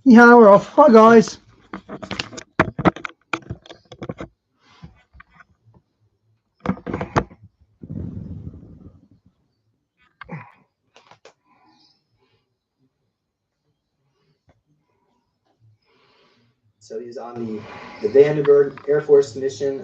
Yeah, we're off. Hi, guys. So he's on the Vandenberg Air Force mission.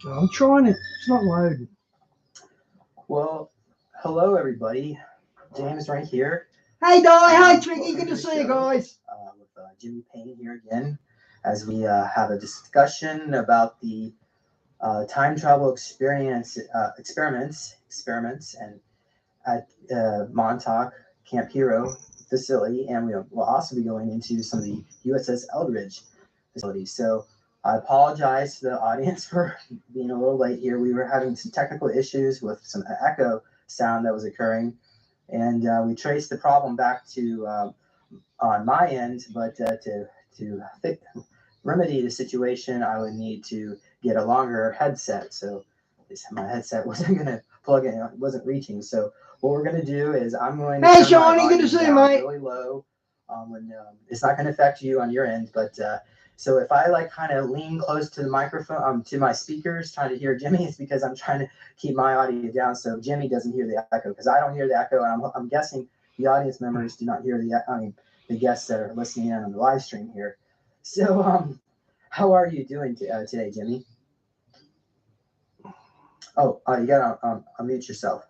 I'm trying it. It's not loading. Well, hello everybody. James right here. Hey, Di. Hi, Tricky. Good to see you guys. With Jimmy Payne here again, as we have a discussion about the time travel experiments, and at Montauk Camp Hero facility, and we'll also be going into some of the USS Eldridge facilities. So I apologize to the audience for being a little late here. We were having some technical issues with some echo sound that was occurring, and we traced the problem back to on my end, but to remedy the situation, I would need to get a longer headset. So my headset wasn't going to plug in; it wasn't reaching. So what we're going to do is I'm going to Hey, turn my Shawnee. Good to volume see you, down mate. really low. When it's not going to affect you on your end, but so if I like kind of lean close to the microphone, to my speakers, trying to hear Jimmy, it's because I'm trying to keep my audio down so Jimmy doesn't hear the echo, because I don't hear the echo, and I'm guessing the audience members do not hear the guests that are listening in on the live stream here. So how are you doing today, Jimmy? Oh, you got to unmute yourself.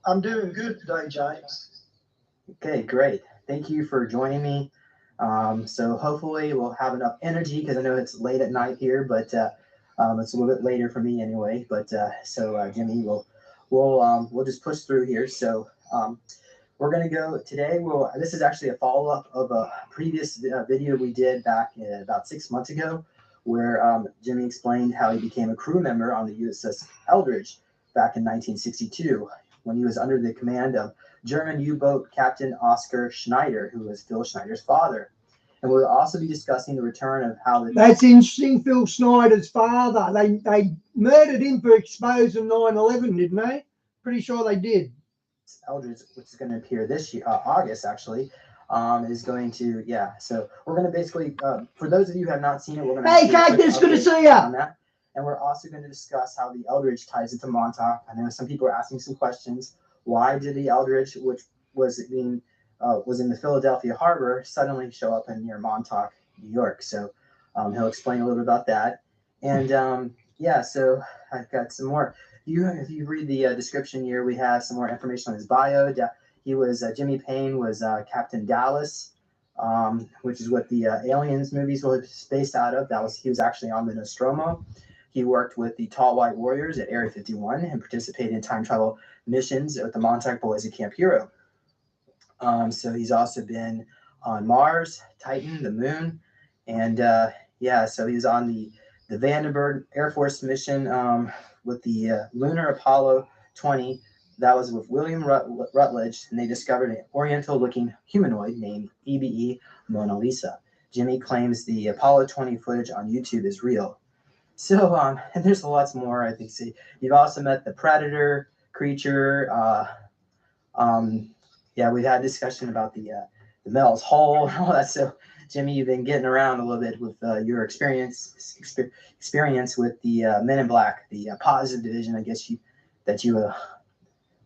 I'm doing good today, James. Okay, great. Thank you for joining me. So hopefully we'll have enough energy, because I know it's late at night here, but it's a little bit later for me anyway. But so Jimmy, we'll just push through here. So we're going to go today. This is actually a follow up of a previous video we did back about 6 months ago, where Jimmy explained how he became a crew member on the USS Eldridge back in 1962, when he was under the command of German U-boat Captain Oscar Schneider, who was Phil Schneider's father. And we'll also be discussing the return of how the... That's interesting. Phil Schneider's father. They murdered him for exposing 9/11, didn't they? Pretty sure they did. Eldridge, which is going to appear this year, August actually, is going to, yeah. So we're going to basically, for those of you who have not seen it, we're going to... Hey, Cactus, good to see you. On that. And we're also going to discuss how the Eldridge ties into Montauk. I know some people are asking some questions. Why did the Eldridge, which was in the Philadelphia harbor, suddenly show up in near Montauk, New York? So he'll explain a little bit about that. And yeah, so I've got some more. If you read the description here, we have some more information on his bio. He was Jimmy Payne was Captain Dallas, which is what the Aliens movies were based out of. He was actually on the Nostromo. He worked with the Tall White Warriors at Area 51 and participated in time travel missions with the Montauk Boys at Camp Hero. So he's also been on Mars, Titan, the Moon, and yeah, so he was on the Vandenberg Air Force mission with the Lunar Apollo 20. That was with William Rutledge, and they discovered an Oriental-looking humanoid named EBE Mona Lisa. Jimmy claims the Apollo 20 footage on YouTube is real. So, and there's lots more, I think. See, you've also met the Predator creature. Yeah, we've had discussion about the Mel's Hole and all that. So, Jimmy, you've been getting around a little bit with your experience with the Men in Black, the Positive Division, I guess that you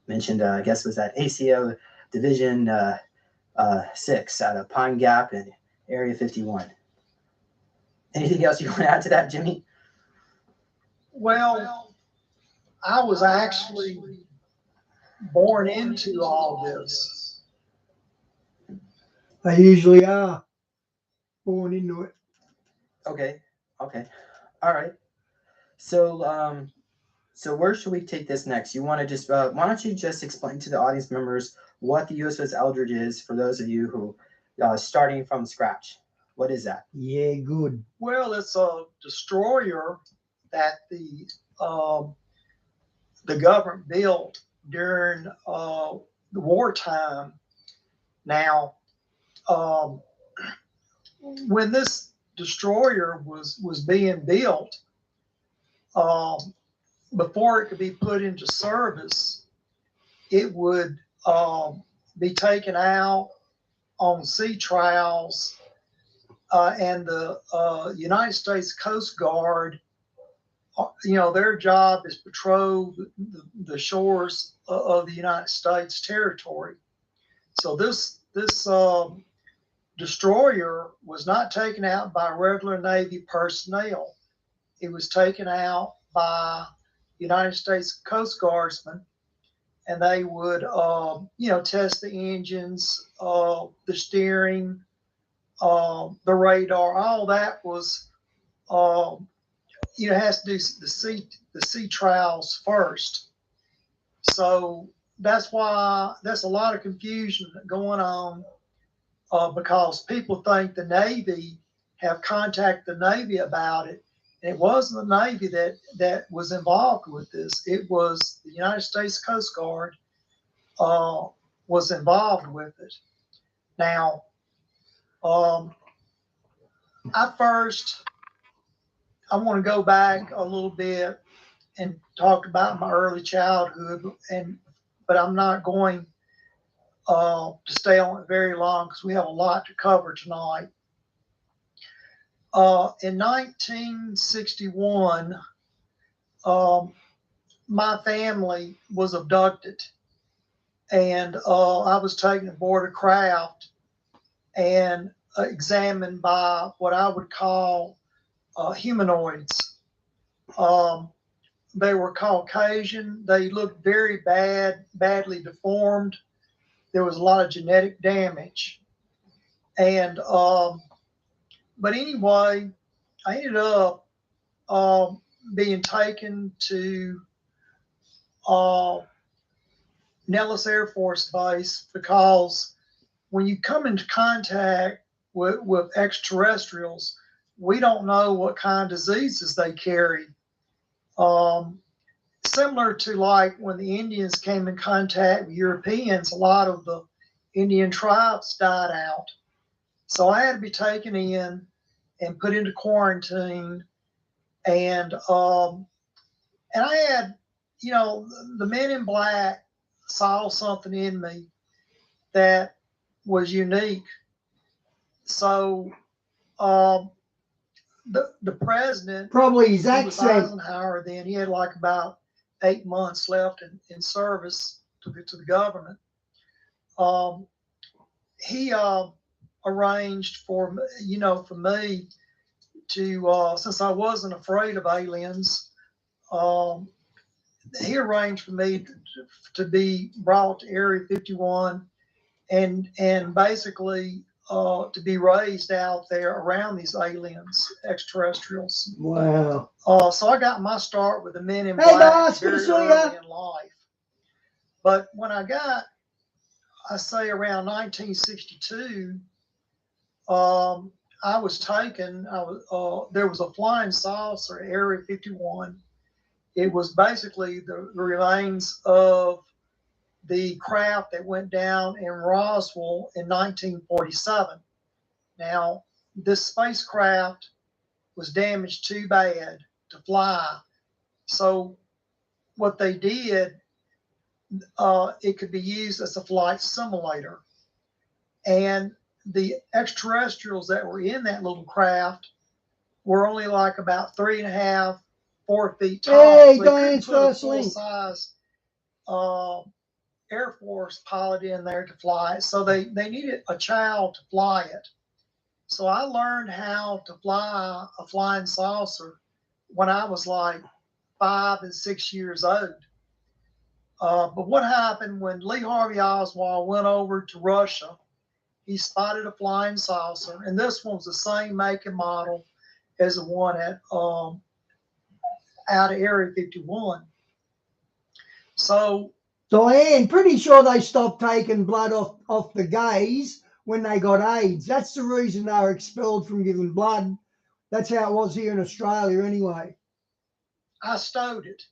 mentioned. I guess was that ACO Division 6 out of Pine Gap and Area 51. Anything else you want to add to that, Jimmy? Well, I was actually born into all this. They usually are born into it. Okay. Okay. All right. So, so where should we take this next? You want to just, why don't you just explain to the audience members what the USS Eldridge is for those of you who, starting from scratch. What is that? Yeah, good. Well, it's a destroyer that the government built during the wartime. Now, um, when this destroyer was being built, um, before it could be put into service, it would be taken out on sea trials, and the United States Coast Guard, their job is patrol the shores of the United States territory. So this destroyer was not taken out by regular Navy personnel. It was taken out by United States Coast Guardsmen, and they would, test the engines, the steering, the radar. All that was, has to do the sea trials first. So that's why there's a lot of confusion going on, because people think the Navy have contacted the Navy about it. And it wasn't the Navy that was involved with this. It was the United States Coast Guard was involved with it. Now, I want to go back a little bit and talk about my early childhood, but I'm not going to stay on it very long because we have a lot to cover tonight. In 1961, my family was abducted, and I was taken aboard a craft and examined by what I would call humanoids. They were Caucasian. They looked very badly deformed. There was a lot of genetic damage. And, but anyway, I ended up being taken to Nellis Air Force Base, because when you come into contact with extraterrestrials, we don't know what kind of diseases they carry. Similar to like when the Indians came in contact with Europeans, a lot of the Indian tribes died out. So I had to be taken in and put into quarantine. And I had, the men in black saw something in me that was unique. So the president, Probably his was accent. Eisenhower then. He had like about 8 months left in service to the government. He arranged for me to, since I wasn't afraid of aliens, he arranged for me to be brought to Area 51 and basically to be raised out there around these aliens, extraterrestrials. Wow. So I got my start with the Men in Hey, Black boss, good to very see early ya. in life. But when I say around 1962, I was taken. There was a flying saucer at Area 51. It was basically the remains of the craft that went down in Roswell in 1947. Now, this spacecraft was damaged too bad to fly. So what they did, it could be used as a flight simulator. And the extraterrestrials that were in that little craft were only like about 3.5, 4 feet tall. Hey, so Diane's put a first link. full-size Air Force pilot in there to fly it. So they needed a child to fly it. So I learned how to fly a flying saucer when I was like 5 and 6 years old. But what happened when Lee Harvey Oswald went over to Russia? He spotted a flying saucer, and this one was the same make and model as the one at out of Area 51. So Diane, pretty sure they stopped taking blood off the gays when they got AIDS. That's the reason they were expelled from giving blood. That's how it was here in Australia anyway. I stowed it,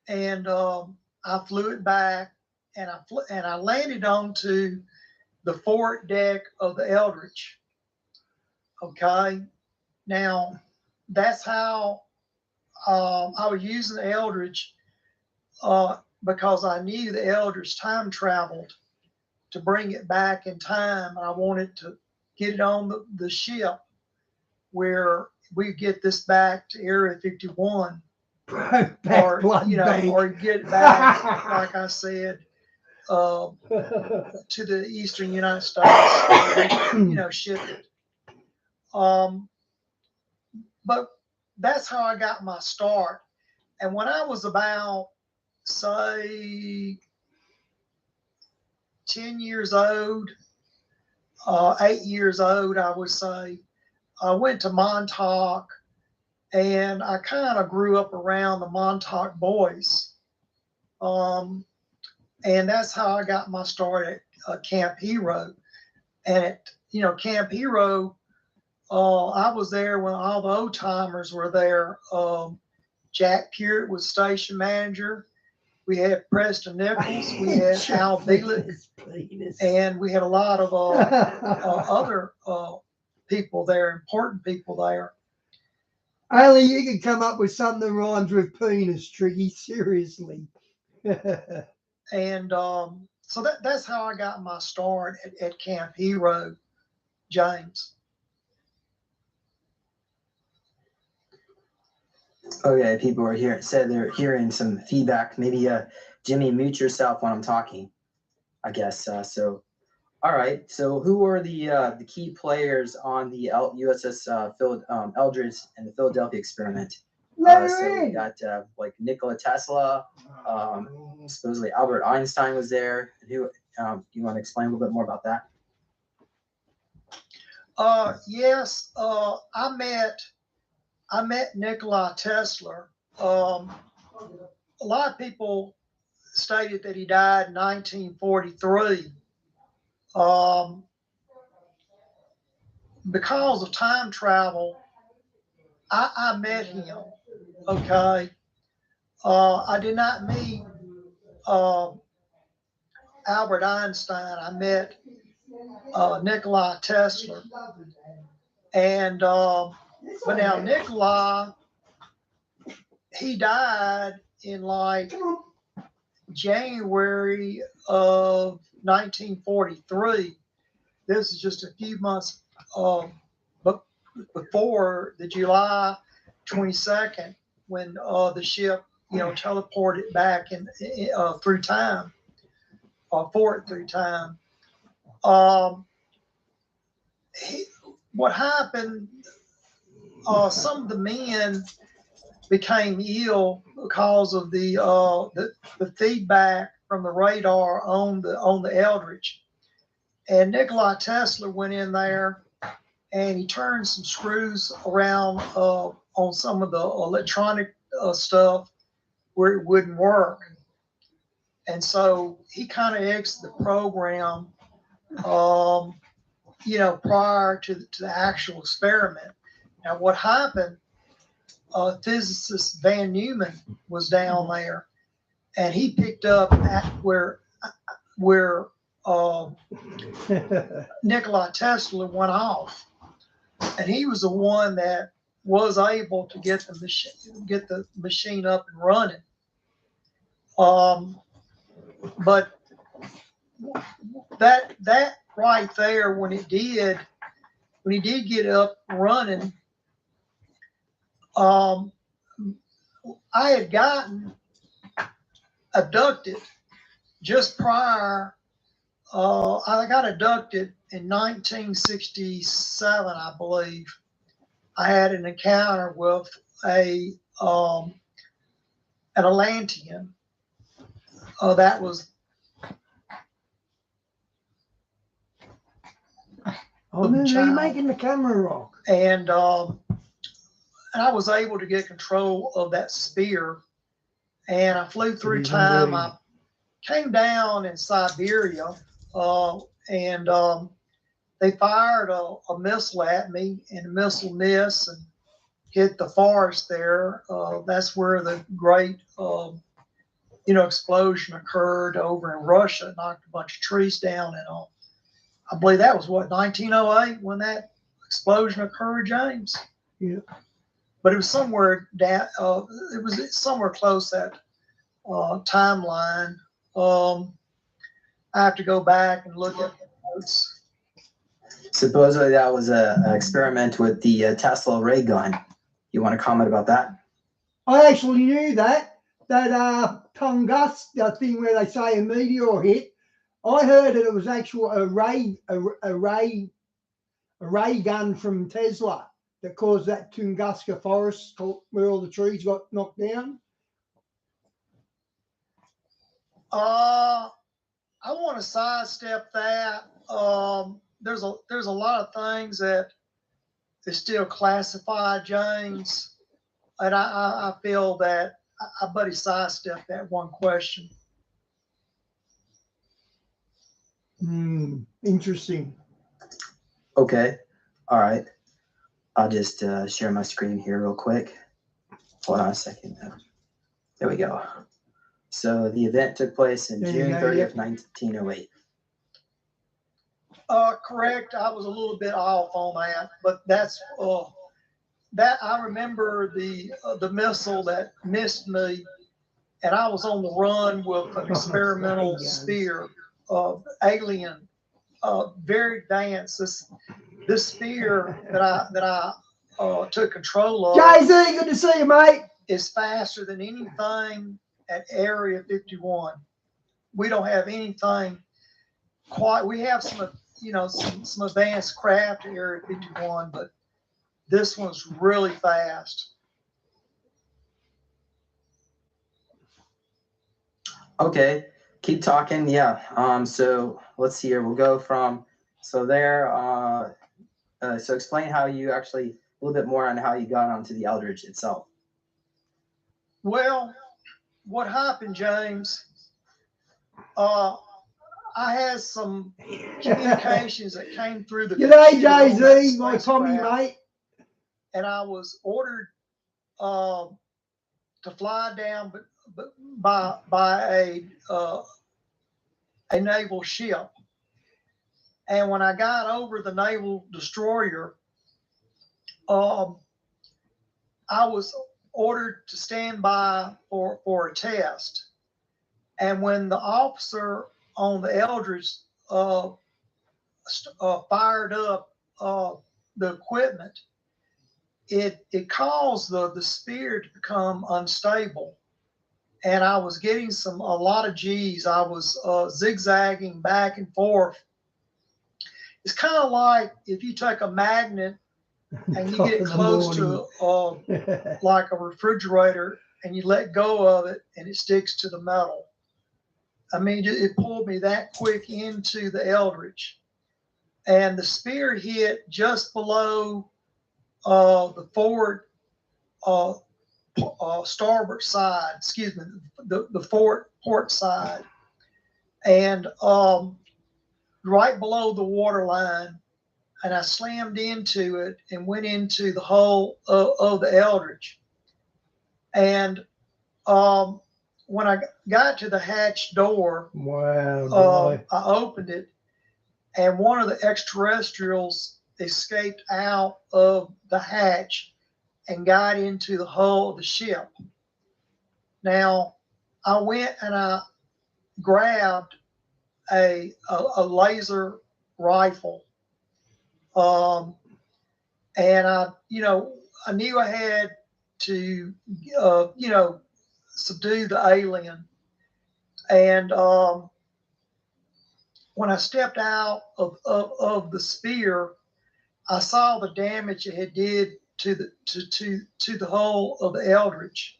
and I flew it back, and I landed onto the forward deck of the Eldridge. Okay, now that's how I was using the Eldridge because I knew the Eldridge time traveled to bring it back in time. I wanted to get it on the ship where we get this back to Area 51, Back or blood bank. or get it back, like I said, to the eastern United States, ship it. But that's how I got my start. And when I was about, say, 10 years old, 8 years old, I would say, I went to Montauk, and I kind of grew up around the Montauk boys. And that's how I got my start at Camp Hero. And at Camp Hero, I was there when all the old timers were there. Jack Peart was station manager. We had Preston Nichols. We had Al Bielik, and we had a lot of other people there, important people there. Only you can come up with something that rhymes with penis, Tricky. Seriously. And so that's how I got my start at Camp Hero, James. Okay, people are here. Said they're hearing some feedback. Maybe Jimmy, mute yourself when I'm talking, I guess. So, all right. So, who are the key players on the USS Eldridge and the Philadelphia experiment? So we got like Nikola Tesla. Supposedly Albert Einstein was there. Who? You want to explain a little bit more about that? Yes. I met Nikola Tesla. A lot of people stated that he died in 1943. Because of time travel, I met him. Okay. I did not meet Albert Einstein. I met Nikola Tesla. And but now Nikola, he died in like January of 1943. This is just a few months before the July 22nd, when the ship, teleported back through time, forward through time. What happened? Some of the men became ill because of the feedback from the radar on the Eldridge, and Nikola Tesla went in there and he turned some screws around on some of the electronic stuff where it wouldn't work, and so he kind of exited the program, prior to the actual experiment. Now, what happened? Physicist Van Neumann was down there, and he picked up at where Nikola Tesla went off, and he was the one that was able to get the machine up and running. But that right there, when he did get up and running, I had gotten abducted just prior. I got abducted in 1967, I believe. I had an encounter with an Atlantean, that was Oh, no, you're making the camera rock. and I was able to get control of that spear, and I flew through time. I came down in Siberia, and they fired a missile at me, and the missile missed and hit the forest there. That's where the great, explosion occurred over in Russia. It knocked a bunch of trees down, and I believe that was 1908 when that explosion occurred, James. Yeah. But it was somewhere down. It was somewhere close that timeline. I have to go back and look at the notes. Supposedly that was an experiment with the Tesla ray gun. You want to comment about that? I actually knew that Tunguska thing where they say a meteor hit. I heard that it was actual a ray gun from Tesla that caused that Tunguska forest where all the trees got knocked down. I want to sidestep that. There's a lot of things that is still classified, James, and I feel that I buddy sidestep that one question. Interesting. Okay. All right. I'll just share my screen here real quick. Hold on a second. There we go. So the event took place in June 30th, 1908. Correct. I was a little bit off on that, but that's that I remember the missile that missed me, and I was on the run with an experimental spear, alien, very advanced. This spear that I took control of. Jay-Z, good to see you, mate. Is faster than anything at Area 51. We don't have anything quite. We have some advanced craft at Area 51, but this one's really fast. Okay, keep talking. Yeah. So let's see here. We'll go from there. So explain how you actually a little bit more on how you got onto the Eldridge itself. Well, what happened, James? I had some communications that came through the. G'day, Jay-Z, my Tommy, mate. And I was ordered to fly down, but by a naval ship. And when I got over the naval destroyer, I was ordered to stand by for a test. And when the officer on the Eldridge fired up the equipment, it caused the spear to become unstable. And I was getting a lot of G's. I was zigzagging back and forth. It's kind of like if you take a magnet and you get it close to like a refrigerator and you let go of it and it sticks to the metal. I mean, it pulled me that quick into the Eldridge. And the spear hit just below the forward starboard side, excuse me, the port side. And right below the water line, and I slammed into it and went into the hull of the Eldridge. And when I got to the hatch door, wow, I opened it, and one of the extraterrestrials escaped out of the hatch and got into the hull of the ship. Now, I went and I grabbed a laser rifle, and I knew I had to, subdue the alien. And when I stepped out of the spear, I saw the damage it had did to the hull of the Eldridge.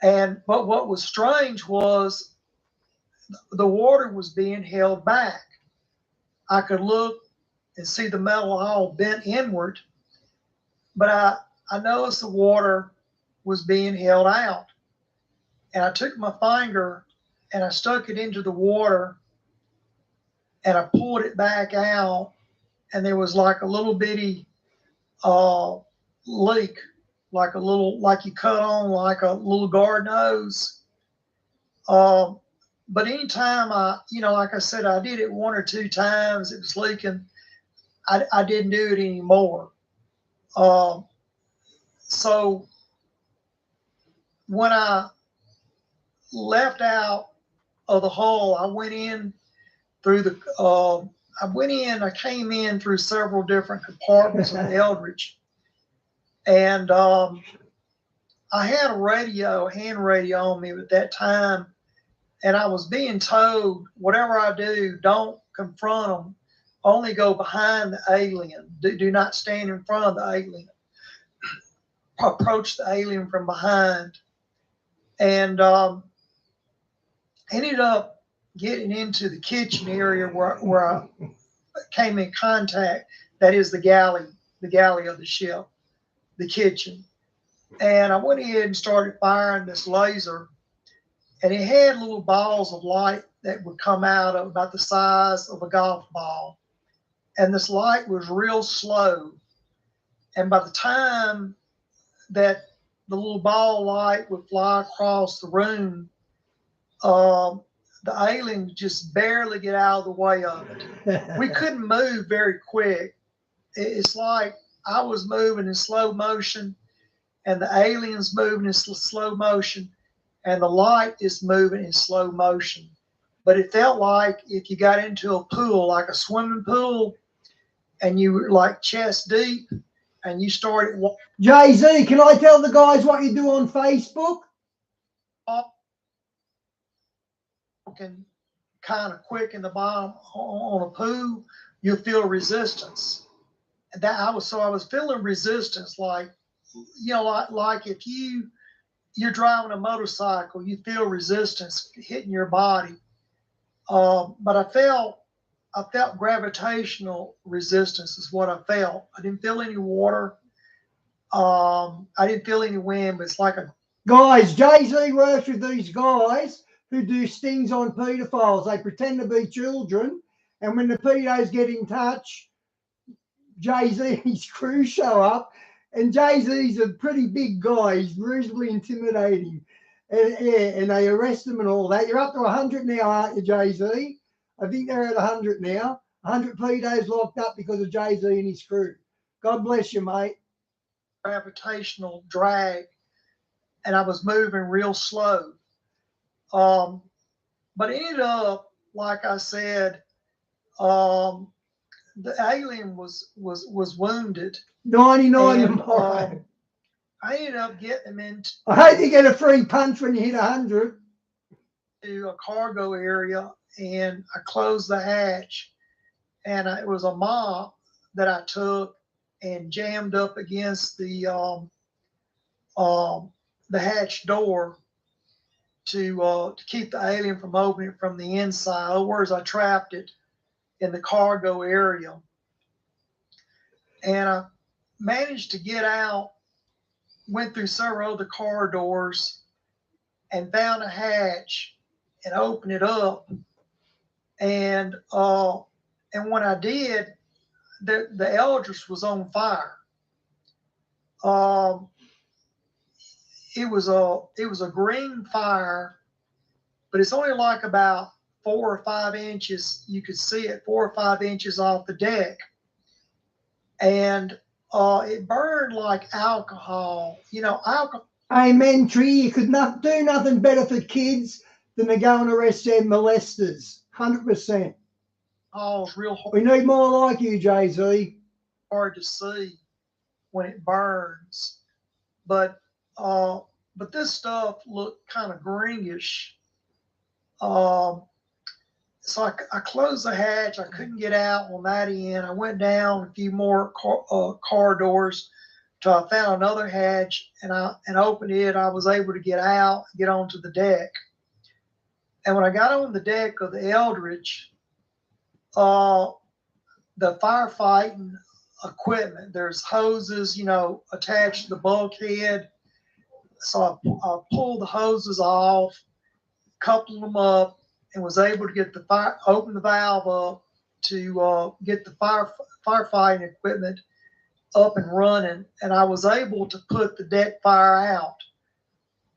But what was strange was the water was being held back. I could look and see the metal all bent inward, but I noticed the water was being held out. And I took my finger and I stuck it into the water and I pulled it back out, and there was like a little bitty leak, like you cut on like a little garden hose. But anytime like I said, I did it 1 or 2 times, it was leaking. I didn't do it anymore. So when I left out of the hole, I went in through I came in through several different compartments of the Eldridge. And I had a hand radio on me at that time. And I was being told, whatever I do, don't confront them. Only go behind the alien. Do not stand in front of the alien. Approach the alien from behind. And ended up getting into the kitchen area where I came in contact. That is the galley of the ship, the kitchen. And I went ahead and started firing this laser, and it had little balls of light that would come out of about the size of a golf ball. And this light was real slow. And by the time that the little ball light would fly across the room, the alien would just barely get out of the way of it. We couldn't move very quick. It's like I was moving in slow motion, and the alien's moving in slow motion, and the light is moving in slow motion. But it felt like if you got into a pool, like a swimming pool, and you were like chest deep, and you started. Jay-Z, can I tell the guys what you do on Facebook? Walking kind of quick in the bottom on a pool, you'll feel resistance. And I was feeling resistance, like if you're driving a motorcycle, you feel resistance hitting your body. But I felt gravitational resistance is what I felt. I didn't feel any water. I didn't feel any wind, but it's like a. Guys, Jay-Z works with these guys who do stings on pedophiles. They pretend to be children, and when the pedos get in touch, Jay-Z and his crew show up, and Jay-Z's a pretty big guy. He's reasonably intimidating, and they arrest him and all that. You're up to 100 now, aren't you, Jay-Z? I think they're at 100 now. 100 pedos locked up because of Jay-Z and his crew. God bless you, mate. Gravitational drag, and I was moving real slow. But it ended up, like I said, the alien was wounded. 99 and, tomorrow. I ended up getting him into. I hope you get a free punch when you hit 100. To a cargo area, and I closed the hatch, and it was a mop that I took and jammed up against the hatch door to keep the alien from opening from the inside. In other words, I trapped it in the cargo area, and I managed to get out. Went through several other corridors and found a hatch and opened it up. And when I did, the Eldridge was on fire. It was a green fire, but it's only like about 4 or 5 inches. You could see it 4 or 5 inches off the deck, and it burned like alcohol. Alcohol. Amen, Tree. You could not do nothing better for kids than to go and arrest their molesters. 100%. Oh, real hard. We need more like you, Jay-Z. Hard to see when it burns, but this stuff looked kind of greenish. So I closed the hatch. I couldn't get out on that end. I went down a few more corridors till I found another hatch, and opened it. I was able to get out, get onto the deck. And when I got on the deck of the Eldridge, the firefighting equipment, there's hoses, attached to the bulkhead. So I pulled the hoses off, coupled them up, and was able to get open the valve up to get the firefighting equipment up and running. And I was able to put the deck fire out.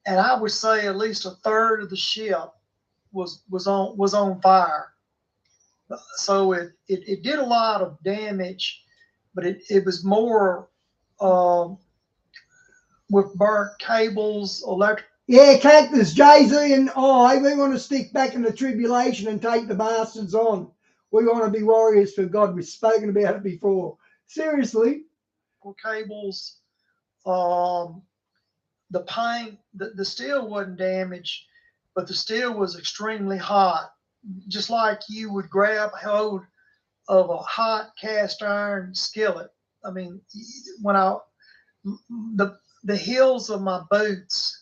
And I would say at least a third of the ship was on fire. So it did a lot of damage, but it was more with burnt cables, electric. Yeah, Cactus, Jay-Z and I, we want to stick back in the tribulation and take the bastards on. We want to be warriors for God. We've spoken about it before. Seriously. Cables, the paint, the steel wasn't damaged, but the steel was extremely hot. Just like you would grab hold of a hot cast iron skillet. I mean, when the heels of my boots,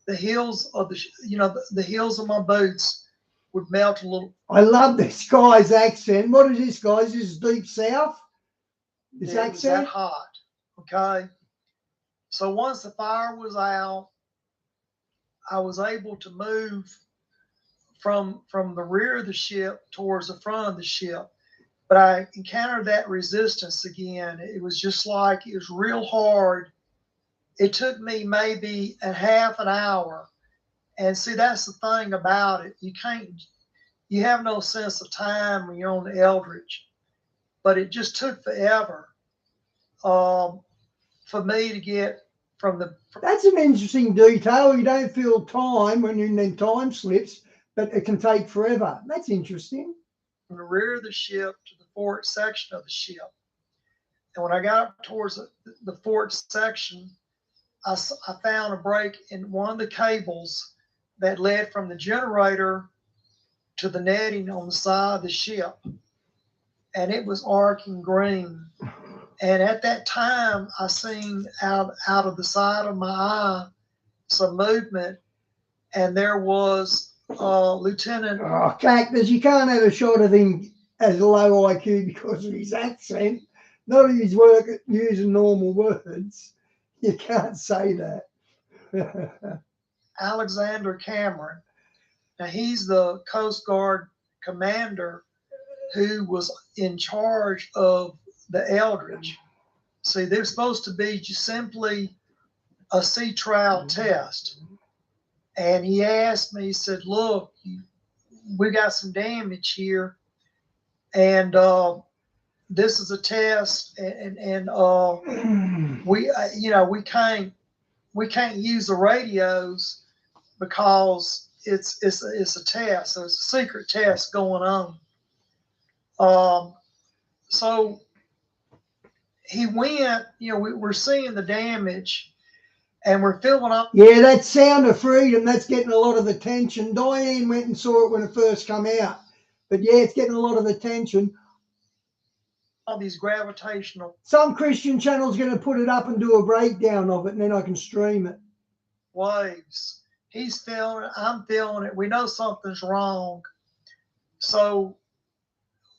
the heels of the heels of my boots would melt a little. I love this guy's accent. What is this, guys? This is deep south? This It was that accent? hot. Okay. So once the fire was out, I was able to move from the rear of the ship towards the front of the ship. But I encountered that resistance again. It was just like it was real hard. It took me maybe a half an hour. And see, that's the thing about it. You have no sense of time when you're on the Eldridge. But it just took forever for me to get from the. That's an interesting detail. You don't feel time when you're in time slips, but it can take forever. That's interesting. From the rear of the ship to the forward section of the ship. And when I got up towards the forward section, I found a break in one of the cables that led from the generator to the netting on the side of the ship. And it was arcing green. And at that time, I seen out of the side of my eye some movement, and there was Lieutenant. Oh, Cactus, you can't have a shot of him as a low IQ because of his accent, not his work using normal words. You can't say that. Alexander Cameron. Now, he's the Coast Guard commander who was in charge of the Eldridge. See, they're supposed to be just simply a sea trial test. And he asked me, he said, look, we got some damage here. And this is a test. And we can't use the radios because it's a test. So it's a secret test going on. So he went, we're seeing the damage and we're filling up. Yeah, that Sound of Freedom, that's getting a lot of attention. Diane went and saw it when it first came out. But yeah, it's getting a lot of attention. All these gravitational. Some Christian channel's going to put it up and do a breakdown of it, and then I can stream it. Waves. He's feeling it. I'm feeling it. We know something's wrong. So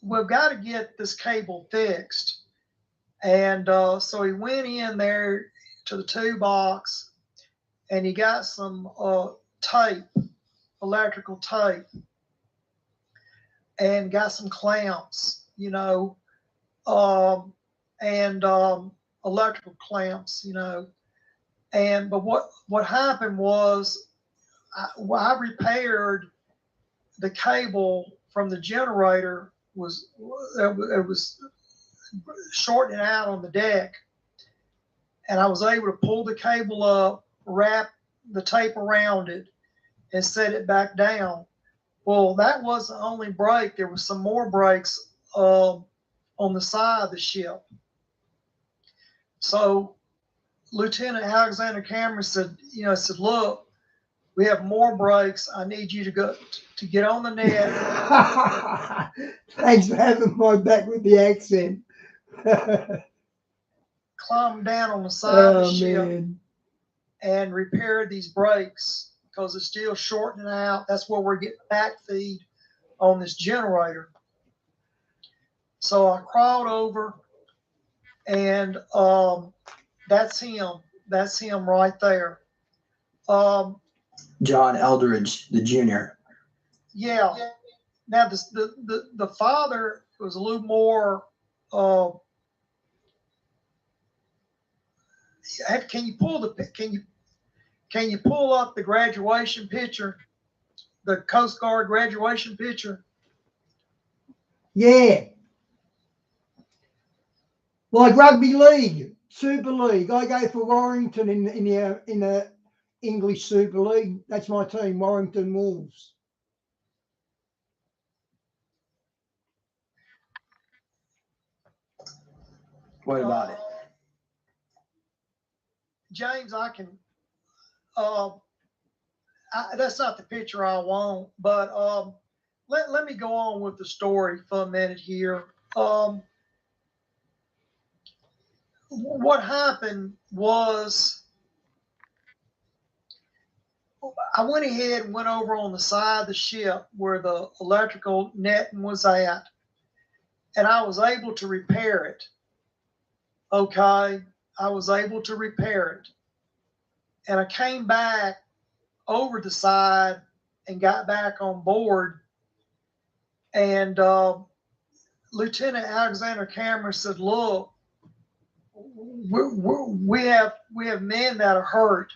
we've got to get this cable fixed. And so he went in there to the toolbox and he got some tape, electrical tape, and got some clamps, and electrical clamps, but what happened was I repaired the cable from the generator. It was shortening out on the deck, and I was able to pull the cable up, wrap the tape around it, and set it back down. Well, that wasn't the only break. There was some more breaks on the side of the ship. So Lieutenant Alexander Cameron said, look, we have more breaks. I need you to get on the net. Thanks for having my back with the accent. Climb down on the side of the ship man. and repair these breaks because it's still shortening out. That's where we're getting back feed on this generator. So I crawled over, and that's him. That's him right there. John Eldridge, the junior. Yeah. Now the father was a little more. Can you pull up the graduation picture, the Coast Guard graduation picture? Yeah. Like rugby league, Super League. I go for Warrington in the English Super League. That's my team, Warrington Wolves. What about it? James, I can. That's not the picture I want, but let me go on with the story for a minute here. What happened was I went ahead and went over on the side of the ship where the electrical netting was at, and I was able to repair it. Okay, I was able to repair it. And I came back over the side and got back on board. And Lieutenant Alexander Cameron said, "Look, we have men that are hurt."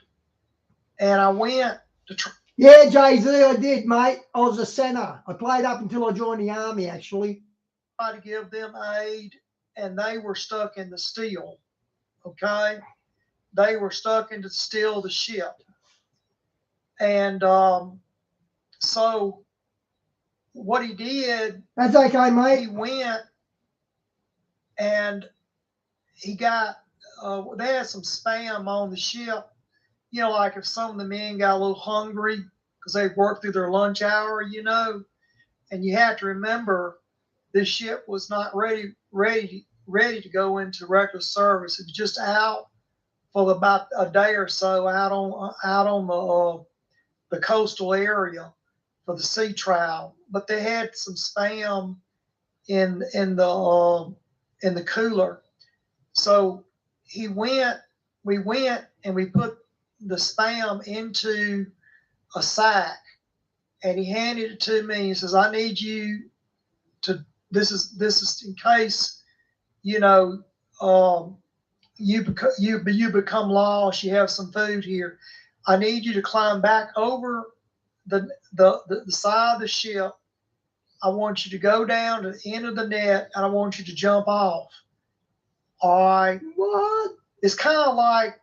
And I went to Yeah, Jay-Z, I did, mate. I was a center. I played up until I joined the army, actually. try to give them aid, and they were stuck in the steel. Okay, they were stuck into the steel of the ship, and so what he did, That's okay, he mate. went and he got. They had some spam on the ship. You know, like if some of the men got a little hungry because they worked through their lunch hour, you know, and you have to remember this ship was not ready to go into regular service. It was just out for about a day or so out on the coastal area for the sea trial. But they had some spam in the cooler. So we went and we put the spam into a sack, and he handed it to me. He says, "I need you to. This is in case, you know, you become lost. You have some food here. I need you to climb back over the side of the ship. I want you to go down to the end of the net, and I want you to jump off." All right. What? It's kind of like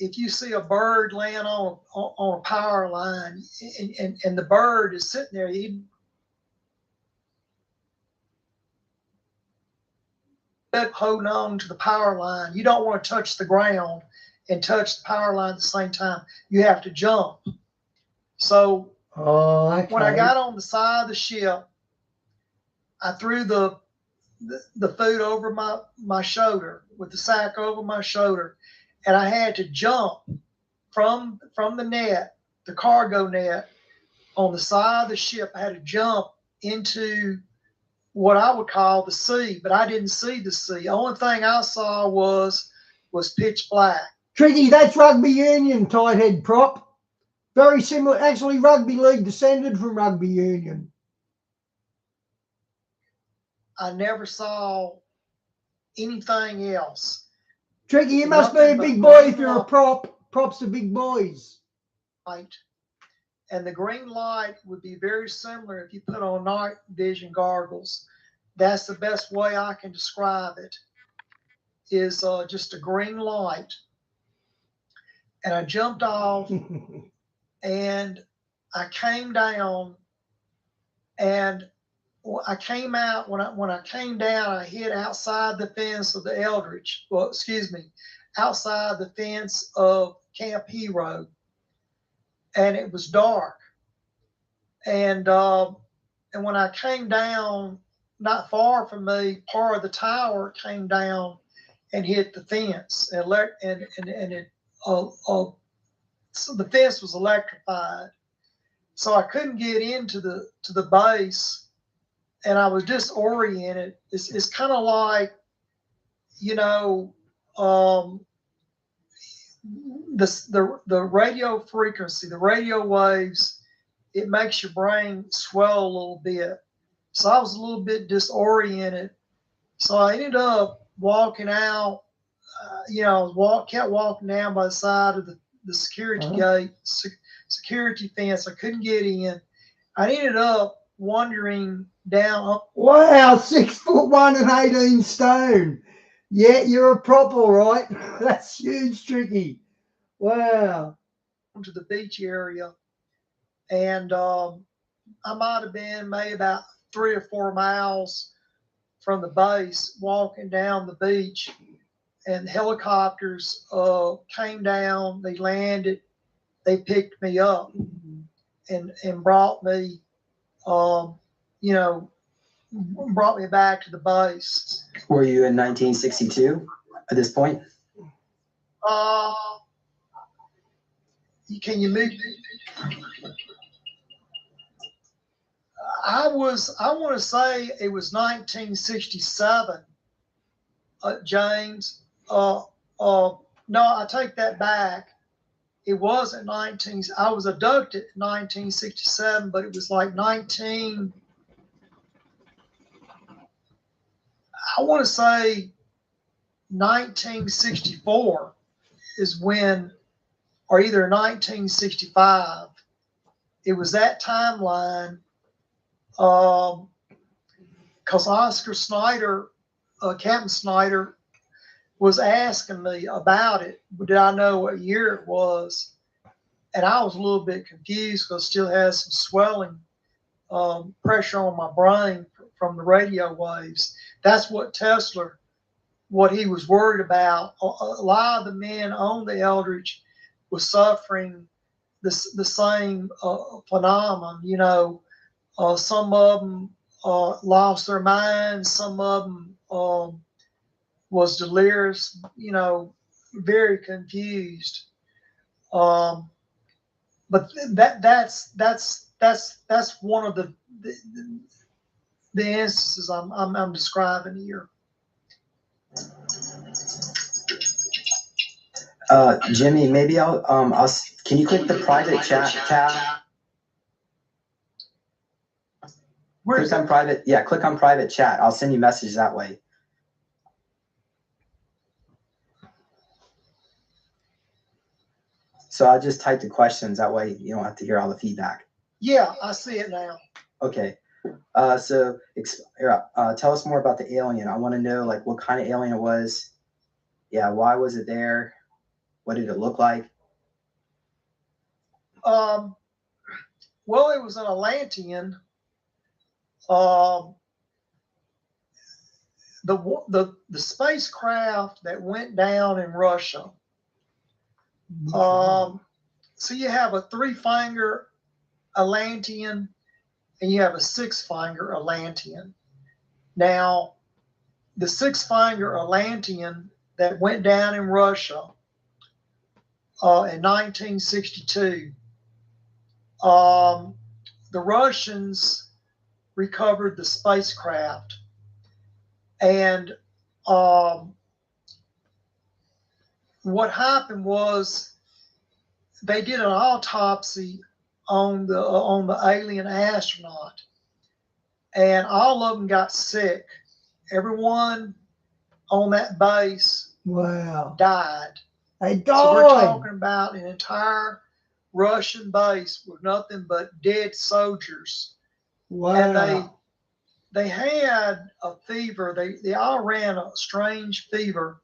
if you see a bird laying on a power line, and the bird is sitting there, holding on to the power line. You don't want to touch the ground and touch the power line at the same time. You have to jump. So okay. When I got on the side of the ship, I threw the food over my shoulder with the sack over my shoulder, and I had to jump from the net, the cargo net, on the side of the ship. I had to jump into what I would call the sea, but I didn't see the sea. The only thing I saw was pitch black. Tricky, that's rugby union tight head prop. Very similar. Actually, rugby league descended from rugby union. I never saw anything else. Tricky, you must be a big boy if you're a prop. Props are big boys. Right. And the green light would be very similar if you put on night vision goggles. That's the best way I can describe it, is just a green light. And I jumped off and I came down, and I came out. When I came down, I hit outside the fence of the Eldridge. Well, excuse me, outside the fence of Camp Hero, and it was dark. And when I came down, not far from me, part of the tower came down and hit the fence, so the fence was electrified. So I couldn't get into the base, and I was disoriented. It's kind of like, you know, um, the radio frequency, the radio waves, it makes your brain swell a little bit. So I was a little bit disoriented. So I ended up walking out. Kept walking down by the side of the security gate, security fence. I couldn't get in. I ended up wandering down. Wow, 6'1" and 18 stone. Yeah, you're a prop, all right. That's huge, Tricky. Wow. To the beach area, and I might have been maybe about 3 or 4 miles from the base, walking down the beach, and helicopters came down. They landed. They picked me up and brought me, brought me back to the base. Were you in 1962 at this point? Can you move? I want to say it was 1967, James. No, I take that back. It wasn't I was abducted in 1967, but it was like I want to say 1964 is when, or either 1965. It was that timeline, because Oscar Snyder, Captain Snyder, was asking me about it. Did I know what year it was? And I was a little bit confused because I still had some swelling, pressure on my brain from the radio waves. That's what what he was worried about. A lot of the men on the Eldridge was suffering the same phenomenon. Some of them lost their minds. Some of them was delirious. Very confused. But that's one of the instances I'm describing here. Jimmy, maybe can you click the private chat tab? Click on private. Yeah, click on private chat. I'll send you messages that way. So I'll just type the questions. That way you don't have to hear all the feedback. Yeah, I see it now. Okay. So tell us more about the alien. I want to know like what kind of alien it was. Yeah, why was it there? What did it look like? Well, it was an Atlantean. The spacecraft that went down in Russia. So you have a 3-finger Atlantean and you have a 6-finger Atlantean. Now, the 6-finger Atlantean that went down in Russia in 1962, the Russians recovered the spacecraft, and what happened was they did an autopsy on the alien astronaut, and all of them got sick. Everyone on that base died. They died. So we're talking about an entire Russian base with nothing but dead soldiers. Wow. And they had a fever. They all ran a strange fever.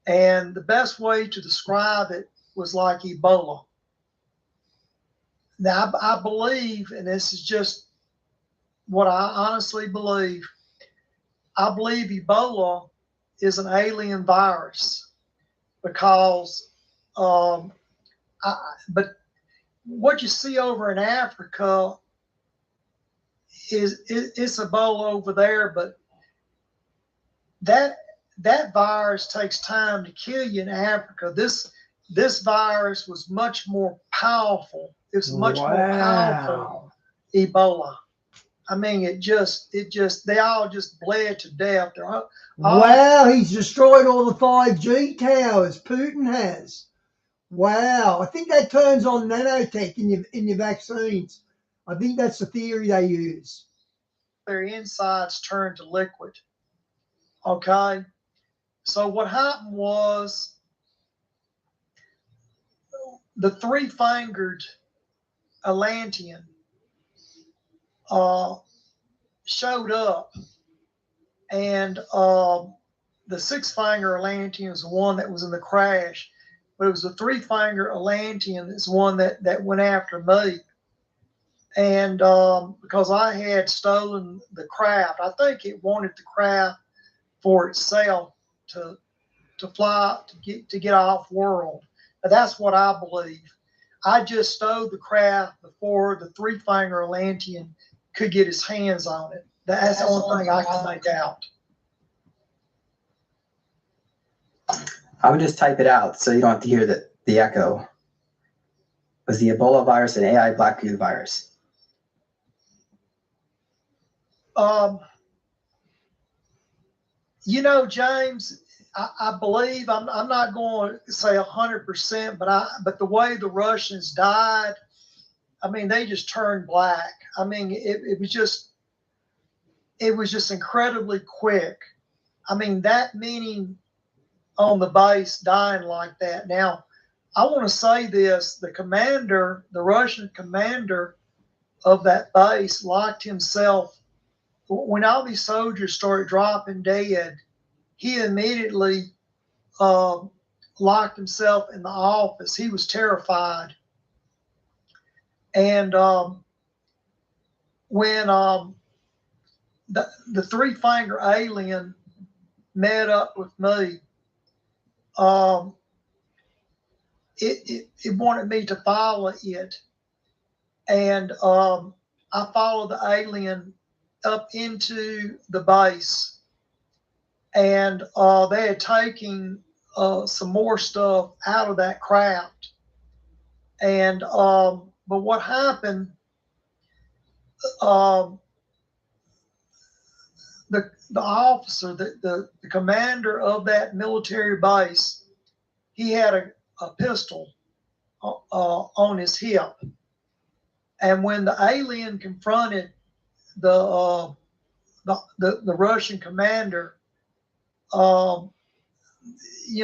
And the best way to describe it was like Ebola. Now, I believe, and this is just what I honestly believe, I believe Ebola is an alien virus because, but what you see over in Africa it's Ebola over there, but that virus takes time to kill you in Africa. This this virus was much more powerful. It was much more powerful Ebola. I mean, they all just bled to death. Wow, he's destroyed all the 5G towers. Putin has. Wow, I think that turns on nanotech in your vaccines. I think that's the theory they use. Their insides turned to liquid. Okay, so what happened was the three-fingered Atlantean showed up, and the six-finger Atlantean is the one that was in the crash, but it was the three-finger Atlantean that's one that went after me. And because I had stolen the craft, I think it wanted the craft for itself to fly to get off world. But that's what I believe. I just stole the craft before the three-finger Atlantean could get his hands on it. That's the only thing I can make out. I would just type it out so you don't have to hear the echo. Was the Ebola virus an AI black goo virus? You know, James, I believe I'm not going to say 100%, but the way the Russians died, I mean, they just turned black. I mean, it was just incredibly quick. I mean, that many on the base dying like that. Now, I want to say this: the Russian commander of that base locked himself. When all these soldiers started dropping dead, he immediately locked himself in the office. He was terrified. And when the three-finger alien met up with me, it wanted me to follow it. And I followed the alien up into the base. And they had taken some more stuff out of that craft. And but what happened? The officer, the commander of that military base, he had a pistol on his hip. And when the alien confronted the Russian commander, you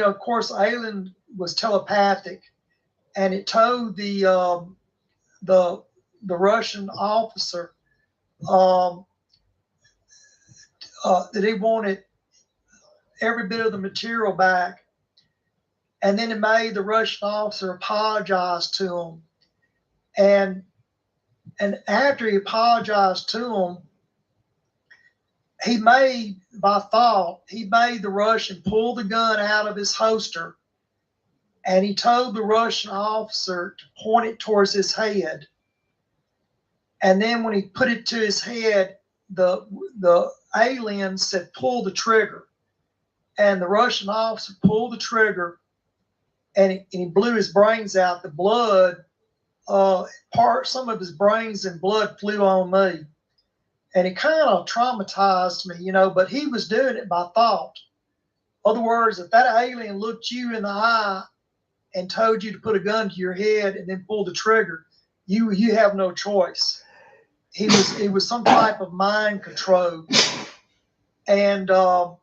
know, of course, the alien was telepathic, and it told the Russian officer that he wanted every bit of the material back, and then it made the Russian officer apologize to him, and after he apologized to him, he made the Russian pull the gun out of his holster, and he told the Russian officer to point it towards his head. And then when he put it to his head, the alien said, "Pull the trigger." And the Russian officer pulled the trigger, and he blew his brains out. The blood, some of his brains and blood flew on me. And it kind of traumatized me, you know, but he was doing it by thought. In other words, if that alien looked you in the eye and told you to put a gun to your head and then pull the trigger, you have no choice. It was some type of mind control. And the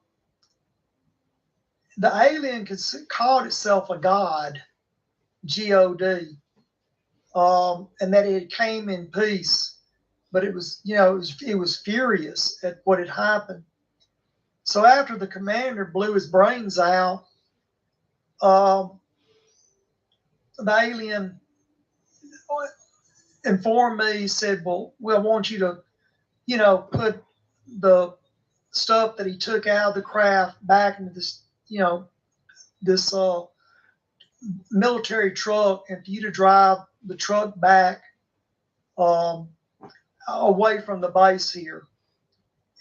alien called itself a god, G-O-D, and that it came in peace. But it was, you know, it was furious at what had happened. So after the commander blew his brains out, the alien informed me. He said, "Well, I want you to, you know, put the stuff that he took out of the craft back into this, you know, this military truck, and for you to drive the truck back away from the base here."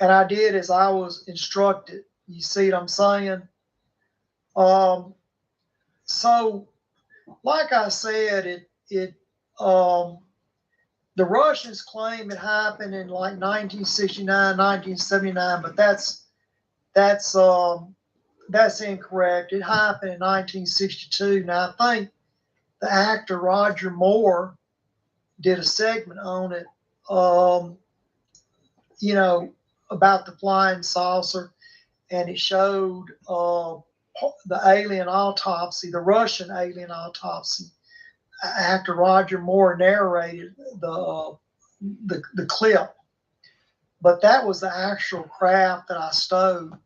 And I did as I was instructed. You see what I'm saying? So like I said, the Russians claim it happened in like 1969, 1979, but that's incorrect. It happened in 1962. Now I think the actor Roger Moore did a segment on it, you know, about the flying saucer, and it showed the alien autopsy, the Russian alien autopsy. Actor Roger Moore narrated the clip, but that was the actual craft that I stowed,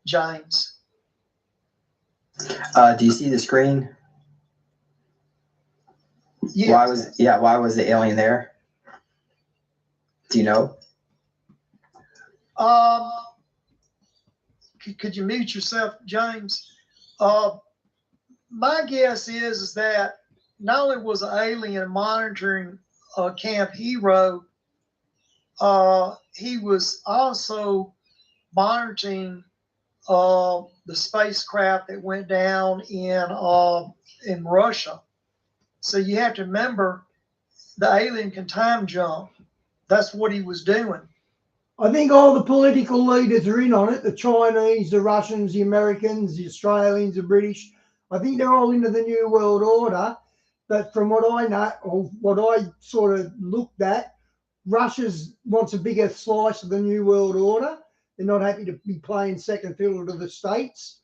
James. Do you see the screen? Yeah. Why was the alien there? Do you know? Could you mute yourself, James? My guess is that not only was an alien monitoring Camp Hero, he was also monitoring the spacecraft that went down in Russia. So you have to remember, the alien can time jump. That's what he was doing. I think all the political leaders are in on it. The Chinese, the Russians, the Americans, the Australians, the British. I think they're all into the New World Order. But from what I know, or what I sort of looked at, Russia wants a bigger slice of the New World Order. They're not happy to be playing second fiddle to the States.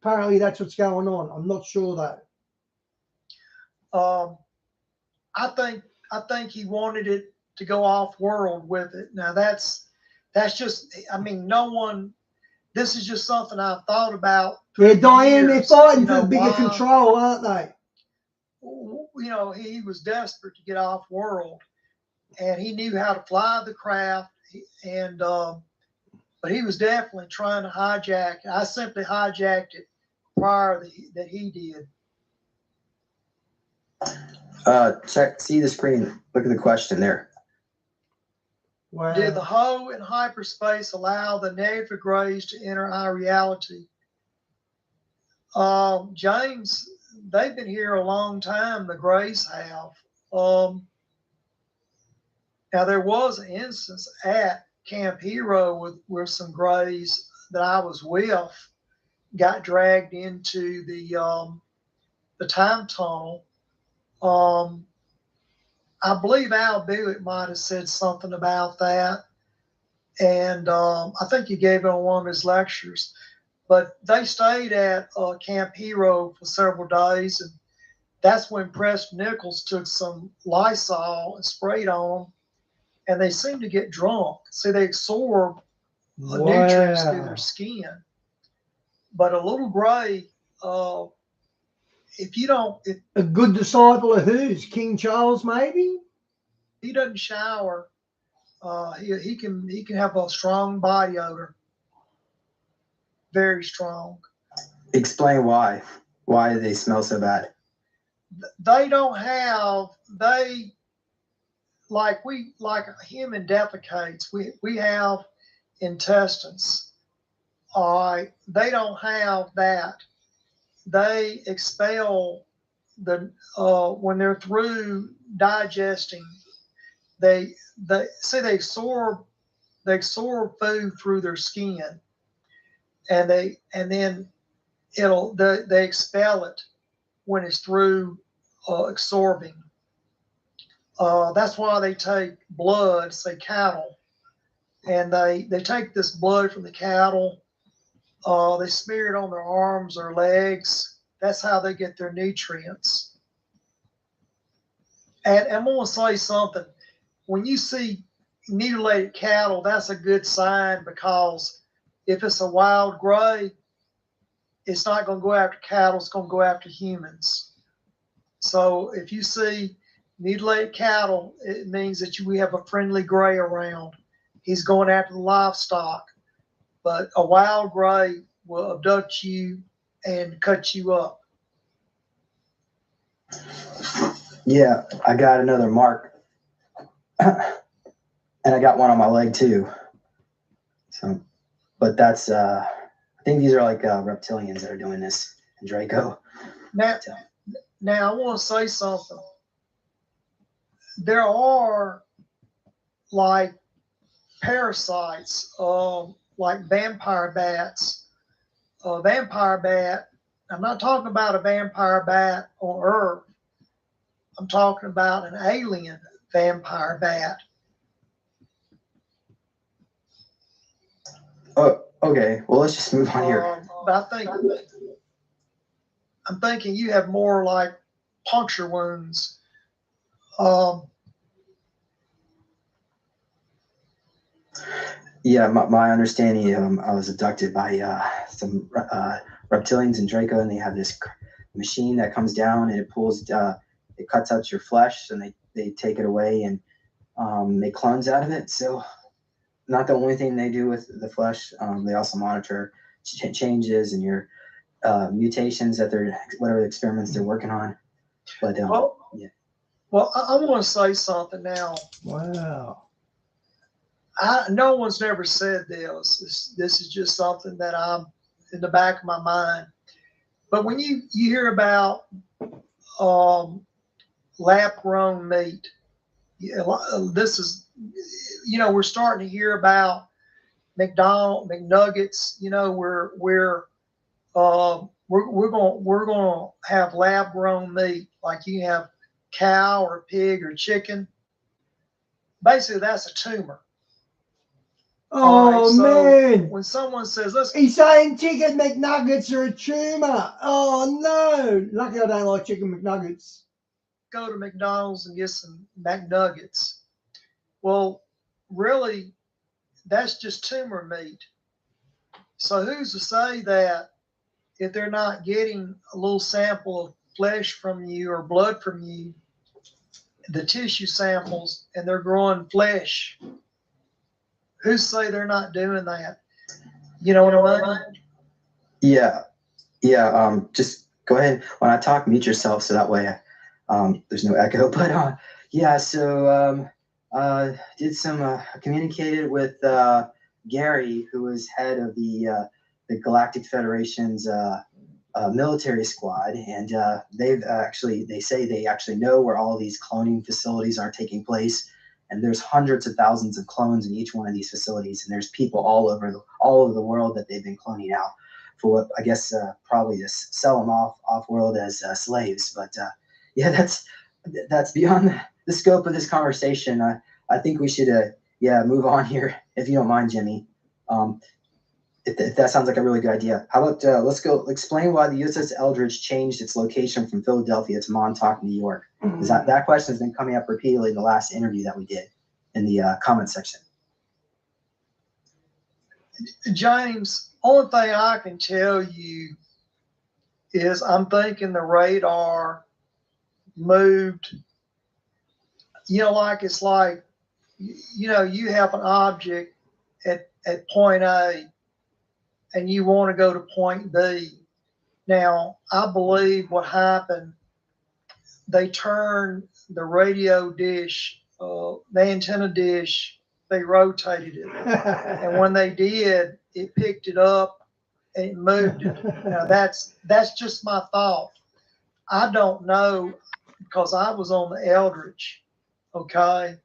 Apparently that's what's going on. I'm not sure though. I think he wanted it to go off world with it. Now that's just, I mean, no one, this is just something I've thought about. Yeah, Diane, they're fighting you know, for bigger control, aren't they? You know, he was desperate to get off world, and he knew how to fly the craft, and but he was definitely trying to hijack it. I simply hijacked it prior that he did. See the screen. Look at the question there. Wow. Did the Ho in hyperspace allow the negative grays to enter our reality? James, they've been here a long time. The Greys have. Now there was an instance at Camp Hero where some Greys that I was with got dragged into the time tunnel. I believe Al Buick might have said something about that, and I think he gave it on one of his lectures. But they stayed at Camp Hero for several days, and that's when Preston Nichols took some Lysol and sprayed on them, and they seemed to get drunk. See, they absorb nutrients through their skin. But a little gray, if a good disciple of whose? King Charles, maybe? He doesn't shower, he can have a strong body odor. Very strong. Explain why. Why do they smell so bad? They don't have, like a human defecates. We have intestines. They don't have that. They expel when they're through digesting. They absorb food through their skin, and then they expel it when it's through absorbing. That's why they take blood, say cattle, and they take this blood from the cattle. They smear it on their arms or legs. That's how they get their nutrients. And I'm going to say something. When you see mutilated cattle, that's a good sign, because if it's a wild gray, it's not going to go after cattle, it's going to go after humans. So if you see mutilated cattle, it means that we have a friendly gray around. He's going after the livestock. But a wild gray will abduct you and cut you up. Yeah, I got another mark. And I got one on my leg too. So, but that's, I think these are like reptilians that are doing this in Draco. Now, Now, I want to say something. There are like parasites, like vampire bats. A vampire bat, I'm not talking about a vampire bat on Earth. I'm talking about an alien vampire bat. Oh, okay. Well, let's just move on here. But I'm thinking you have more like puncture wounds. Yeah, my understanding, I was abducted by some reptilians in Draco, and they have this machine that comes down and it pulls, it cuts out your flesh, and they take it away and make clones out of it. So, not the only thing they do with the flesh, they also monitor changes and your mutations that they're, whatever experiments they're working on. But yeah. Well, I want to say something now. Wow. No one's never said this. This is just something that I'm in the back of my mind. But when you hear about lab-grown meat, this is, we're starting to hear about McNuggets. We're gonna have lab-grown meat, like you have cow or pig or chicken. Basically, that's a tumor. Oh, man. When someone says, He's saying chicken McNuggets are a tumor. Oh, no. Lucky I don't like chicken McNuggets. Go to McDonald's and get some McNuggets. Well, really, that's just tumor meat. So who's to say that if they're not getting a little sample of flesh from you or blood from you, the tissue samples, and they're growing flesh, who say they're not doing that? You know what I mean? Yeah. Just go ahead. When I talk, mute yourself so that way there's no echo. But yeah, so communicated with Gary, who was head of the Galactic Federation's military squad, and they say they actually know where all these cloning facilities are taking place. And there's hundreds of thousands of clones in each one of these facilities, and there's people all over the world that they've been cloning out for what I guess probably to sell them off world as slaves. But yeah, that's beyond the scope of this conversation. I think we should move on here, if you don't mind, Jimmy. If that sounds like a really good idea. How about let's go explain why the USS Eldridge changed its location from Philadelphia to Montauk, New York. Because that question has been coming up repeatedly in the last interview that we did in the comment section. James, only thing I can tell you is I'm thinking the radar moved, it's like, you have an object at point A and you want to go to point B. Now, I believe what happened, they turned the radio dish, the antenna dish, they rotated it. And when they did, it picked it up and it moved it. Now, that's just my thought. I don't know, because I was on the Eldridge, okay?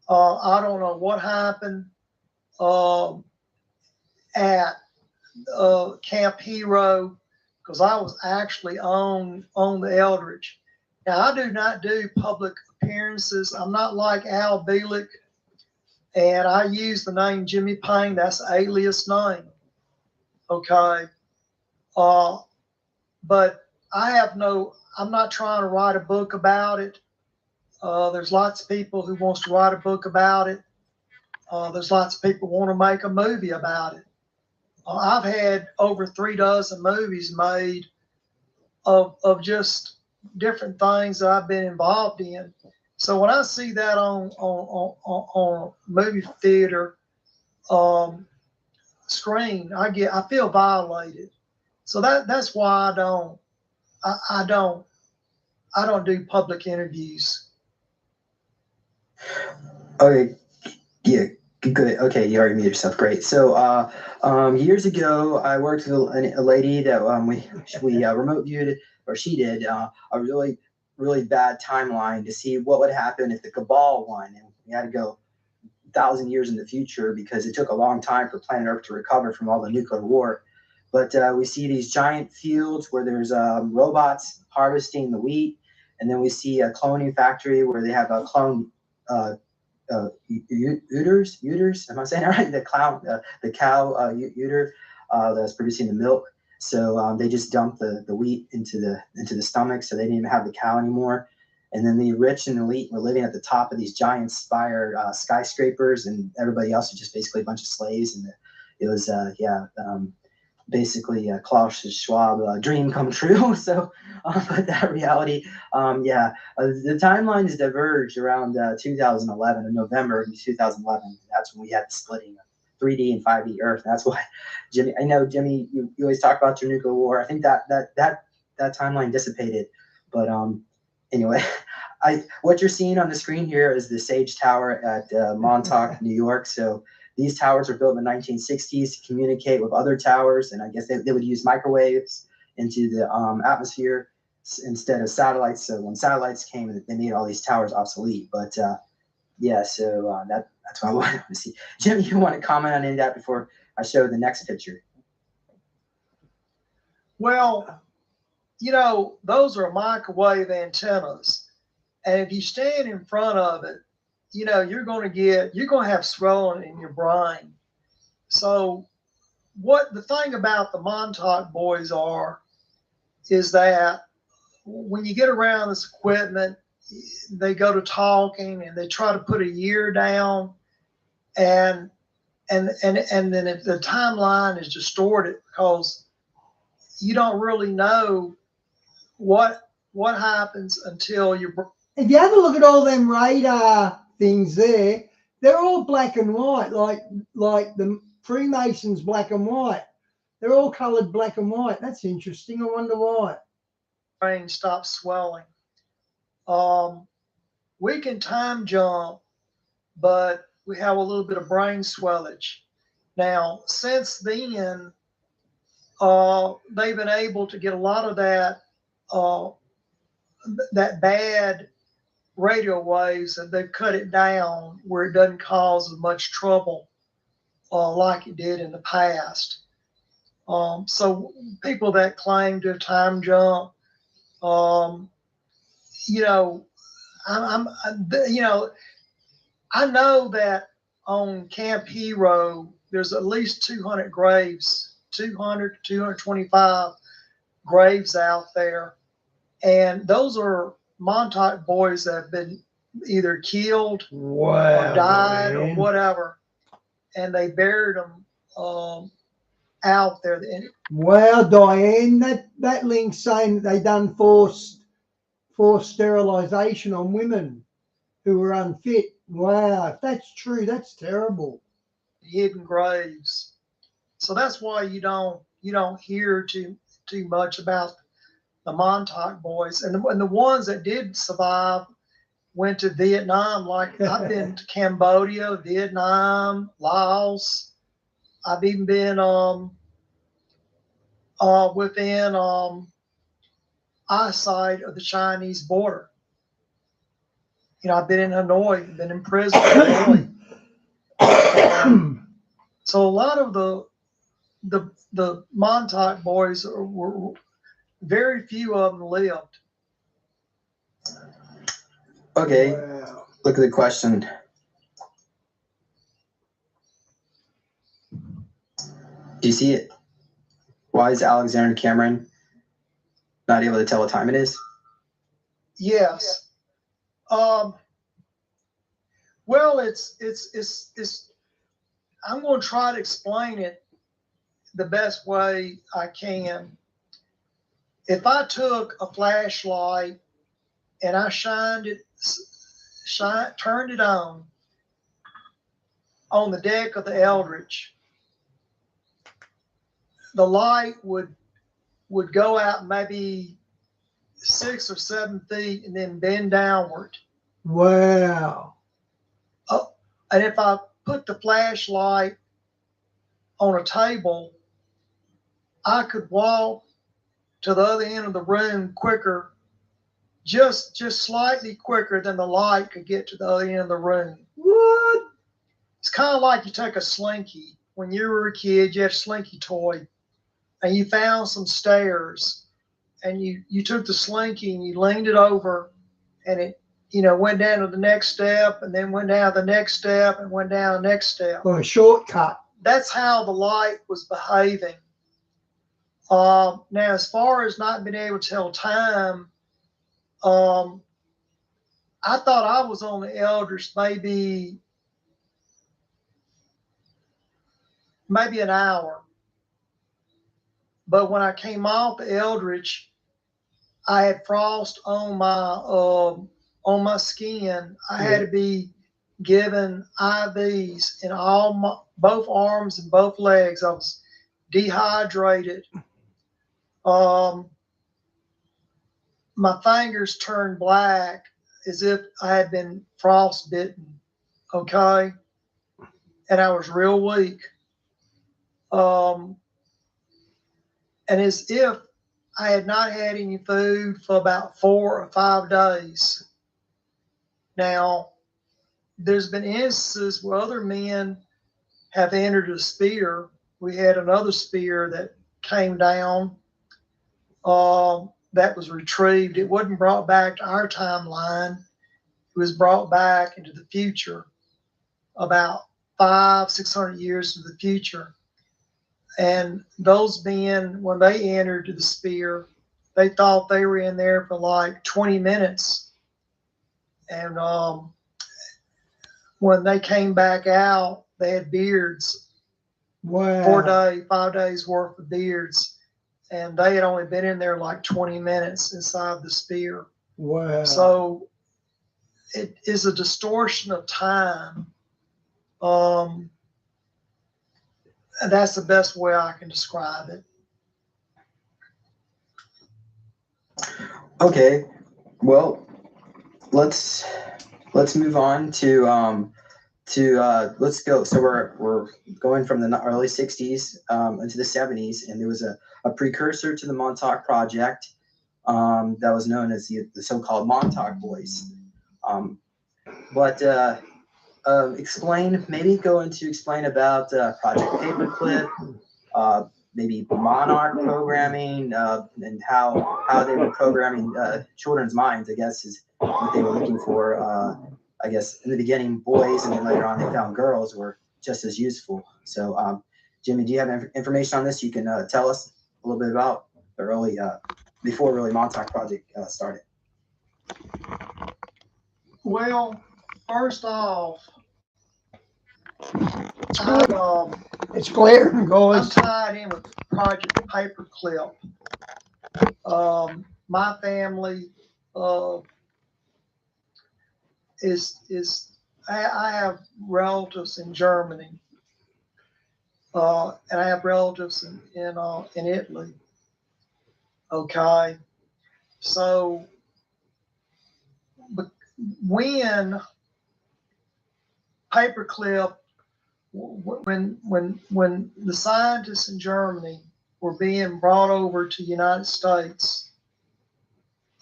I don't know what happened at Camp Hero, because I was actually on the Eldridge. Now, I do not do public appearances. I'm not like Al Bielek, and I use the name Jimmy Payne. That's an alias name, okay? But I'm not trying to write a book about it. There's lots of people who wants to write a book about it. There's lots of people who want to make a movie about it. I've had over 36 movies made of just different things that I've been involved in. So when I see that on movie theater screen, I feel violated. So that's why I don't do public interviews. Okay, yeah, good. Okay, you already muted yourself. Great. So years ago, I worked with a lady that we remote viewed or she did, a really, really bad timeline to see what would happen if the Cabal won. And we had to go 1,000 years in the future because it took a long time for planet Earth to recover from all the nuclear war. But we see these giant fields where there's robots harvesting the wheat. And then we see a cloning factory where they have a clone uders. Am I saying that right? The cow uter that's producing the milk. So they just dump the wheat into the stomach, so they didn't even have the cow anymore. And then the rich and elite were living at the top of these giant skyscrapers, and everybody else was just basically a bunch of slaves. And it was basically Klaus Schwab dream come true. So, but that reality, the timelines diverged around 2011, in November of 2011. That's when we had the splitting of 3D and 5D Earth. That's why, Jimmy. I know, Jimmy, you always talk about your nuclear war. I think that timeline dissipated, but anyway, what you're seeing on the screen here is the Sage Tower at Montauk, New York. So these towers were built in the 1960s to communicate with other towers, and I guess they would use microwaves into the atmosphere instead of satellites. So when satellites came, they made all these towers obsolete. But so that's what I wanted to see. Jim, you want to comment on any of that before I show the next picture? Well, those are microwave antennas, and if you stand in front of it, you're going to have swelling in your brain. So the thing about the Montauk boys is that when you get around this equipment, they go to talking and they try to put a year down, and then the timeline is distorted because you don't really know what happens until you're. If you have a look at all them radar things there, they're all black and white, like the Freemasons black and white. They're all colored black and white. That's interesting. I wonder why. Brain stops swelling. We can time jump, but we have a little bit of brain swellage. Now, since then, they've been able to get a lot of that bad radio waves, and they've cut it down where it doesn't cause as much trouble like it did in the past. So people that claim to time jump, I know that on Camp Hero there's at least 200 graves, 200 to 225 graves out there, and those are Montauk boys that have been either killed or died or whatever, and they buried them out there. Wow, Diane, that link's saying that they done forced sterilization on women who were unfit. Wow, if that's true, that's terrible. Hidden graves. So that's why you don't hear too much about the Montauk boys, and the ones that did survive went to Vietnam. Like I've been to Cambodia, Vietnam, Laos. I've even been within eyesight of the Chinese border. I've been in Hanoi, been in prison in Hanoi. So a lot of the Montauk boys were very few of them lived. Okay, wow. Look at the question. Do you see it? Why is Alexander Cameron not able to tell what time it is? Yes. Well, it's. I'm going to try to explain it the best way I can. If I took a flashlight and I turned it on the deck of the Eldridge, the light would go out maybe 6 or 7 feet and then bend downward. Wow. And if I put the flashlight on a table, I could walk to the other end of the room quicker, just slightly quicker than the light could get to the other end of the room. What? It's kind of like you took a slinky. When you were a kid, you had a slinky toy, and you found some stairs, and you took the slinky and you leaned it over, and it went down to the next step, and then went down the next step, and went down the next step. Well, a shortcut. That's how the light was behaving. Now, as far as not being able to tell time, I thought I was on the Eldridge maybe an hour. But when I came off the Eldridge, I had frost on my skin. I had to be given IVs in both arms and both legs. I was dehydrated. My fingers turned black as if I had been frostbitten. Okay, and I was real weak. And as if I had not had any food for about 4 or 5 days. Now, there's been instances where other men have entered a spear. We had another spear that came down that was retrieved. It wasn't brought back to our timeline. It was brought back into the future, about 500-600 years into the future. And those men, when they entered the spear, they thought they were in there for like 20 minutes. And when they came back out, they had beards. Wow. 4 days, 5 days worth of beards. And they had only been in there like 20 minutes inside the spear. Wow. So it is a distortion of time. And that's the best way I can describe it. Okay, well, let's move on to let's go. So we're going from the early 60s into the 70s, and there was a precursor to the Montauk Project that was known as the so-called Montauk Boys. Explain about Project Paperclip, maybe Monarch programming, and how they were programming children's minds, I guess, is what they were looking for. I guess in the beginning, boys, and then later on they found girls were just as useful. So, Jimmy, do you have information on this? You can tell us a little bit about the early, before really Montauk Project started. Well, first off, It's glaring, I'm guys. tied in with Project Paperclip. My family I have relatives in Germany, and I have relatives in Italy. Okay, so when Paperclip, when the scientists in Germany were being brought over to the United States,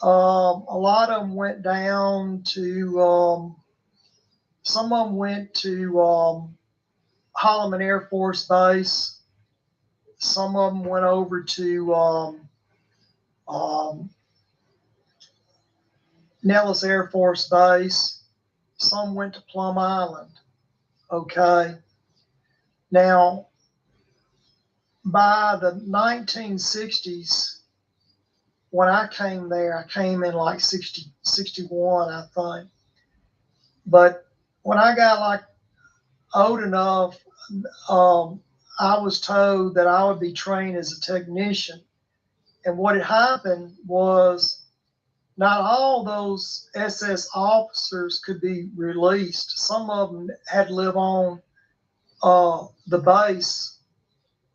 a lot of them went down to, some of them went to Holloman Air Force Base. Some of them went over to Nellis Air Force Base. Some went to Plum Island. Okay. Now, by the 1960s, when I came there, I came in like 61, I think. But when I got like old enough, I was told that I would be trained as a technician. And what had happened was not all those SS officers could be released. Some of them had to live on the base.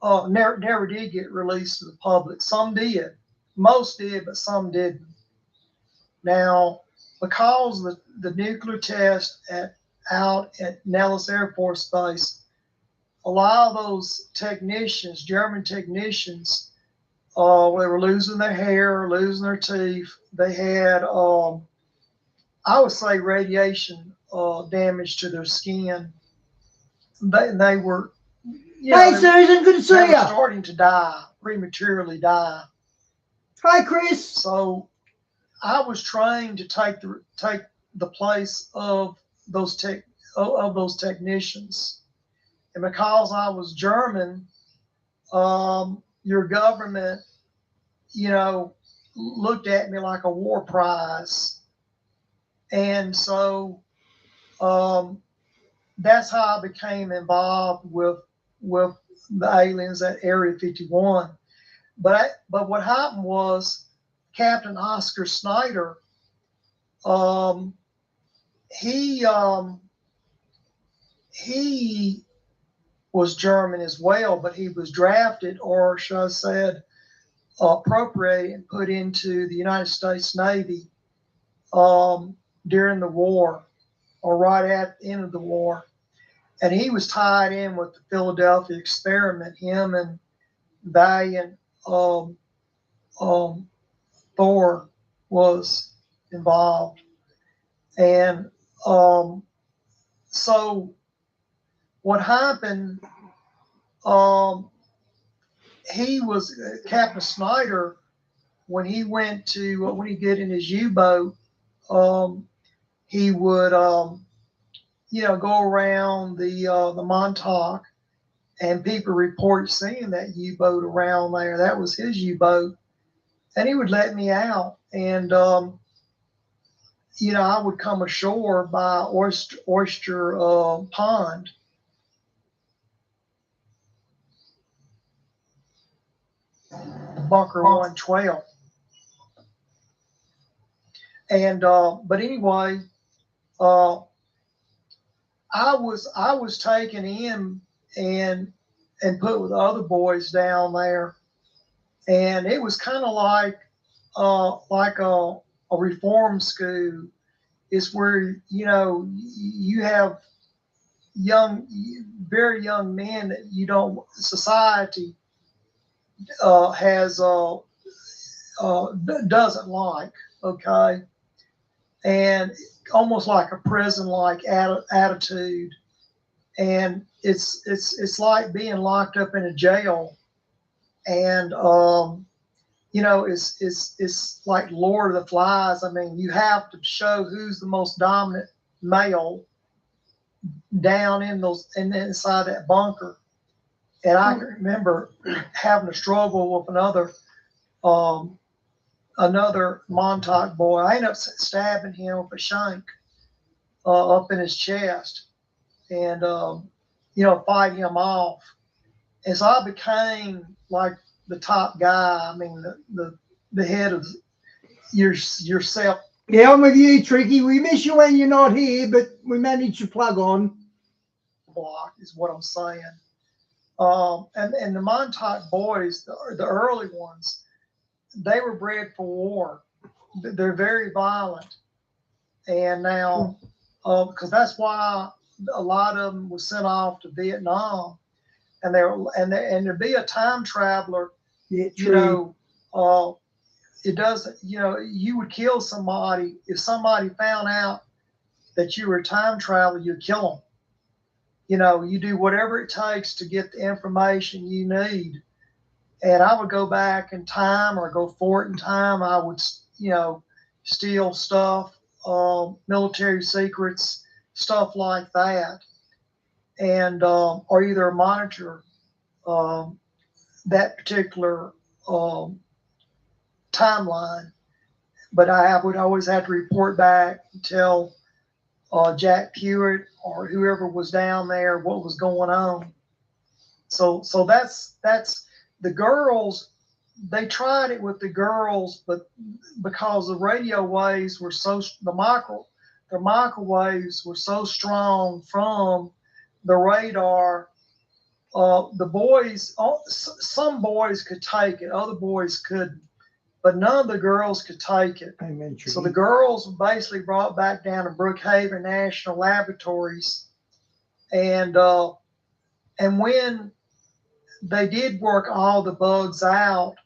Never did get released to the public. Some did. Most did, but some didn't. Now, because the nuclear test out at Nellis Air Force Base, a lot of those technicians, German technicians, They were losing their hair, losing their teeth. They had, I would say, radiation damage to their skin. They were, Hey, Susan, good to see they were you. starting to die, prematurely die. Hi, Chris. So I was trained to take the place of those technicians, and because I was German, your government, looked at me like a war prize, and so that's how I became involved with the aliens at Area 51. But what happened was Captain Oscar Snyder. He he was German as well, but he was drafted, or should I say, appropriated and put into the United States Navy during the war, or right at the end of the war. And he was tied in with the Philadelphia experiment. Him and Valiant Thor was involved. And so what happened, he was Captain Snyder, when he went to, when he get in his U-boat, he would, go around the Montauk, and people report seeing that U-boat around there. That was his U-boat. And he would let me out. And, I would come ashore by Oyster Pond. Bunker 112. And, but anyway, I was taken in and put with other boys down there, and it was kind of like a reform school. It's where you have very young men that society doesn't like. Okay, and almost like a prison-like attitude, and it's like being locked up in a jail, and it's like Lord of the Flies. I mean, you have to show who's the most dominant male down inside that bunker. And I can remember having a struggle with another Montauk boy. I ended up stabbing him with a shank up in his chest, and fight him off. And so I became like the top guy. I mean, the head of yourself. Yeah, I'm with you, Tricky. We miss you when you're not here, but we managed to plug on. Block is what I'm saying. And the Montauk boys, the early ones, they were bred for war. They're very violent, and now because that's why a lot of them were sent off to Vietnam, and to be a time traveler, it doesn't, you would kill somebody if somebody found out that you were a time traveler. You'd kill them. You do whatever it takes to get the information you need. And I would go back in time or go forward in time. I would, steal stuff, military secrets, stuff like that, and or either monitor that particular timeline. But I would always have to report back and tell Jack Pewitt or whoever was down there what was going on. So that's the girls. They tried it with the girls, but because the radio waves were the microwaves were so strong from the radar, the boys, some boys could take it, other boys couldn't, but none of the girls could take it. So the girls were basically brought back down to Brookhaven National Laboratories, and when they did work all the bugs out,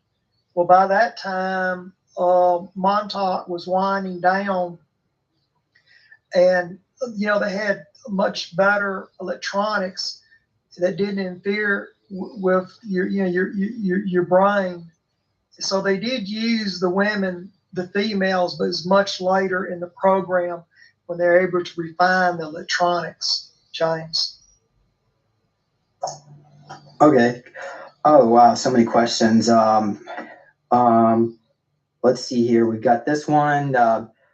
Well, by that time, Montauk was winding down, and they had much better electronics that didn't interfere with your brain. So they did use the women, the females, but it's much later in the program when they're able to refine the electronics, James. Okay. Oh wow, so many questions. Let's see here. We've got this one.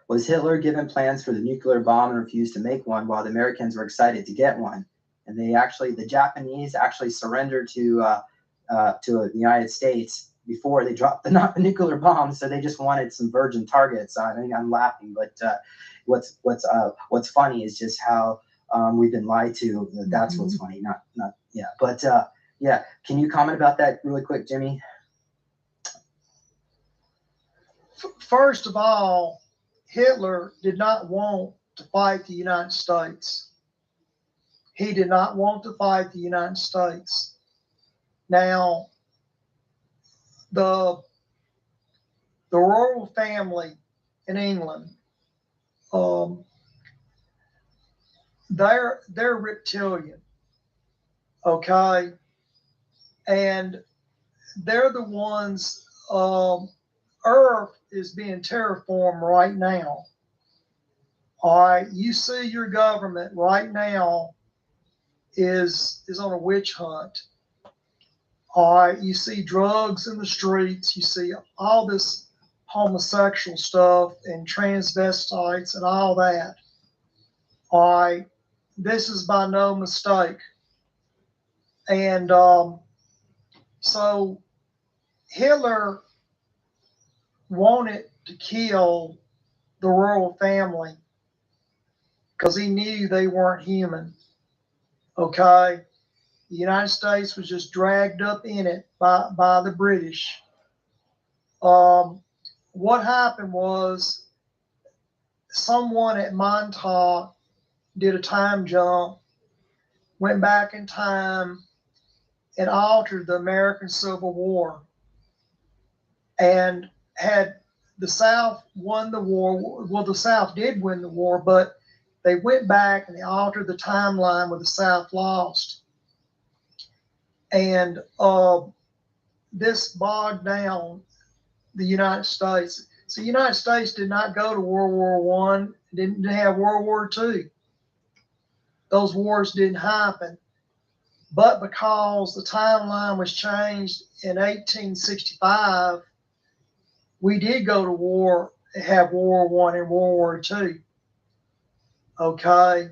Was Hitler given plans for the nuclear bomb and refused to make one, while the Americans were excited to get one? And the Japanese actually surrendered to the United States before they dropped the nuclear bomb. So they just wanted some virgin targets. I think I'm laughing, but what's funny is just how we've been lied to. That's what's funny. Yeah. But yeah, can you comment about that really quick, Jimmy? First of all, Hitler did not want to fight the United States. He did not want to fight the United States. Now, the royal family in England, they're reptilian, okay, and they're the ones. Earth is being terraformed right now. All right, you see your government right now is on a witch hunt. All right, you see drugs in the streets. You see all this homosexual stuff and transvestites and all that. All right, this is by no mistake. And so Hitler wanted to kill the royal family because he knew they weren't human. Okay, the United States was just dragged up in it by the British. What happened was someone at Montauk did a time jump, went back in time, and altered the American Civil War, and had the South won the war. Well, the South did win the war, but they went back and they altered the timeline where the South lost. And this bogged down the United States. So the United States did not go to World War I, didn't have World War II. Those wars didn't happen. But because the timeline was changed in 1865, we did go to war, have World War I and World War II. Okay.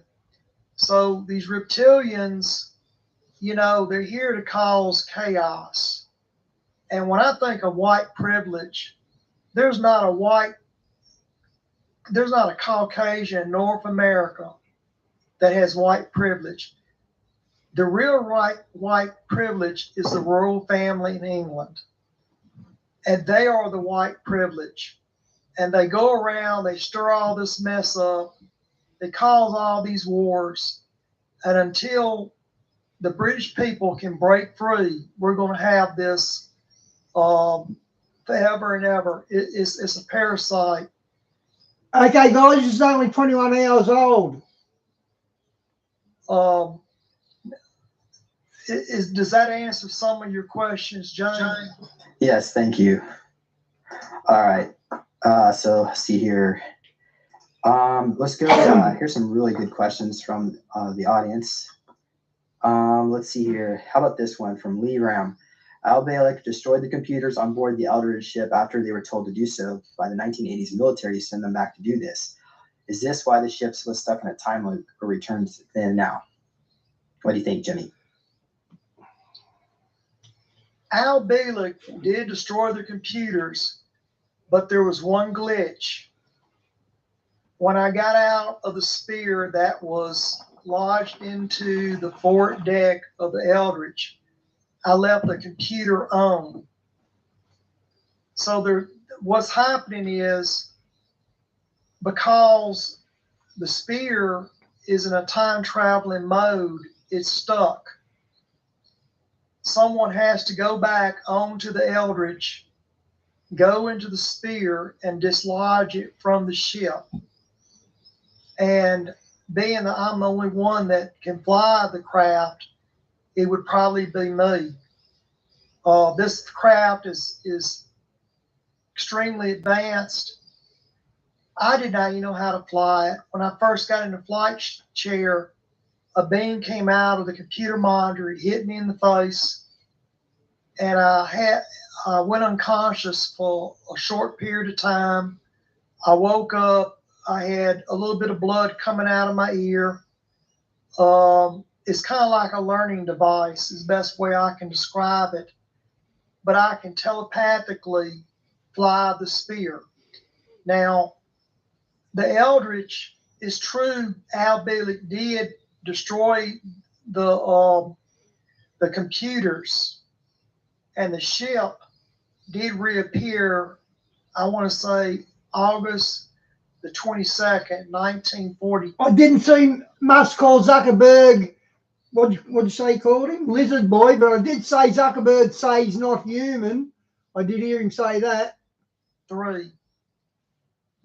So these reptilians, they're here to cause chaos. And when I think of white privilege, there's not a Caucasian in North America that has white privilege. The real white privilege is the royal family in England. And they are the white privilege. And they go around, they stir all this mess up, they cause all these wars. And until the British people can break free, we're going to have this forever and ever. It's a parasite. Okay, guys, it's only 21 hours old. Does that answer some of your questions, John? Yes, thank you. All right. So let's see here. Let's go. Here's some really good questions from the audience. Let's see here. How about this one from Lee Ram? Al Bielek destroyed the computers on board the Eldridge ship after they were told to do so by the 1980s military to send them back to do this. Is this why the ship was stuck in a time loop or returned then now? What do you think, Jimmy? Al Bielek did destroy the computers, but there was one glitch. When I got out of the sphere that was lodged into the forward deck of the Eldridge, I left the computer on. So what's happening is, because the sphere is in a time traveling mode, it's stuck. Someone has to go back onto the Eldridge go into the sphere and dislodge it from the ship. And being that I'm the only one that can fly the craft, it would probably be me. This craft is extremely advanced. I did not even know how to fly it. When I first got in the flight chair, a beam came out of the computer monitor. It hit me in the face, and I went unconscious for a short period of time. I woke up. I had a little bit of blood coming out of my ear. It's kind of like a learning device, is the best way I can describe it. But I can telepathically fly the sphere. Now, the Eldridge, is true. Al Bielek did destroy the computers, and the ship did reappear. I want to say August the 22nd, 1940. I didn't see Musk call Zuckerberg, what'd you say he called him? Lizard boy, but I did say Zuckerberg say he's not human. I did hear him say that. 3.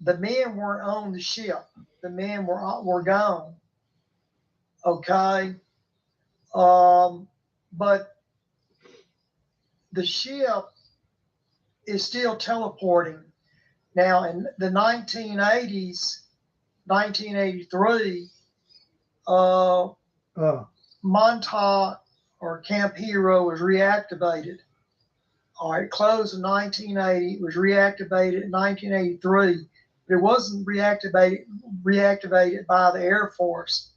The men weren't on the ship. The men were gone. Okay. But the ship is still teleporting. Now, in the 1980s, 1983, Montauk or Camp Hero was reactivated. All right, closed in 1980. It was reactivated in 1983. But it wasn't reactivated by the Air Force.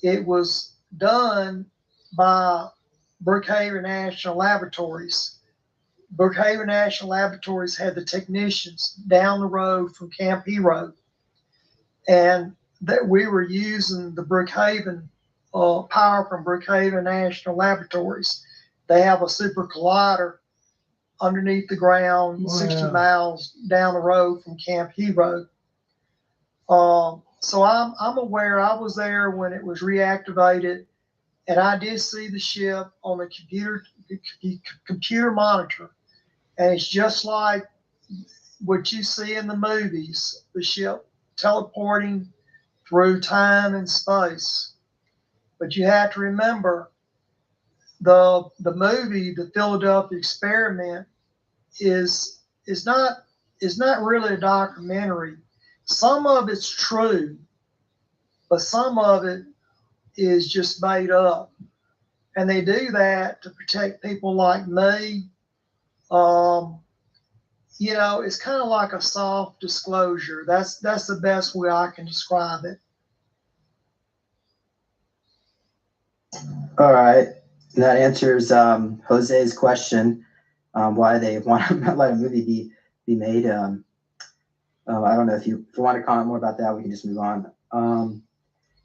It was done by Brookhaven National Laboratories. Brookhaven National Laboratories had the technicians down the road from Camp Hero, and that we were using the Brookhaven power from Brookhaven National Laboratories. They have a super collider underneath the ground, wow, 60 miles down the road from Camp Hero. So I'm aware. I was there when it was reactivated, and I did see the ship on the computer monitor, and it's just like what you see in the movies, the ship teleporting through time and space. But you have to remember, the movie, The Philadelphia Experiment, is not really a documentary. Some of it's true, but some of it is just made up. And they do that to protect people like me. You know, it's kind of like a soft disclosure. That's the best way I can describe it. All right. That answers Jose's question, why they want to let a movie be made. I don't know if you want to comment more about that, we can just move on.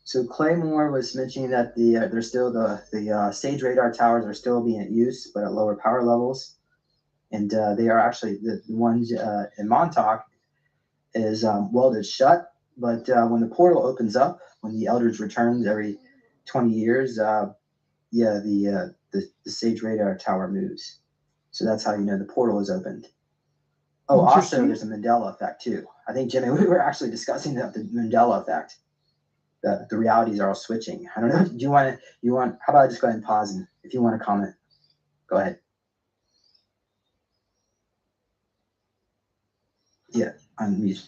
So Claymore was mentioning that there's still the stage radar towers are still being used, but at lower power levels. And they are actually the ones in Montauk is welded shut. But when the portal opens up, when the Eldridge returns every 20 years, the stage radar tower moves. So that's how you know the portal is opened. Oh, also there's a Mandela effect too. I think, Jimmy, we were actually discussing the Mandela effect. The realities are all switching. I don't know. Do you want? How about I just go ahead and pause, and if you want to comment, go ahead. Yeah, unmute.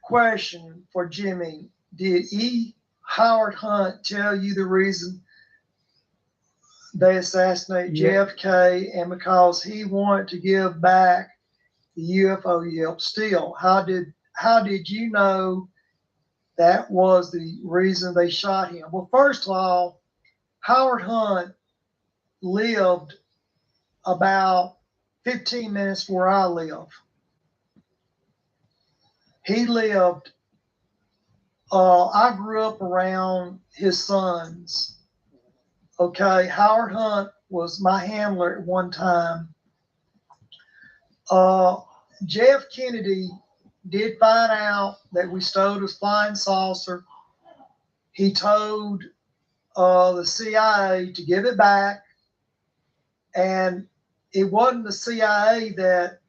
Question for Jimmy: did Howard Hunt tell you the reason they assassinated JFK, and because he wanted to give back the UFO Yelp steel? How did you know that was the reason they shot him? Well, first of all, Howard Hunt lived about 15 minutes where I live. He lived, I grew up around his sons. Okay, Howard Hunt was my handler at one time. Jeff Kennedy did find out that we stole his flying saucer. He told the CIA to give it back, and it wasn't the CIA that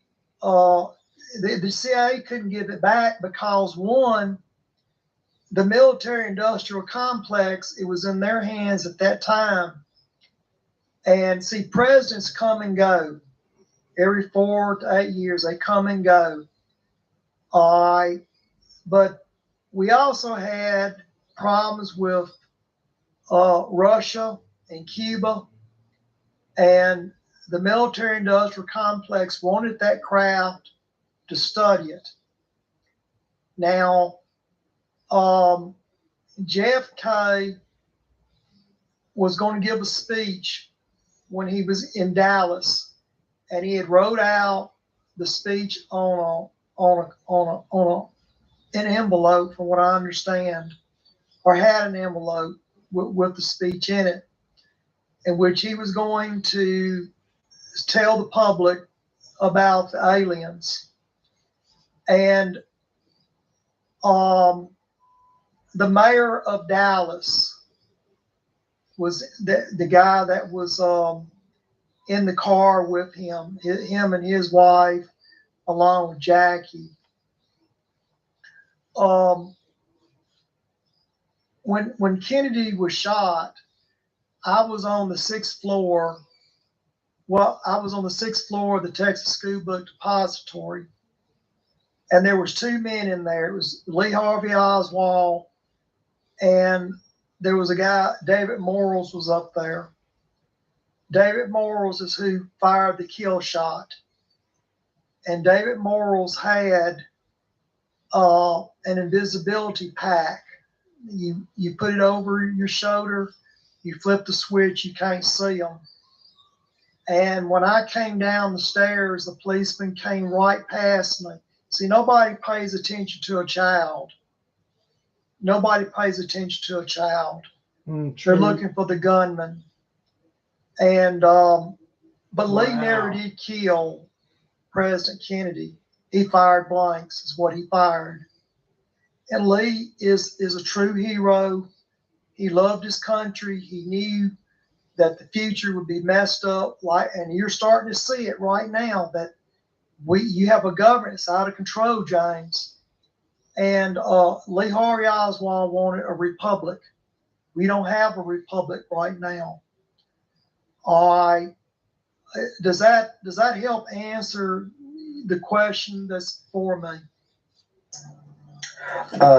the CIA couldn't give it back because one, the military industrial complex, it was in their hands at that time. And see, presidents come and go every 4 to 8 years. They come and go. All right. But we also had problems with Russia and Cuba, and the military industrial complex wanted that craft to study it. Now, JFK was going to give a speech when he was in Dallas, and he had wrote out the speech on an envelope, from what I understand, or had an envelope with the speech in it, in which he was going to tell the public about the aliens. And the mayor of Dallas was the guy that was in the car with him and his wife, along with Jackie. When Kennedy was shot, I was on the 6th floor. Well, I was on the 6th floor of the Texas School Book Depository, and there was 2 men in there. It was Lee Harvey Oswald, and there was a guy, David Morals, was up there. David Morals is who fired the kill shot, and David Morals had an invisibility pack. You put it over your shoulder, you flip the switch, you can't see them. And when I came down the stairs, the policeman came right past me. See, nobody pays attention to a child. Nobody pays attention to a child. They're looking for the gunman. And but Lee never did kill President Kennedy. He fired blanks, is what he fired. And Lee is a true hero. He loved his country. He knew that the future would be messed up, and you're starting to see it right now, that you have a government that's out of control, James. And Lee Harvey Oswald wanted a republic. We don't have a republic right now. Does that help answer the question that's for me?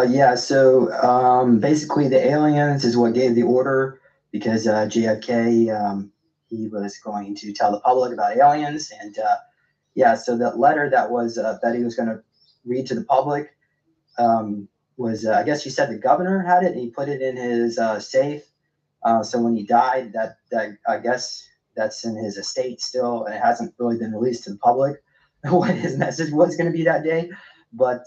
Yeah, so basically the aliens is what gave the order, because JFK, he was going to tell the public about aliens. And yeah, so that letter that was that he was going to read to the public was, I guess you said the governor had it, and he put it in his safe. So when he died, that I guess that's in his estate still, and it hasn't really been released to the public what his message was going to be that day. But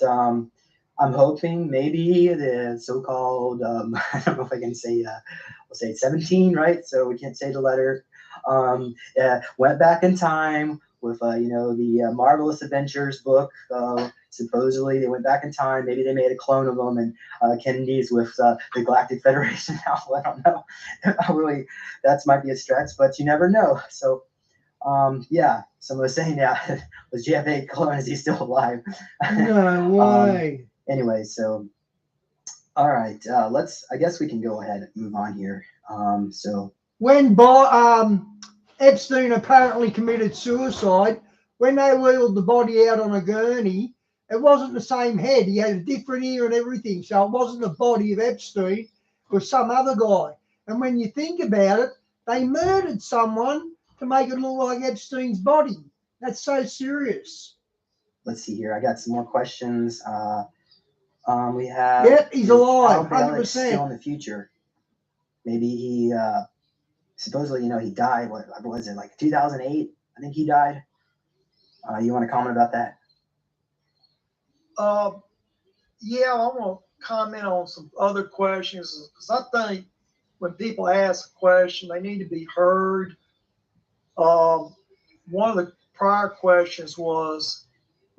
I'm hoping maybe the so-called, I don't know if I can say, we'll say 17, right? So we can't say the letter. Went back in time with, the Marvelous Adventures book. Supposedly they went back in time. Maybe they made a clone of them, and Kennedy's with the Galactic Federation now. I don't know. Really, that might be a stretch, but you never know. So, yeah, someone was saying, yeah, was JFK a clone? Is he still alive? No way. Anyway, so all right, I guess we can go ahead and move on here. So when Epstein apparently committed suicide, when they wheeled the body out on a gurney, it wasn't the same head. He had a different ear and everything. So it wasn't the body of Epstein, it was some other guy. And when you think about it, they murdered someone to make it look like Epstein's body. That's so serious. Let's see here. I got some more questions. We have. Yep, he's alive, 100%. Still in the future. Maybe he supposedly, he died. What was it, like 2008? I think he died. You want to comment about that? Yeah, I want to comment on some other questions, because I think when people ask a question, they need to be heard. One of the prior questions was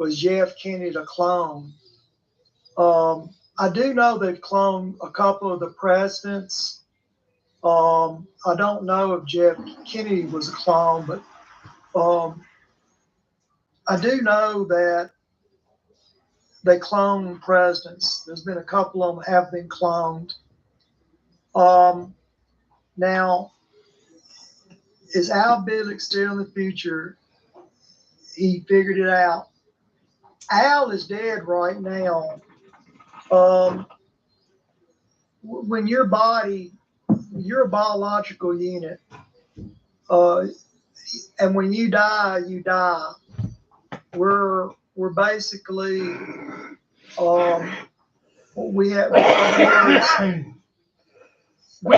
J.F. Kennedy a clone? I do know they've cloned a couple of the presidents. I don't know if J.F. Kennedy was a clone, but I do know that they clone presidents. There's been a couple of them have been cloned. Now, is Al Bielek still in the future? He figured it out. Al is dead right now. When your body, you're a biological unit, and when you die, you die. We're basically we have we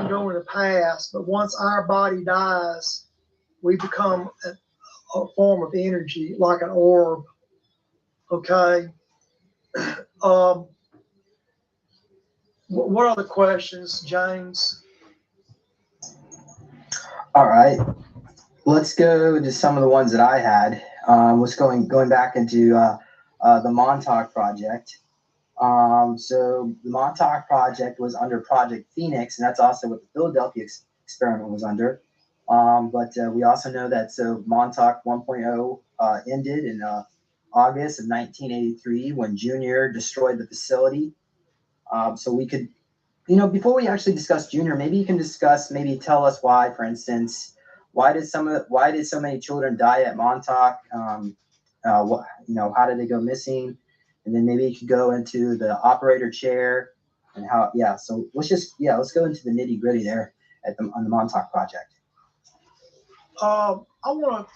go in the past, but once our body dies, we become a form of energy, like an orb. Okay. What other questions, James? All right, let's go to some of the ones that I had. Let's going back into the Montauk project. So the Montauk project was under Project Phoenix, and that's also what the Philadelphia experiment was under. But we also know that Montauk 1.0 ended in August of 1983 when Junior destroyed the facility. So we could, before we actually discuss Junior, maybe you can tell us why, for instance, why did so many children die at Montauk? How did they go missing? And then maybe you could go into the operator chair and how. Yeah. So let's go into the nitty gritty there on the Montauk project. I want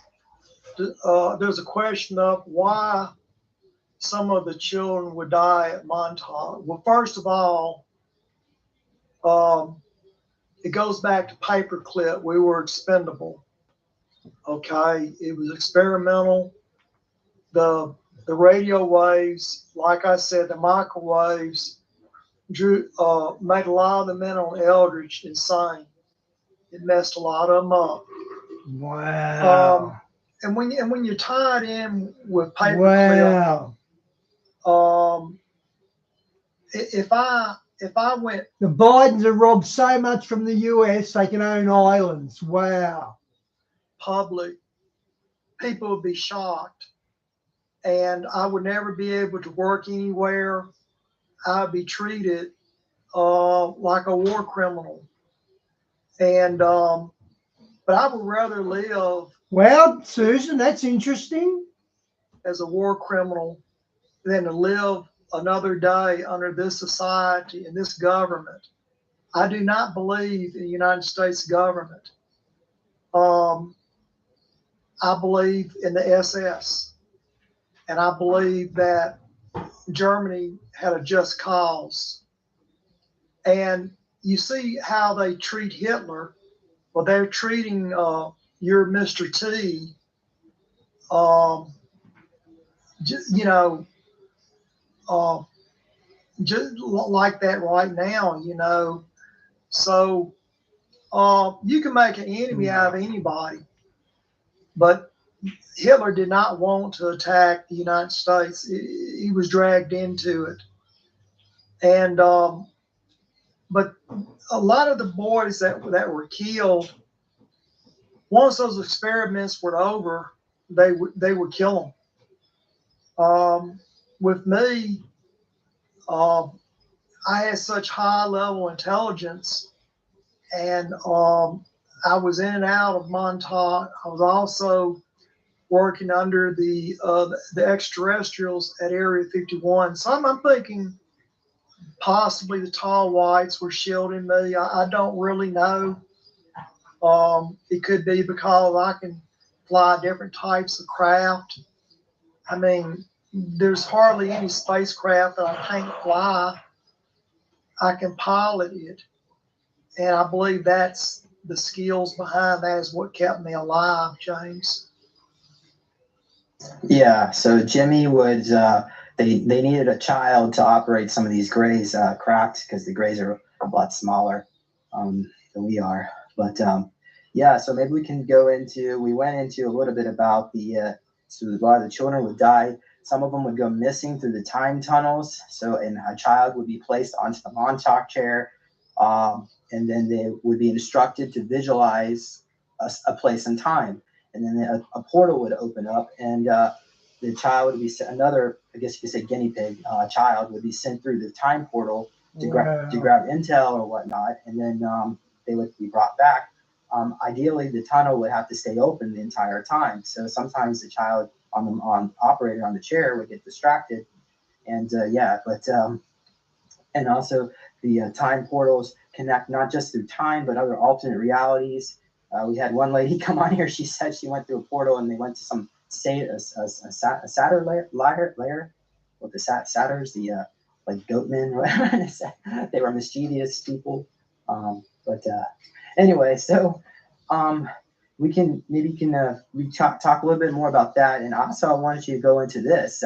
to. There's a question of why some of the children would die at Montauk. Well, first of all, it goes back to paperclip. We were expendable. Okay, it was experimental. The radio waves, like I said, the microwaves made a lot of the men on Eldridge insane. It messed a lot of them up. Wow. And when you're tied in with paperclip, if I went, the Bidens have robbed so much from the US they can own islands. Wow. Public, people would be shocked, and I would never be able to work anywhere. I'd be treated like a war criminal, and but I would rather live. Well, Susan, that's interesting. As a war criminal than to live another day under this society and this government. I do not believe in the United States government. I believe in the SS, and I believe that Germany had a just cause. And you see how they treat Hitler. Well, they're treating your Mr. T, just like that right now, So you can make an enemy out of anybody, but Hitler did not want to attack the United States. He was dragged into it, and but a lot of the boys that were killed, once those experiments were over, they would kill them. With me, I had such high level intelligence, and I was in and out of Montauk. I was also working under the extraterrestrials at Area 51. So I'm thinking possibly the tall whites were shielding me. I don't really know. It could be because I can fly different types of craft. I mean, there's hardly any spacecraft that I can't fly. I can pilot it. And I believe that's the skills behind that is what kept me alive, James. Yeah, so Jimmy was they needed a child to operate some of these Greys craft because the Greys are a lot smaller than we are. But yeah, so maybe we can we went into a little bit about so a lot of the children would die. Some of them would go missing through the time tunnels. And a child would be placed onto the Montauk chair, and then they would be instructed to visualize a place and time. and then a portal would open up, and the child would be another, I guess you could say, guinea pig child would be sent through the time portal to grab intel or whatnot, and then they would be brought back. Ideally, the tunnel would have to stay open the entire time. So sometimes the child operator on the chair would get distracted, and and also the time portals connect not just through time but other alternate realities. We had one lady come on here. She said she went through a portal and they went to some Satyr layer with the satyrs, the like goatmen, whatever. They were mischievous people. Anyway, so we talk a little bit more about that. And also, I wanted you to go into this.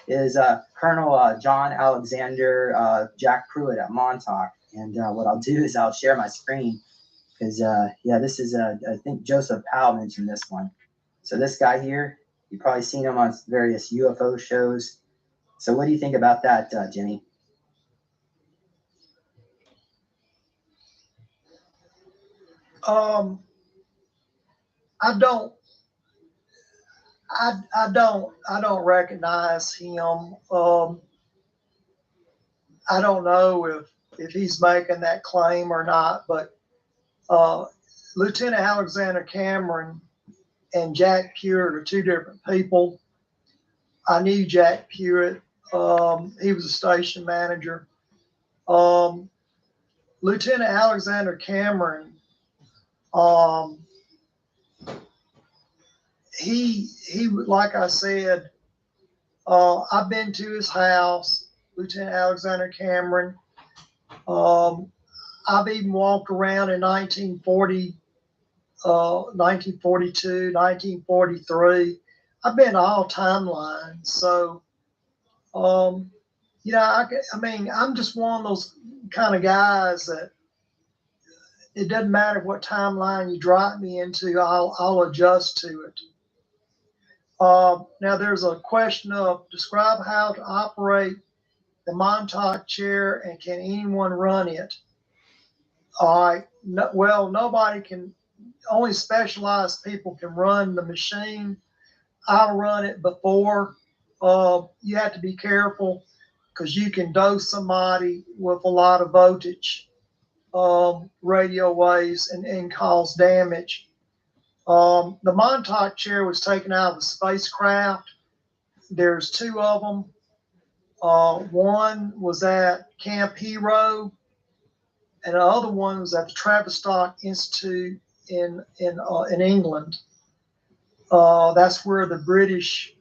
Is Colonel John Alexander Jack Pruitt at Montauk. And what I'll do is I'll share my screen because, this is, I think Joseph Powell mentioned this one. So this guy here, you've probably seen him on various UFO shows. So what do you think about that, Jimmy? I don't recognize him. I don't know if he's making that claim or not, but Lieutenant Alexander Cameron and Jack Pruitt are two different people. I knew Jack Pruitt. He was a station manager. Lieutenant Alexander Cameron, he like I said, I've been to his house, Lieutenant Alexander Cameron. I've even walked around in 1940, 1942, 1943. I've been to all timelines. So, I mean, I'm just one of those kind of guys that it doesn't matter what timeline you drop me into, I'll adjust to it. Now, there's a question of describe how to operate the Montauk chair and can anyone run it? Well, nobody can, only specialized people can run the machine. I'll run it before. You have to be careful because you can dose somebody with a lot of voltage, radio waves, and cause damage. The Montauk chair was taken out of the spacecraft. There's two of them. One was at Camp Hero, and the other one was at the Tavistock Institute in England. That's where the British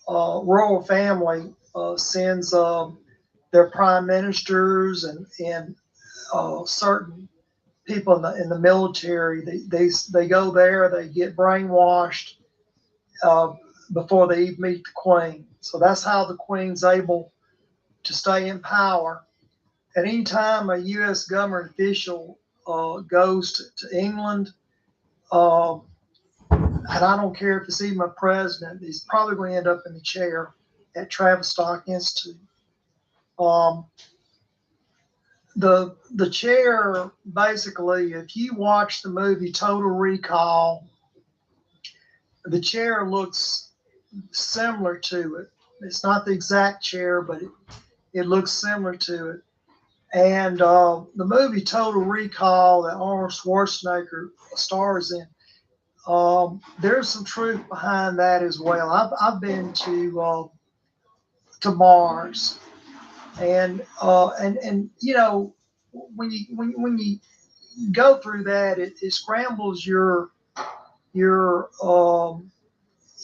royal family sends their prime ministers and certain people in the military. They go there. They get brainwashed before they even meet the Queen. So that's how the Queen's able to stay in power. At any time a U.S. government official goes to England, and I don't care if it's even a president, he's probably going to end up in the chair at Tavistock Institute. The chair, basically, if you watch the movie Total Recall, the chair looks similar to it. It's not the exact chair, but it looks similar to it. And the movie Total Recall that Arnold Schwarzenegger stars in, there's some truth behind that as well. I've been to Mars, and you know, when you go through that, it scrambles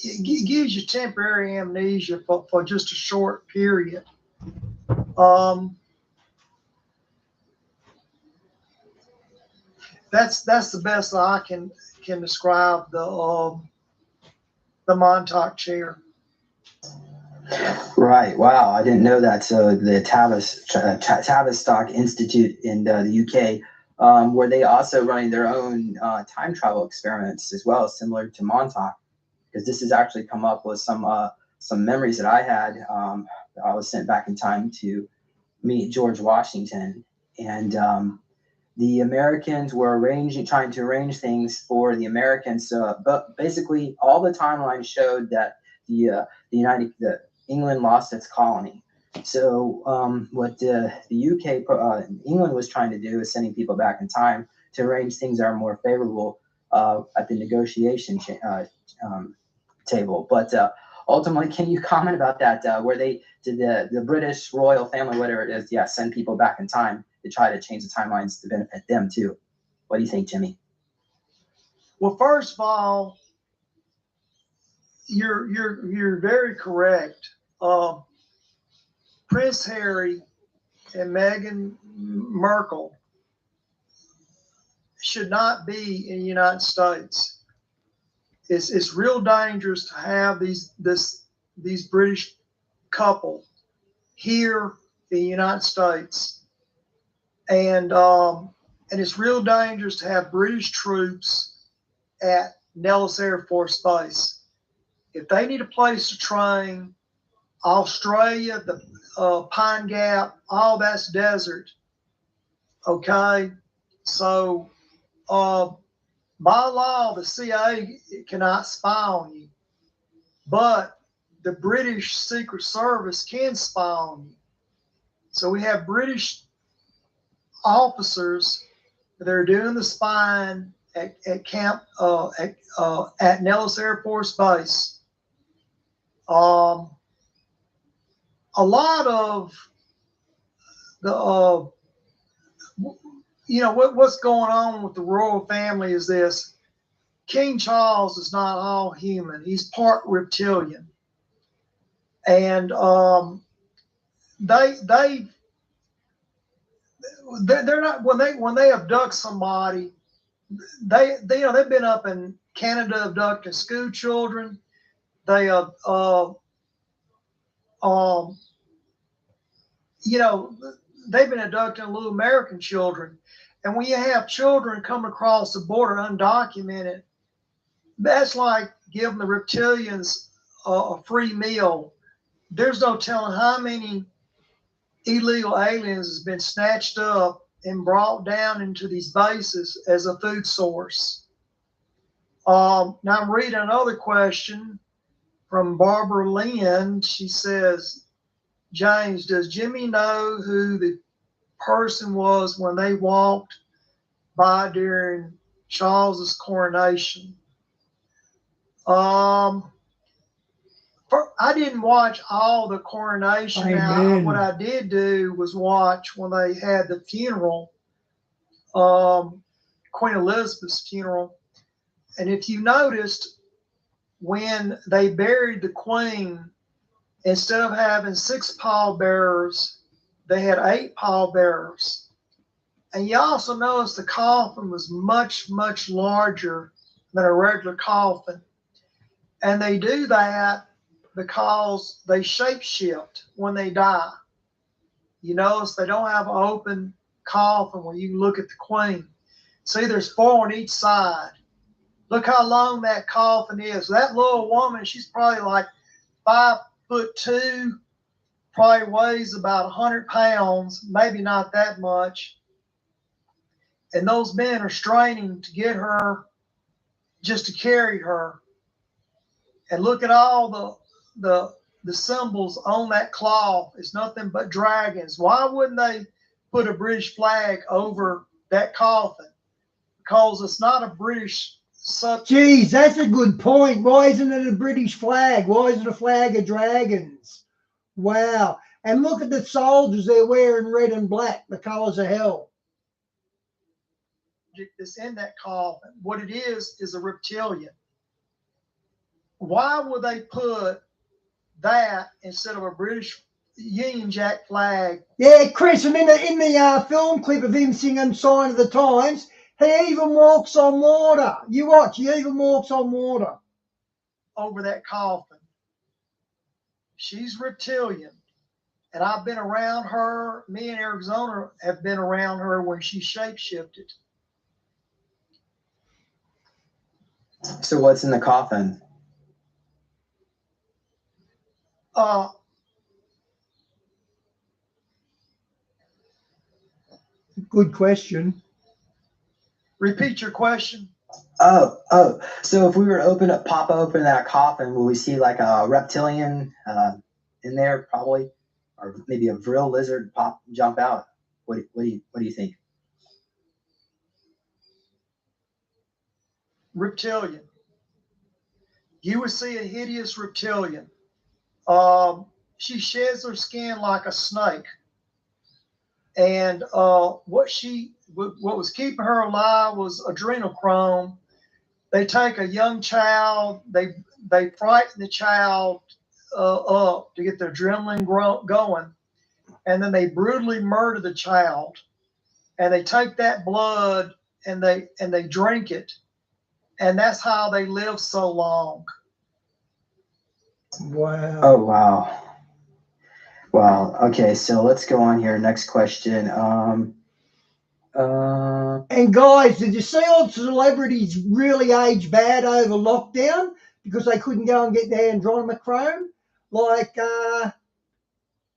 it gives you temporary amnesia for just a short period. That's the best that I can describe the Montauk chair. Right. Wow. I didn't know that. So the Tavistock Institute in the UK, were they also running their own time travel experiments as well, similar to Montauk? Because this has actually come up with some memories that I had. I was sent back in time to meet George Washington, and the Americans were trying to arrange things for the Americans. So, but basically, all the timelines showed that the England lost its colony. So, what the UK, England was trying to do is sending people back in time to arrange things that are more favorable at the negotiation table. But ultimately, can you comment about that? Where they did the British royal family, whatever it is, send people back in time to try to change the timelines to benefit them too. What do you think, Jimmy? Well, first of all, you're very correct. Prince Harry and Meghan Markle should not be in the United States. It's real dangerous to have these British couple here in the United States, and it's real dangerous to have British troops at Nellis Air Force Base. If they need a place to train, Australia, the Pine Gap, all that's desert. Okay, so by law, the CIA cannot spy on you, but the British Secret Service can spy on you. So we have British officers that are doing the spying at Nellis Air Force Base. A lot of the what's going on with the royal family is this: King Charles is not all human; he's part reptilian, and they're not when they abduct somebody. They've been up in Canada abducting school children. They've been abducting little American children. And when you have children come across the border undocumented, that's like giving the reptilians a free meal. There's no telling how many illegal aliens has been snatched up and brought down into these bases as a food source. Now I'm reading another question from Barbara Lynn. She says, James, does Jimmy know who the person was when they walked by during Charles's coronation? I didn't watch all the coronation. Now, what I did do was watch when they had the funeral, Queen Elizabeth's funeral. And if you noticed, when they buried the Queen, instead of having 6 pallbearers, they had 8 pallbearers. And you also notice the coffin was much, much larger than a regular coffin. And they do that because they shapeshift when they die. You notice they don't have an open coffin where you can look at the Queen. See, there's 4 on each side. Look how long that coffin is. That little woman, she's probably like 5'2", probably weighs about 100 pounds, maybe not that much. And those men are straining to get her, just to carry her. And look at all the symbols on that cloth. It's nothing but dragons. Why wouldn't they put a British flag over that coffin? Because it's not a British subject. Geez, that's a good point. Why isn't it a British flag? Why is it a flag of dragons? Wow. And look at the soldiers, they're wearing red and black, the colors of hell. That's in that coffin. What it is a reptilian. Why would they put that instead of a British Union Jack flag? Yeah, Chris, and in the film clip of him singing Sign of the Times, he even walks on water. You watch, he even walks on water. Over that coffin. She's reptilian. And I've been around her. Me and Arizona have been around her when she shapeshifted. So what's in the coffin? Good question. Repeat your question. Oh. So if we were to pop open that coffin, will we see like a reptilian in there, probably, or maybe a vril lizard jump out? What do you think? Reptilian. You would see a hideous reptilian. She sheds her skin like a snake, and what was keeping her alive was adrenochrome. They take a young child, they frighten the child up to get the adrenaline going, and then they brutally murder the child, and they take that blood and they drink it, and that's how they live so long. Wow. Oh, wow. Wow. Okay, so let's go on here. Next question. And guys, did you see all the celebrities really age bad over lockdown because they couldn't go and get their adrenochrome? Like,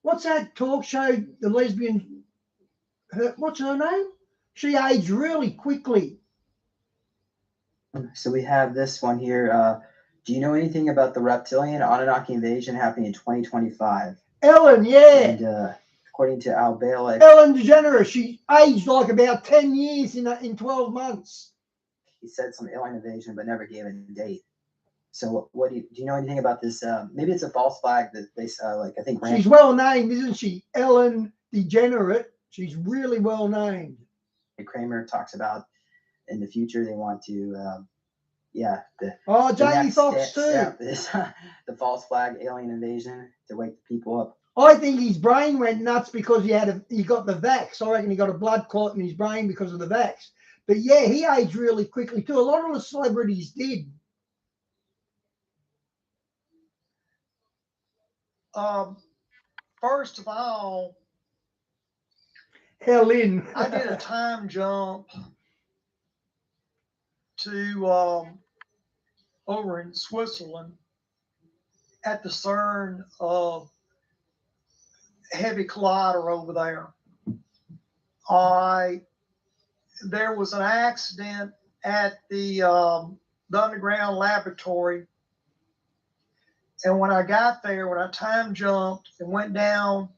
what's that talk show? The lesbian, what's her name? She aged really quickly. So we have this one here. Do you know anything about the reptilian Anunnaki invasion happening in 2025? Ellen, yeah. And according to Al Bailey, Ellen DeGeneres, she aged like about 10 years in 12 months. he said some alien invasion, but never gave a date. So what do you know anything about this? Maybe it's a false flag that they like. I think she's well named, isn't she? Ellen DeGeneres. She's really well named. Kramer talks about in the future they want to, Jamie Foxx too. Is the false flag alien invasion to wake the people up. I think his brain went nuts because he got the vax. I reckon he got a blood clot in his brain because of the vax. But yeah, he aged really quickly too. A lot of the celebrities did. First of all, Helen. I did a time jump to over in Switzerland at the CERN heavy collider over there. There was an accident at the underground laboratory, and when I got there, when I time jumped and went down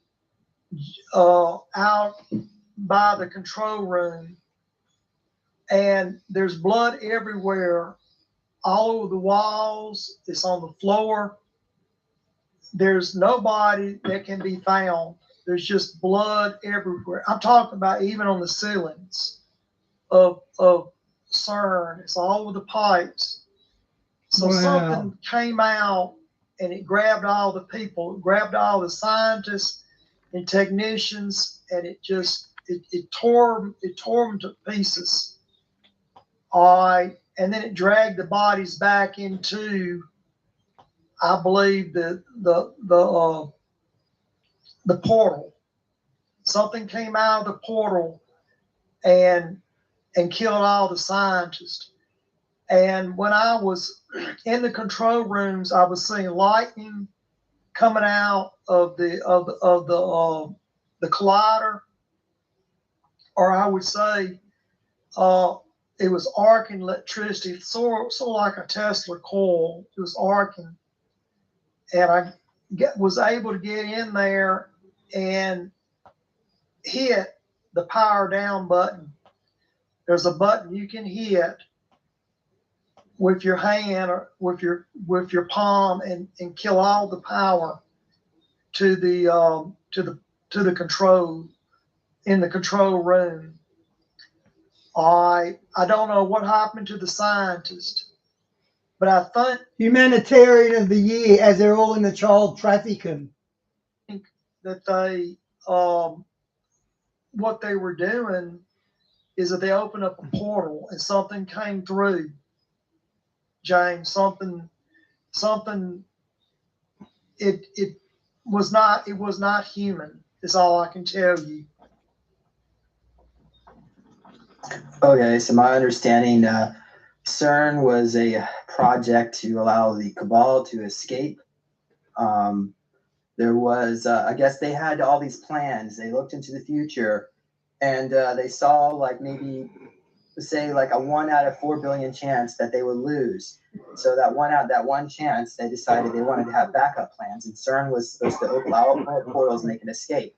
out by the control room, and there's blood everywhere, all over the walls, it's on the floor. There's nobody that can be found. There's just blood everywhere. I'm talking about even on the ceilings of CERN. It's all over the pipes. So something came out and it grabbed all the people, it grabbed all the scientists and technicians, and it tore them to pieces. And then it dragged the bodies back into, I believe, the portal. Something came out of the portal and killed all the scientists. And when I was in the control rooms, I was seeing lightning coming out of the collider, or I would say it was arcing electricity, sort of like a Tesla coil. It was arcing, and I was able to get in there and hit the power down button. There's a button you can hit with your hand or with your palm and kill all the power to the control in the control room. I don't know what happened to the scientist, but I think humanitarian of the year, as they're all in the child trafficking. I think that they what they were doing is that they opened up a portal and something came through. James, something. It was not human. Is all I can tell you. Okay, so my understanding, CERN was a project to allow the cabal to escape. There was, I guess they had all these plans. They looked into the future, and they saw like maybe say like a 1 out of 4 billion chance that they would lose. So that one chance, they decided they wanted to have backup plans, and CERN was supposed to allow portals and they can escape.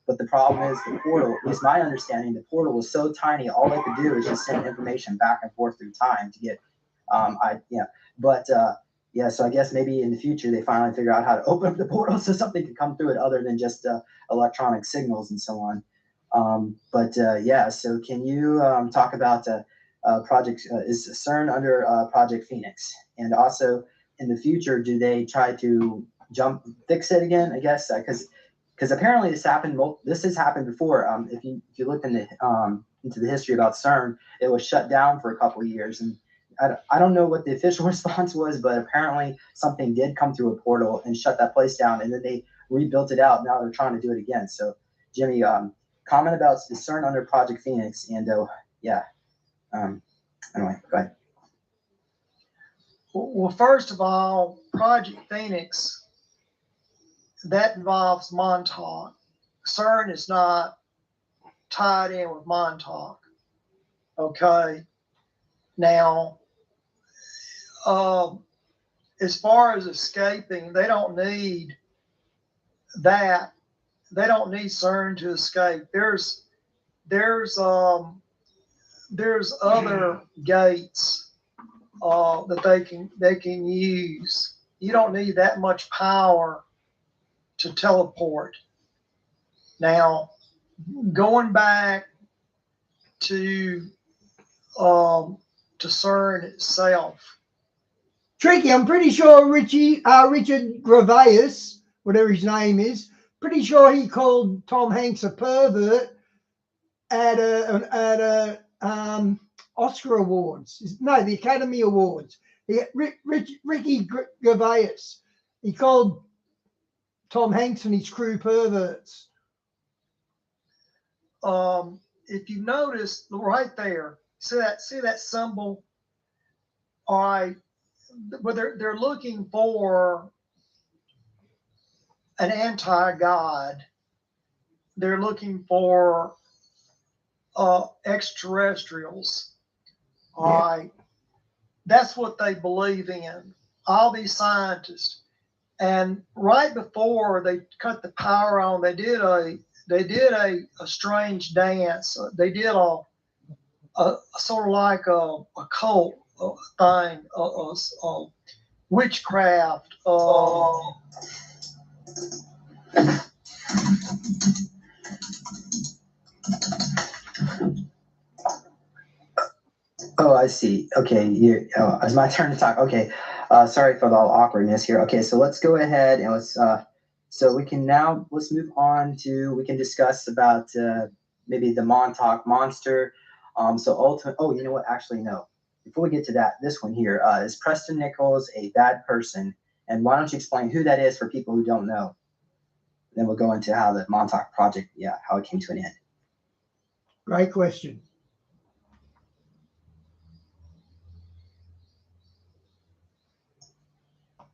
But the problem is the portal, at least my understanding, the portal was so tiny, all they could do is just send information back and forth through time to get, so I guess maybe in the future they finally figure out how to open up the portal so something can come through it other than just electronic signals and so on. So can you talk about project, is CERN under Project Phoenix? And also in the future, do they try to fix it again, I guess, because apparently this has happened before. If you look into the history about CERN, it was shut down for a couple of years, and I don't know what the official response was, but apparently something did come through a portal and shut that place down, and then they rebuilt it out. Now they're trying to do it again. So Jimmy, comment about the CERN under Project Phoenix, and anyway, go ahead. Well, first of all, Project Phoenix, that involves Montauk. CERN is not tied in with Montauk. Okay. Now, as far as escaping, they don't need that. They don't need CERN to escape. There's other gates that they can use. You don't need that much power to teleport. Now, going back to CERN itself. Tricky, I'm pretty sure Richard Gervais, whatever his name is, pretty sure he called Tom Hanks a pervert at a Oscar Awards. No, the Academy Awards. Ricky Gervais, he called Tom Hanks and his crew perverts. If you notice right there, see that symbol? All right, but they're looking for an anti-God. They're looking for extraterrestrials. All right, that's what they believe in. All these scientists, and right before they cut the power on, they did a strange dance. They did a sort of like a cult thing, witchcraft. Oh, I see. Okay, it's my turn to talk. Okay, sorry for the awkwardness here. Okay, so let's go ahead and let's move on to, we can discuss about maybe the Montauk monster. You know what? Actually, no. Before we get to that, this one here, is Preston Nichols a bad person? And why don't you explain who that is for people who don't know? Then we'll go into how the Montauk project, how it came to an end. Great question.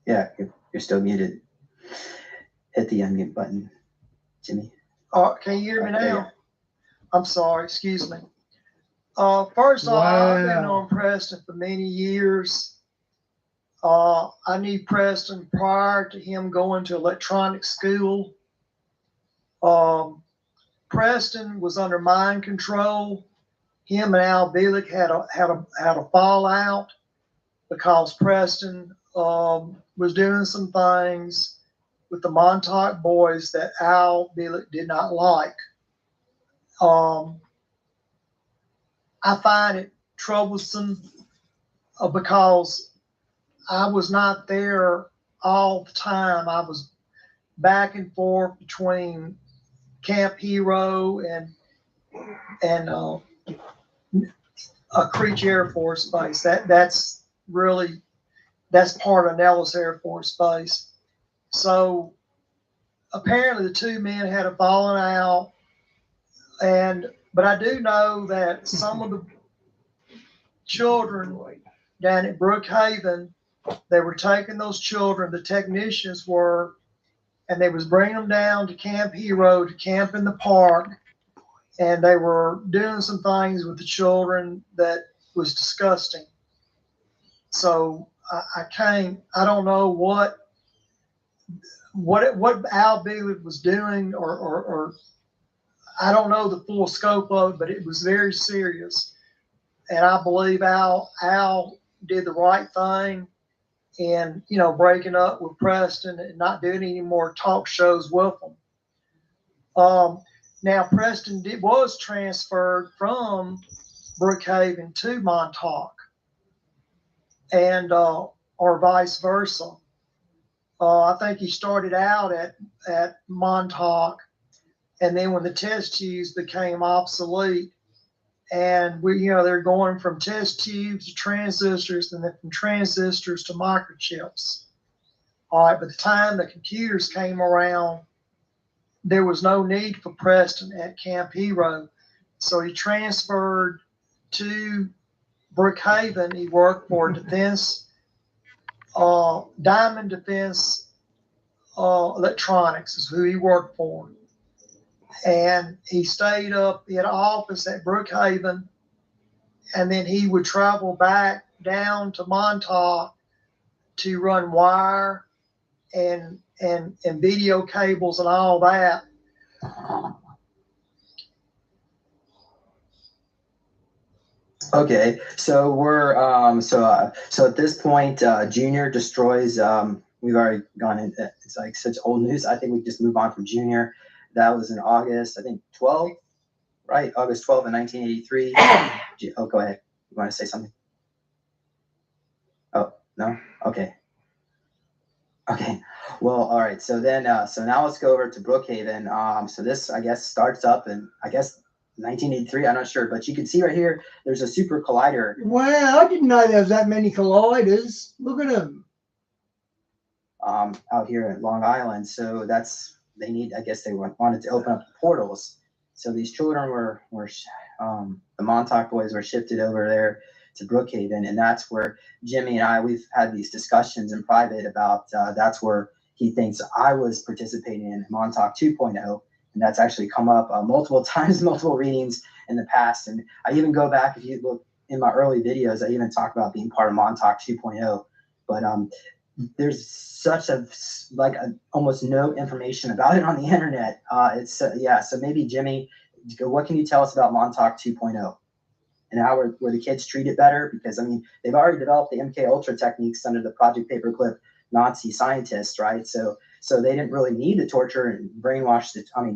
Yeah, you're still muted. Hit the unmute button, Jimmy. Can you hear me now? Yeah. I'm sorry, excuse me. First off, I've been on Preston for many years. I knew Preston prior to him going to electronic school. Preston was under mind control. Him and Al Bielek had a fallout because Preston was doing some things with the Montauk boys that Al Bielek did not like. I find it troublesome because I was not there all the time. I was back and forth between Camp Hero and Creech Air Force Base. That's part of Nellis Air Force Base. So apparently the two men had a falling out, but I do know that some of the children down at Brookhaven, they were taking those children, the technicians were, and they was bringing them down to Camp Hero to camp in the park. and they were doing some things with the children that was disgusting. So I don't know what Al Beasley was doing, or I don't know the full scope of it, but it was very serious. And I believe Al did the right thing in, breaking up with Preston and not doing any more talk shows with them. Now Preston was transferred from Brookhaven to Montauk, and or vice versa. I think he started out at Montauk, and then when the test tubes became obsolete, and they're going from test tubes to transistors, and then from transistors to microchips. All right, by the time the computers came around, there was no need for Preston at Camp Hero, so he transferred to Brookhaven. He worked for Defense, Diamond Defense Electronics is who he worked for. And he stayed up, he had an office at Brookhaven, and then he would travel back down to Montauk to run wire and video cables and all that. Okay, so we're so at this point, Junior destroys. We've already gone into, it's like such old news. I think we just move on from Junior. That was in August, I think 12, right? August 12 in 1983. Oh, go ahead. You want to say something? Oh, no? Okay. Okay. Well, all right. So then, so now let's go over to Brookhaven. So this, I guess, starts up in, I guess, 1983. I'm not sure, but you can see right here, there's a super collider. Wow, I didn't know there was that many colliders. Look at them. Out here at Long Island. So that's, they need, I guess they wanted to open up the portals. So these children were the Montauk boys were shifted over there to Brookhaven, and that's where Jimmy and I, we've had these discussions in private about that's where he thinks I was participating in Montauk 2.0, and that's actually come up multiple times, multiple readings in the past. And I even go back, if you look in my early videos, I even talk about being part of Montauk 2.0, but there's such almost no information about it on the internet. It's yeah, so maybe Jimmy, what can you tell us about Montauk 2.0? And how were the kids treated better? Because I mean, they've already developed the MK Ultra techniques under the Project Paperclip Nazi scientists, right? So they didn't really need to torture and brainwash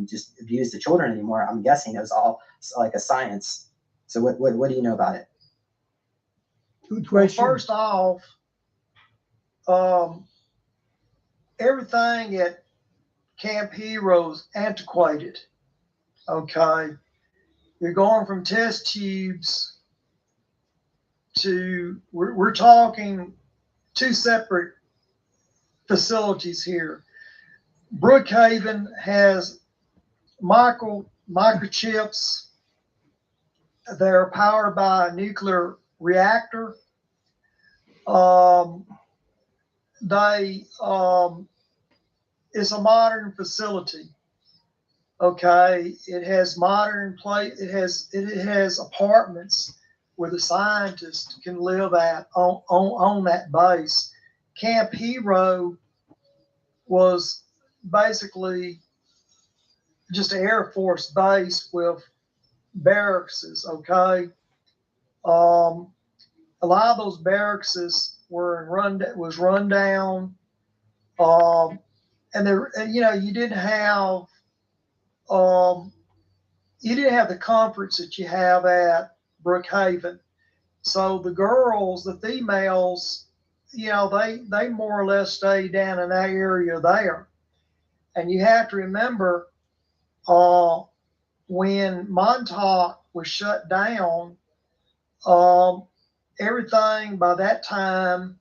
just abuse the children anymore. I'm guessing it was all like a science. So what do you know about it? Good question. Well, first off, everything at Camp Heroes antiquated. Okay, you're going from test tubes to we're talking two separate facilities here. Brookhaven has microchips. They're powered by a nuclear reactor. It's a modern facility. Okay, it has it has apartments where the scientists can live at on that base. Camp Hero was basically just an Air Force base with barracks. Okay, a lot of those barracks were run down, and there, you didn't have the comforts that you have at Brookhaven. So the girls, the females, they more or less stayed down in that area there. And you have to remember, when Montauk was shut down, everything by that time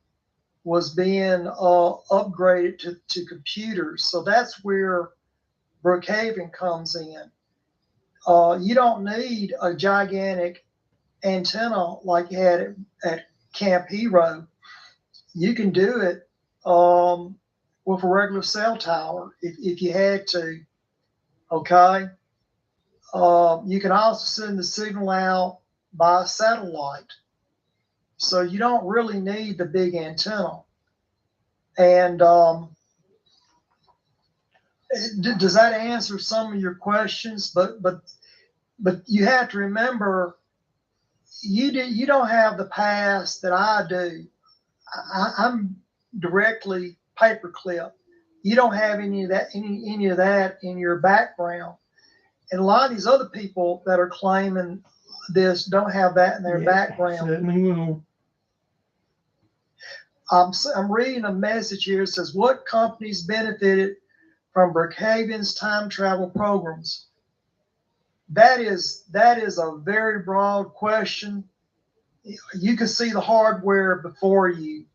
was being upgraded to computers. So that's where Brookhaven comes in. You don't need a gigantic antenna like you had at Camp Hero. You can do it with a regular cell tower if you had to. Okay. You can also send the signal out by satellite. So you don't really need the big antenna. And does that answer some of your questions? But you have to remember, you don't have the past that I do. I'm directly paperclip. You don't have any of that in your background. And a lot of these other people that are claiming this don't have that in their background. Certainly will. I'm reading a message here. It says, what companies benefited from Brookhaven's time travel programs? That is a very broad question. You can see the hardware before you.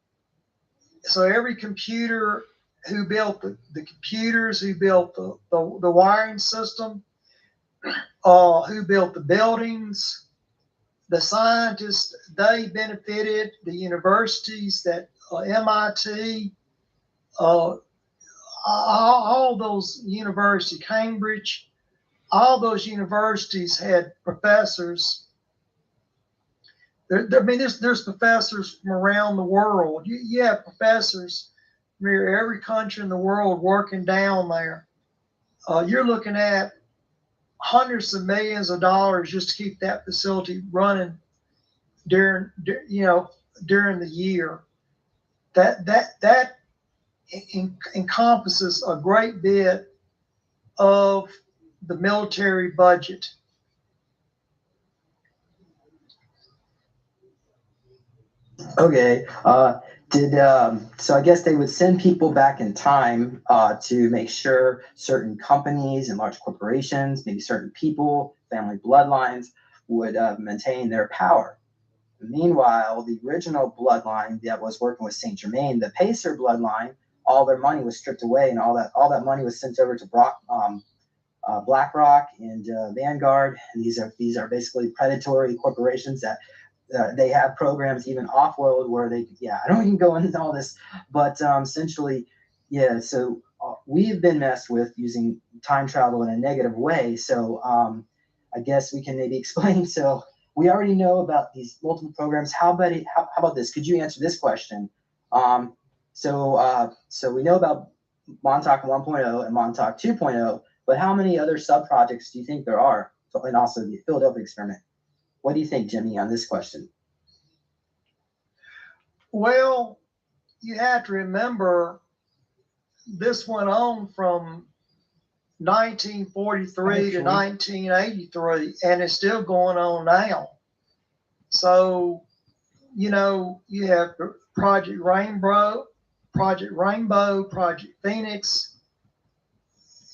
So every computer who built the computers, who built the wiring system, who built the buildings, the scientists, they benefited. The universities, that MIT, all those universities, Cambridge, all those universities had professors. I mean, there's professors from around the world. You have professors from every country in the world working down there. You're looking at hundreds of millions of dollars just to keep that facility running during the year. That encompasses a great bit of the military budget. Okay. So I guess they would send people back in time to make sure certain companies and large corporations, maybe certain people, family bloodlines, would maintain their power. Meanwhile, the original bloodline that was working with Saint Germain, the Pacer bloodline, all their money was stripped away, and all that money was sent over to BlackRock and Vanguard. And these are basically predatory corporations that they have programs even off-world where they, I don't even go into all this, but essentially, so we've been messed with using time travel in a negative way. So I guess we can maybe explain. So we already know about these multiple programs. How about this? Could you answer this question? So we know about Montauk 1.0 and Montauk 2.0, but how many other sub-projects do you think there are? And also the Philadelphia experiment. What do you think, Jimmy, on this question? Well, you have to remember this went on from 1943 to 1983, and it's still going on now. So, you have Project Rainbow, Project Phoenix.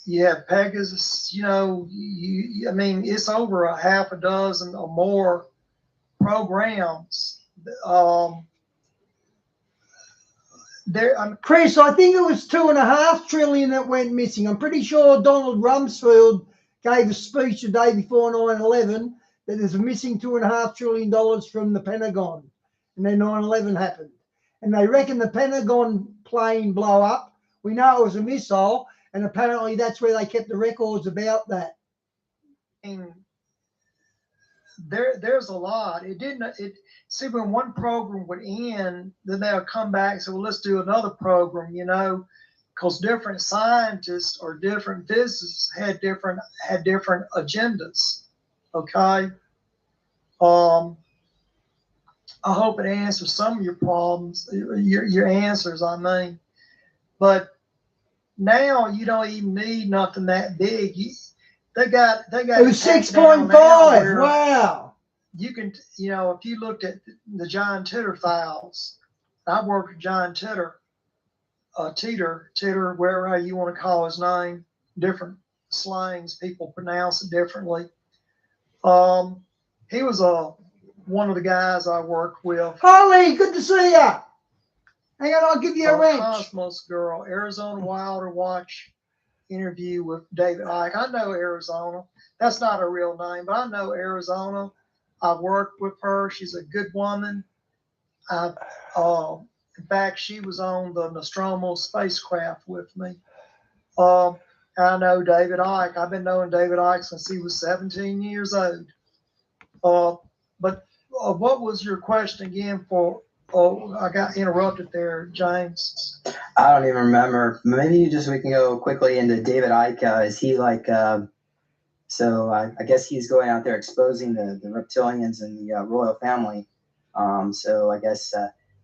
You have Pegasus. I mean, it's over a half a dozen or more programs. Chris, I think it was $2.5 trillion that went missing. I'm pretty sure Donald Rumsfeld gave a speech the day before 9/11 that there's a missing $2.5 trillion from the Pentagon, and then 9/11 happened, and they reckon the Pentagon plane blow up. We know it was a missile, and apparently that's where they kept the records about that. And there's a lot. See, when one program would end, then they'll come back and say, well, let's do another program, because different scientists or different physicists had different agendas. Okay. I hope it answers some of your problems, your answers, I mean. But now you don't even need nothing that big. They got it was 6.5. Wow. You can, if you looked at the John Titor files, I worked with John Titor, Titor, wherever you want to call his name, different slangs, people pronounce it differently. He was one of the guys I worked with. Holly, good to see you. Hang on, I'll give you a wrench. Cosmos Girl, Arizona Wilder Watch interview with David Icke. I know Arizona. That's not a real name, but I know Arizona. I've worked with her. She's a good woman. In fact, she was on the Nostromo spacecraft with me. I know David Icke. I've been knowing David Icke since he was 17 years old. But what was your question again for? Oh, I got interrupted there, James. I don't even remember. Maybe we can go quickly into David Icke. Is he like, so I guess he's going out there exposing the reptilians and the royal family. So I guess,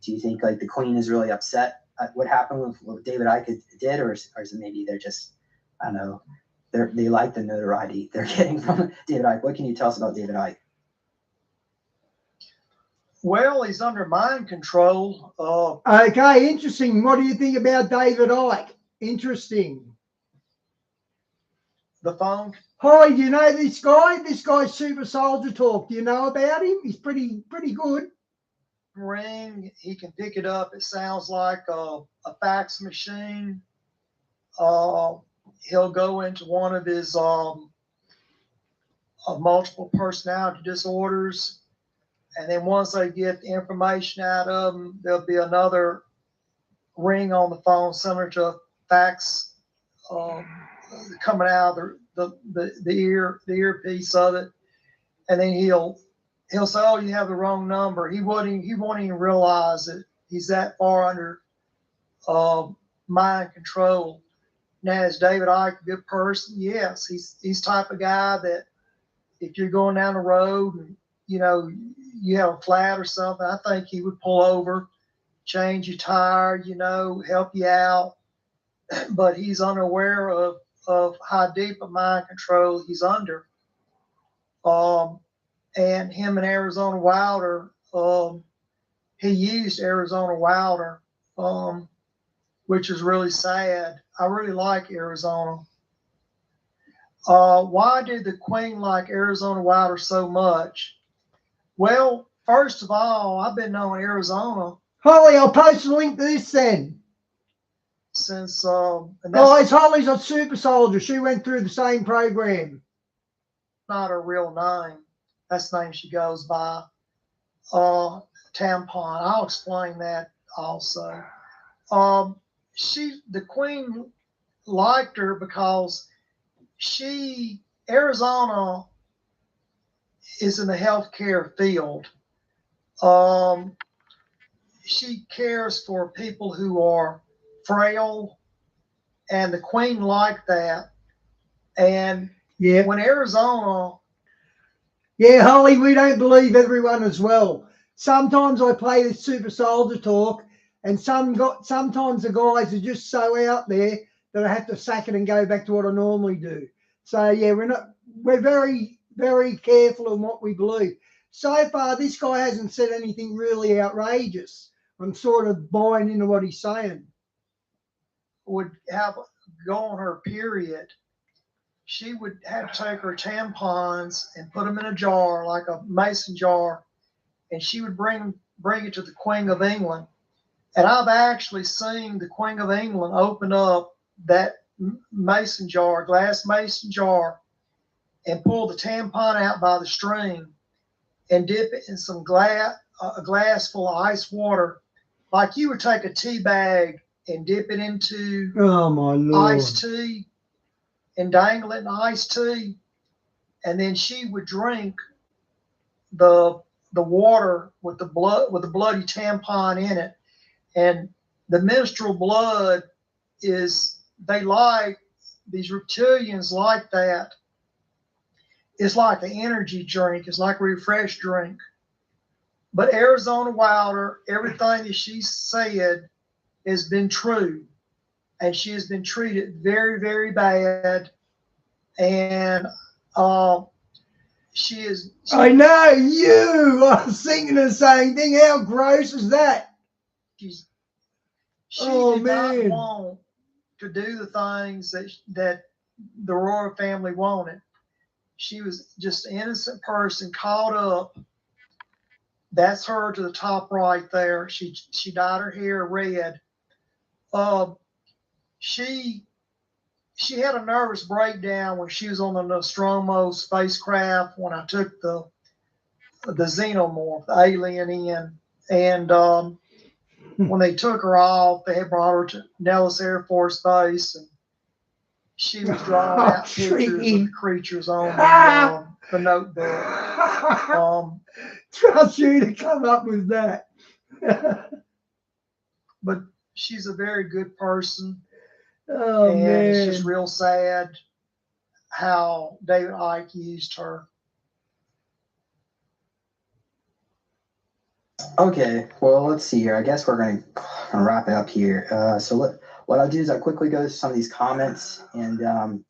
do you think like the Queen is really upset at what happened with what David Icke did, or is it maybe they're just, I don't know, they like the notoriety they're getting from David Icke? What can you tell us about David Icke? Well, he's under mind control. Okay, interesting. What do you think about David Icke? Interesting. The phone. Hi, do you know this guy? This guy's Super Soldier Talk. Do you know about him? He's pretty good. Ring. He can pick it up. It sounds like a fax machine. He'll go into one of his multiple personality disorders. And then once they get the information out of them, there'll be another ring on the phone similar to a fax coming out of the earpiece of it. And then he'll say, "Oh, you have the wrong number." He won't even realize that he's that far under mind control. Now, is David Icke a good person? Yes, he's type of guy that if you're going down the road and you have a flat or something, I think he would pull over, change your tire, help you out. But he's unaware of how deep a mind control he's under. And him and Arizona Wilder, he used Arizona Wilder, which is really sad. I really like Arizona. Why did the Queen like Arizona Wilder so much? Well, first of all, I've been knowing Arizona Holly, I'll post a link to this then. since Guys, Holly's a Super Soldier. She went through the same program. not her real name. That's the name she goes by. Tampon. I'll explain that also. The Queen liked her because Arizona is in the healthcare field. She cares for people who are frail, and the Queen liked that. And Yeah. when Arizona, Yeah, Holly, we don't believe everyone as well. Sometimes I play this Super Soldier Talk, and sometimes the guys are just so out there that I have to sack it and go back to what I normally do. So yeah, we're very, very careful in what we believe. So far, this guy hasn't said anything really outrageous. I'm sort of buying into what he's saying. would go on her period, she would have to take her tampons and put them in a jar, like a mason jar, and she would bring it to the Queen of England. And I've actually seen the Queen of England open up that mason jar, glass mason jar, and pull the tampon out by the string and dip it in some a glass full of ice water, like you would take a tea bag and dip it into Oh my Lord. iced tea and dangle it in iced tea, and then she would drink the water with the bloody tampon in it. And the menstrual blood these reptilians like that. It's like an energy drink. It's like a refresh drink. But Arizona Wilder, everything that she said has been true. And she has been treated very, very bad. And I know you are thinking the same thing. How gross is that? She did not want to do the things that the royal family wanted. She was just an innocent person caught up. That's her to the top right there. She dyed her hair red. She had a nervous breakdown when she was on the Nostromo spacecraft when I took the xenomorph, the alien in. And when they took her off, they had brought her to Nellis Air Force Base. And she was drawing out pictures of Tricky. the creatures on the notebook. Trust you to come up with that. But she's a very good person, Oh and man. it's just real sad how David Icke used her. Okay, well, let's see here. I guess we're going to wrap it up here. What I'll do is I'll quickly go to some of these comments, and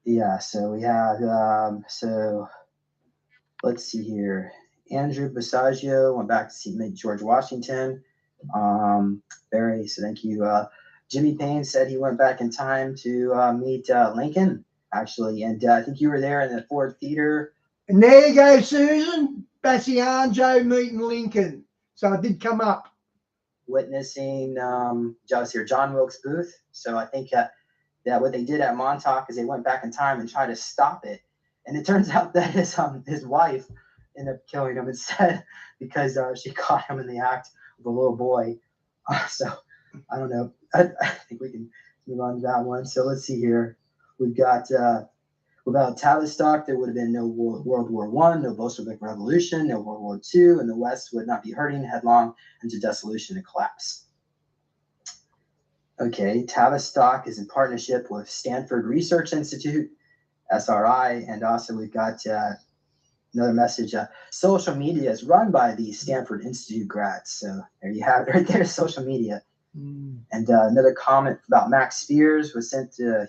yeah, so we have so let's see here. Andrew Bassaggio went back to meet George Washington. Barry, so thank you. Jimmy Payne said he went back in time to meet Lincoln, actually, and I think you were there in the Ford Theater. And there you go, Susan. Bassianjo meeting Lincoln. So I did come up. Witnessing just here, John Wilkes Booth. So I think that what they did at Montauk is they went back in time and tried to stop it, and it turns out that his wife ended up killing him instead because she caught him in the act with a little boy. So I don't know. I think we can move on to that one. So let's see here. We've got without Tavistock, there would have been no World War I, no Bolshevik Revolution, no World War II, and the West would not be hurting headlong into dissolution and collapse. Okay, Tavistock is in partnership with Stanford Research Institute, SRI, and also we've got another message. Social media is run by the Stanford Institute grads. So there you have it right there, social media. And another comment about Max Spears was sent to,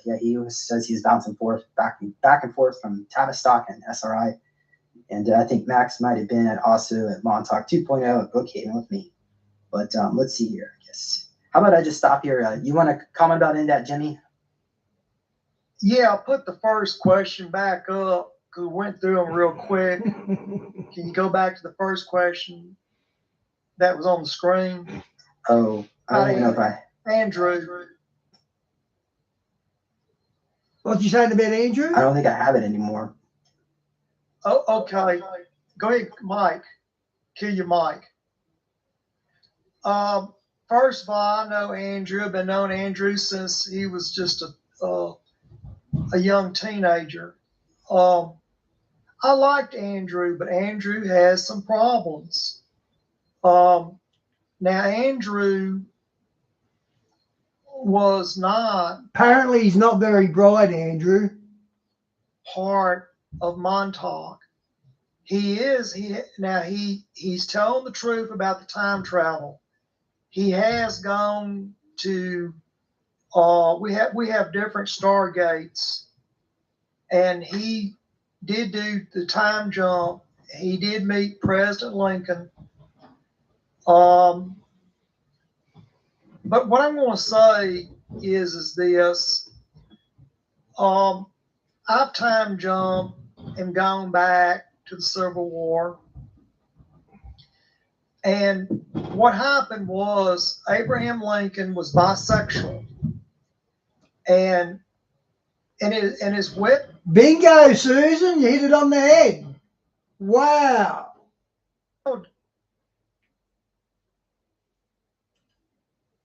says he's bouncing back and forth from Tavistock and SRI. And I think Max might have been also at Montauk 2.0 at Brookhaven with me. But let's see here, I guess. How about I just stop here? You want to comment about that, Jimmy? Yeah, I'll put the first question back up because we went through them real quick. Can you go back to the first question that was on the screen? Oh, I don't even know if Andrew. What you saying about Andrew? I don't think I have it anymore. Oh, okay. Go ahead, Mike. Kill your mic. First of all, I know Andrew. I've been knowing Andrew since he was just a young teenager. I liked Andrew, but Andrew has some problems. Now, Andrew was not Apparently, he's not very bright, Andrew. part of Montauk. He is. He's telling the truth about the time travel. He has gone to. We have different stargates, and he did do the time jump. He did meet President Lincoln. But what I'm going to say is this. I've time jumped and gone back to the Civil War. And what happened was Abraham Lincoln was bisexual. And his wit. Bingo, Susan. You hit it on the head. Wow.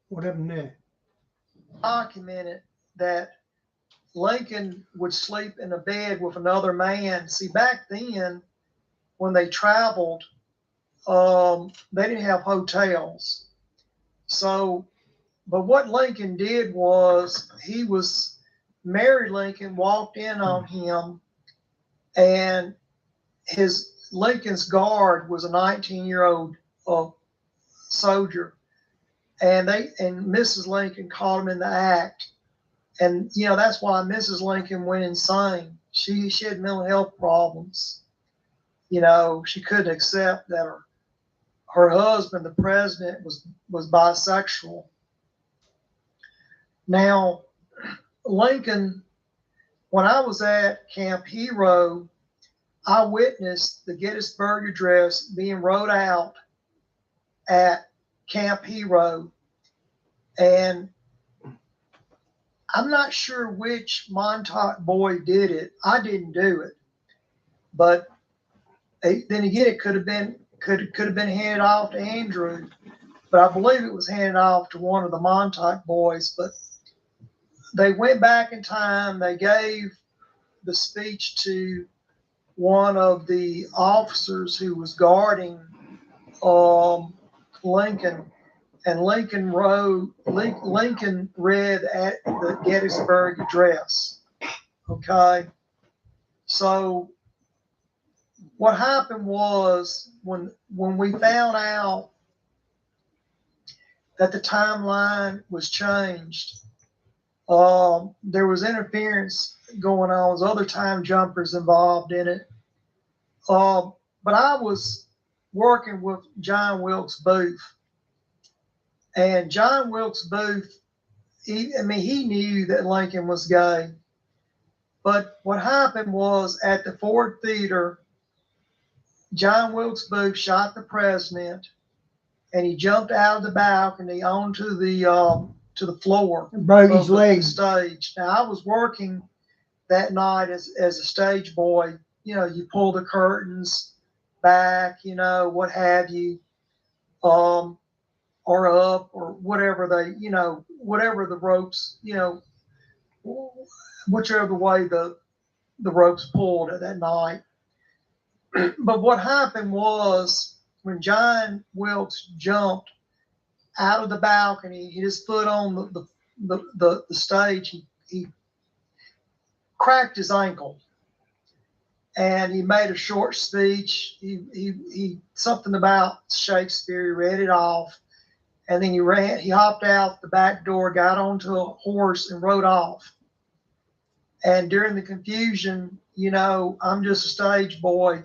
What happened there? Documented that Lincoln would sleep in a bed with another man. See, back then, when they traveled, they didn't have hotels. So, but what Lincoln did was Mary Lincoln walked in on him, and Lincoln's guard was a 19-year-old soldier. And Mrs. Lincoln caught him in the act. And, that's why Mrs. Lincoln went insane. She had mental health problems. She couldn't accept that her husband, the president, was bisexual. Now, Lincoln, when I was at Camp Hero, I witnessed the Gettysburg Address being wrote out at Camp Hero, and I'm not sure which Montauk boy did it. I didn't do it, but then again, it could have been handed off to Andrew, but I believe it was handed off to one of the Montauk boys. But they went back in time. They gave the speech to one of the officers who was guarding Lincoln, and Lincoln read at the Gettysburg Address. Okay, so what happened was when we found out that the timeline was changed, there was interference going on. There was other time jumpers involved in it. But I was working with John Wilkes Booth, and John Wilkes Booth, he knew that Lincoln was gay. But what happened was at the Ford Theater, John Wilkes Booth shot the president, and he jumped out of the balcony onto the floor, broke his of the leg. stage. Now I was working that night as a stage boy. You know, you pull the curtains back, you know, what have you, or up, or whatever whatever the ropes, you know, whichever way the ropes pulled at that night. But what happened was when John Wilkes jumped out of the balcony, he his foot on the stage, he cracked his ankle. And he made a short speech. He something about Shakespeare. He read it off, and then he hopped out the back door, got onto a horse, and rode off. And during the confusion, you know, I'm just a stage boy,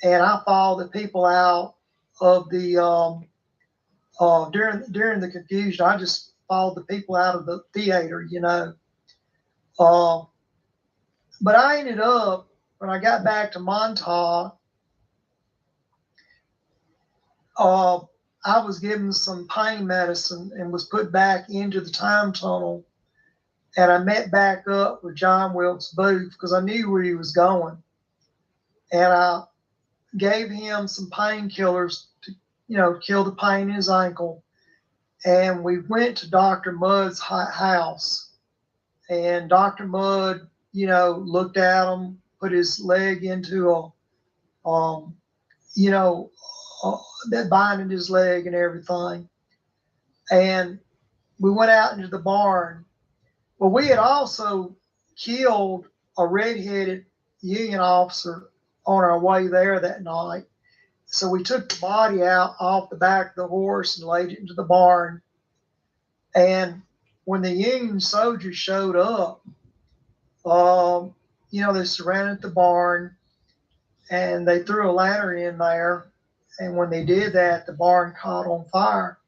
and I followed the people out of the during the confusion. I just followed the people out of the theater, you know. But I ended up, when I got back to Montauk, I was given some pain medicine and was put back into the time tunnel. And I met back up with John Wilkes Booth because I knew where he was going. And I gave him some painkillers to, you know, kill the pain in his ankle. And we went to Dr. Mudd's house. And Dr. Mudd, you know, looked at him, put his leg into that binding his leg and everything. And we went out into the barn. Well, we had also killed a red-headed Union officer on our way there that night. So we took the body out off the back of the horse and laid it into the barn. And when the Union soldiers showed up, you know, they surrounded the barn and they threw a lantern in there. And when they did that, the barn caught on fire.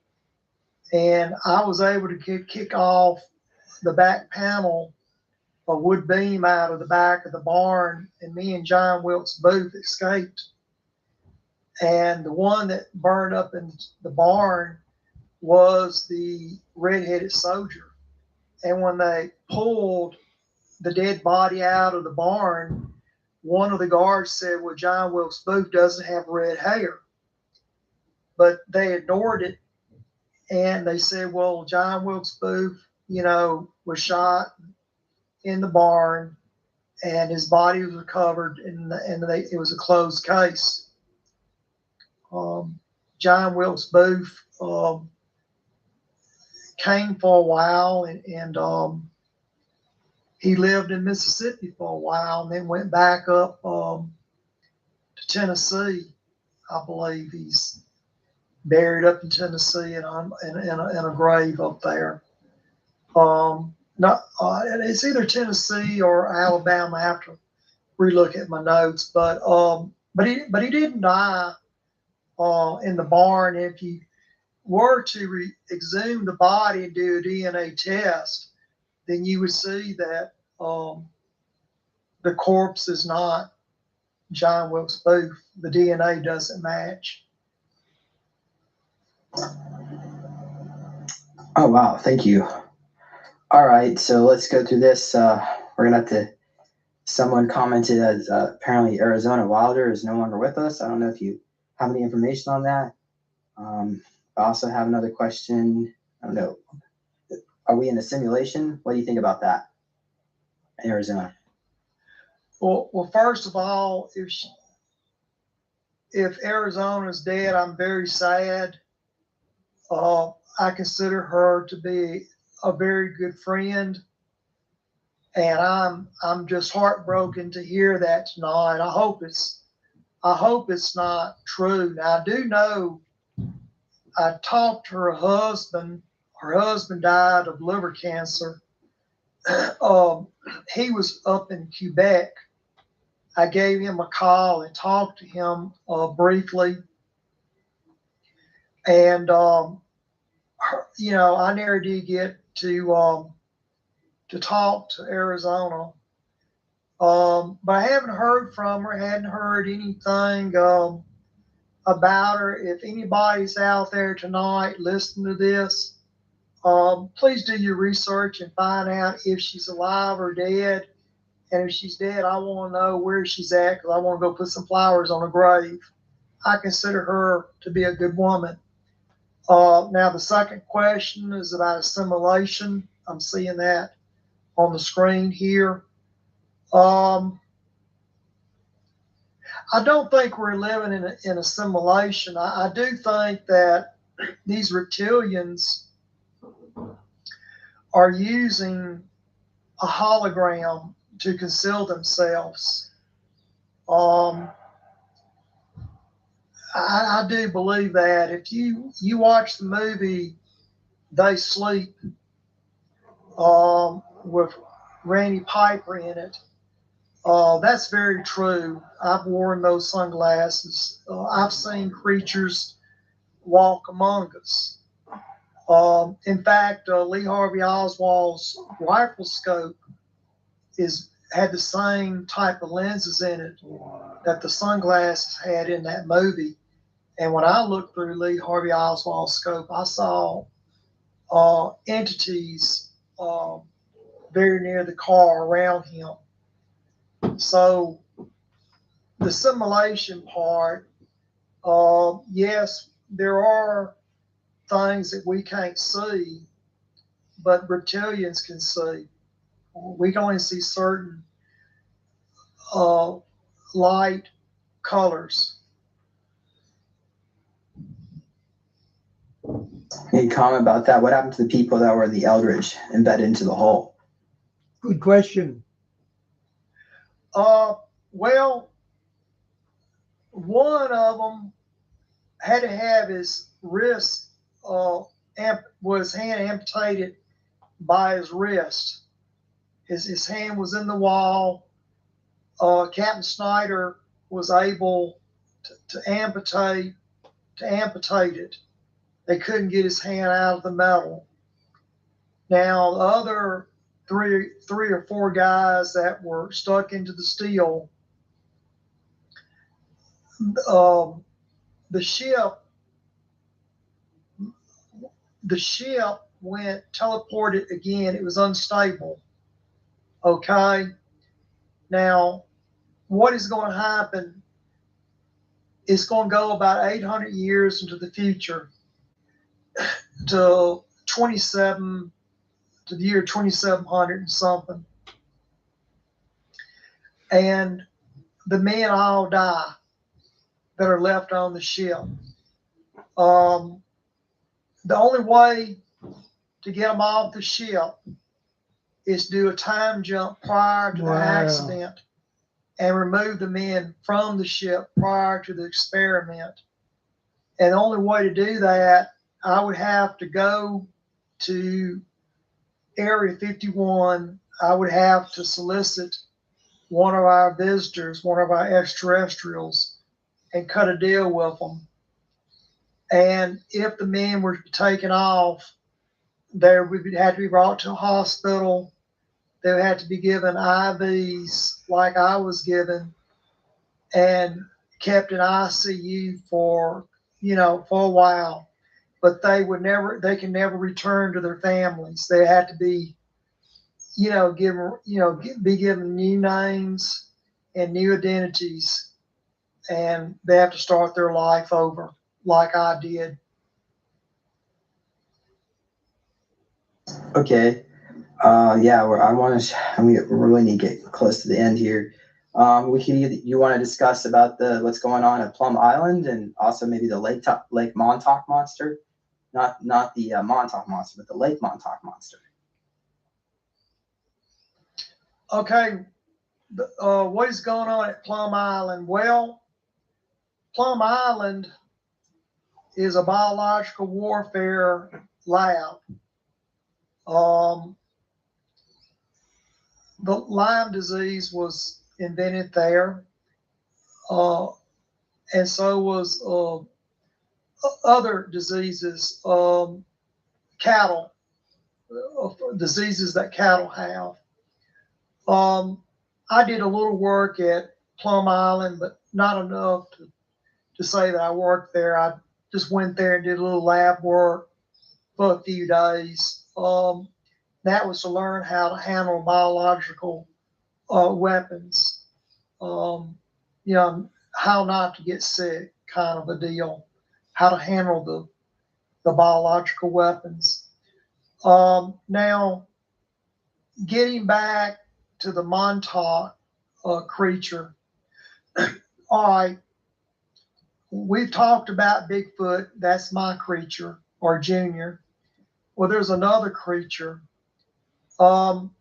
And I was able to kick off the back panel, a wood beam out of the back of the barn, and me and John Wilkes Booth escaped. And the one that burned up in the barn was the red-headed soldier. And when they pulled the dead body out of the barn, one of the guards said, well, John Wilkes Booth doesn't have red hair. But they ignored it, and they said, well, John Wilkes Booth, you know, was shot in the barn, and his body was recovered, and it was a closed case. John Wilkes Booth came for a while, and he lived in Mississippi for a while, and then went back up to Tennessee. I believe he's buried up in Tennessee in a grave up there. It's either Tennessee or Alabama. I have to relook at my notes, but he didn't die in the barn. If you were to exhume the body and do a DNA test, then you would see that the corpse is not John Wilkes Booth. The DNA doesn't match. Oh, wow. Thank you. All right. So let's go through this. We're going to have to, someone commented as apparently Arizona Wilder is no longer with us. I don't know if you have any information on that. I also have another question. I don't know. Are we in a simulation? What do you think about that, Arizona? Well, first of all, if Arizona's dead, I'm very sad. I consider her to be a very good friend, and I'm just heartbroken to hear that tonight. I hope it's not true. Now I do know I talked to her husband. Her husband died of liver cancer. He was up in Quebec. I gave him a call and talked to him briefly, and I never did get to talk to Arizona. But I haven't heard from her. Hadn't heard anything about her. If anybody's out there tonight listening to this, please do your research and find out if she's alive or dead. And if she's dead, I want to know where she's at because I want to go put some flowers on her grave. I consider her to be a good woman. Now, the second question is about assimilation. I'm seeing that on the screen here. I don't think we're living in a simulation. I do think that these reptilians are using a hologram to conceal themselves. I do believe that. If you watch the movie They Sleep with Randy Piper in it, that's very true. I've worn those sunglasses. I've seen creatures walk among us. In fact, Lee Harvey Oswald's rifle scope had the same type of lenses in it that the sunglasses had in that movie. And when I looked through Lee Harvey Oswald's scope, I saw entities very near the car around him. So the simulation part, yes, there are things that we can't see, but reptilians can see. We can only see certain light colors. Any comment about that? What happened to the people that were the Eldridge embedded into the hole? Good question. Well, one of them had to have his wrist, his hand amputated by his wrist. His hand was in the wall. Captain Snyder was able to amputate it. They couldn't get his hand out of the metal. Now, the other three or four guys that were stuck into the steel, the ship went teleported again. It was unstable. Okay. Now, what is going to happen? It's going to go about 800 years into the future to the year 2700 and something. And the men all die that are left on the ship. The only way to get them off the ship is to do a time jump prior to the accident and remove the men from the ship prior to the experiment. And the only way to do that, I would have to go to Area 51. I would have to solicit one of our visitors, one of our extraterrestrials, and cut a deal with them. And if the men were taken off, they would have to be brought to a hospital. They would have to be given IVs like I was given and kept in ICU for a while. But they can never return to their families. They had to be, be given new names and new identities, and they have to start their life over like I did. Okay. Yeah, I want to. We really need to get close to the end here. We can either, you want to discuss about the what's going on at Plum Island and also maybe the Lake Montauk monster, not the Montauk monster, but the Lake Montauk monster. Okay, what is going on at Plum Island? Well, Plum Island is a biological warfare lab. The Lyme disease was invented there, and so was other diseases, cattle, diseases that cattle have. I did a little work at Plum Island, but not enough to say that I worked there. I just went there and did a little lab work for a few days. That was to learn how to handle biological weapons. You know, how not to get sick, kind of a deal. How to handle the biological weapons. Now, getting back to the Montauk creature. All right, we've talked about Bigfoot. That's my creature, or Junior. Well, there's another creature. Um,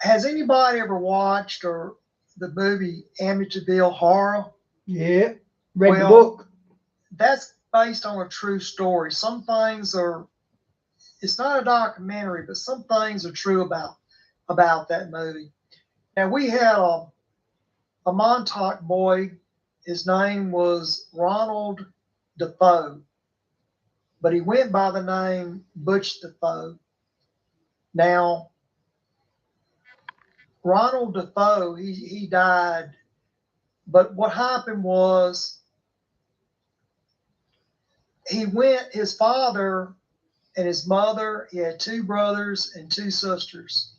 has anybody ever watched or the movie Amityville Horror? Yeah, read the Well, book. That's based on a true story. Some things are. It's not a documentary, but some things are true about that movie. Now we had a Montauk boy. His name was Ronald Defoe, but he went by the name Butch Defoe. Now, Ronald Defoe, he died, but what happened was his father and his mother, he had two brothers and two sisters,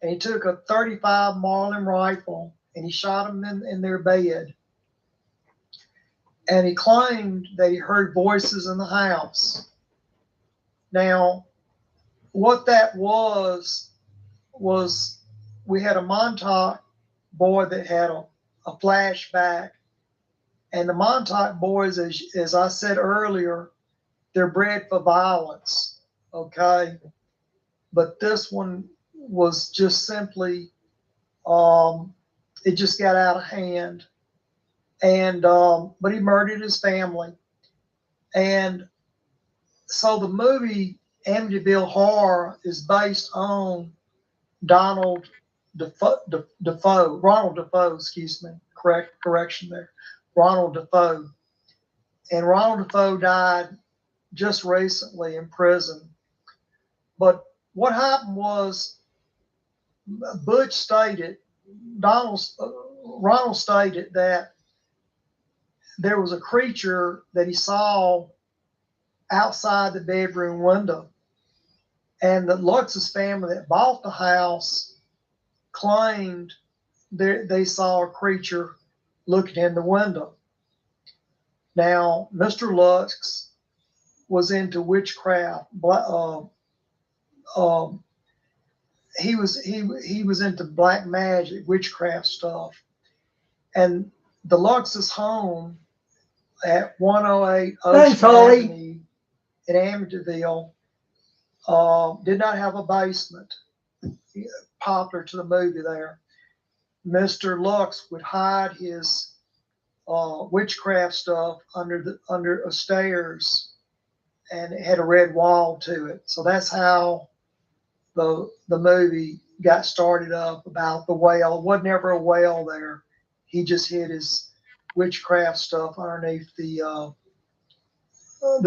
and he took a 35 Marlin rifle and he shot them in their bed. And he claimed that he heard voices in the house. Now, what that was we had a Montauk boy that had a flashback. And the Montauk boys, as I said earlier, they're bred for violence, okay? But this one was just simply, it just got out of hand. And, but he murdered his family. And so the movie Amityville Horror is based on Ronald Defoe, excuse me, correction there, Ronald Defoe. And Ronald Defoe died just recently in prison. But what happened was Butch stated, Ronald stated that there was a creature that he saw outside the bedroom window. And the Lutz's family that bought the house claimed they saw a creature looking in the window. Now, Mr. Lutz was into witchcraft. He was into black magic, witchcraft stuff. And the Lutz's home at 108 Thanks, Ocean Holly. Avenue in Amityville did not have a basement, popular to the movie there. Mr. Lux would hide his witchcraft stuff under a stairs, and it had a red wall to it. So that's how the movie got started up about the whale. It wasn't ever a whale there. He just hid his witchcraft stuff underneath the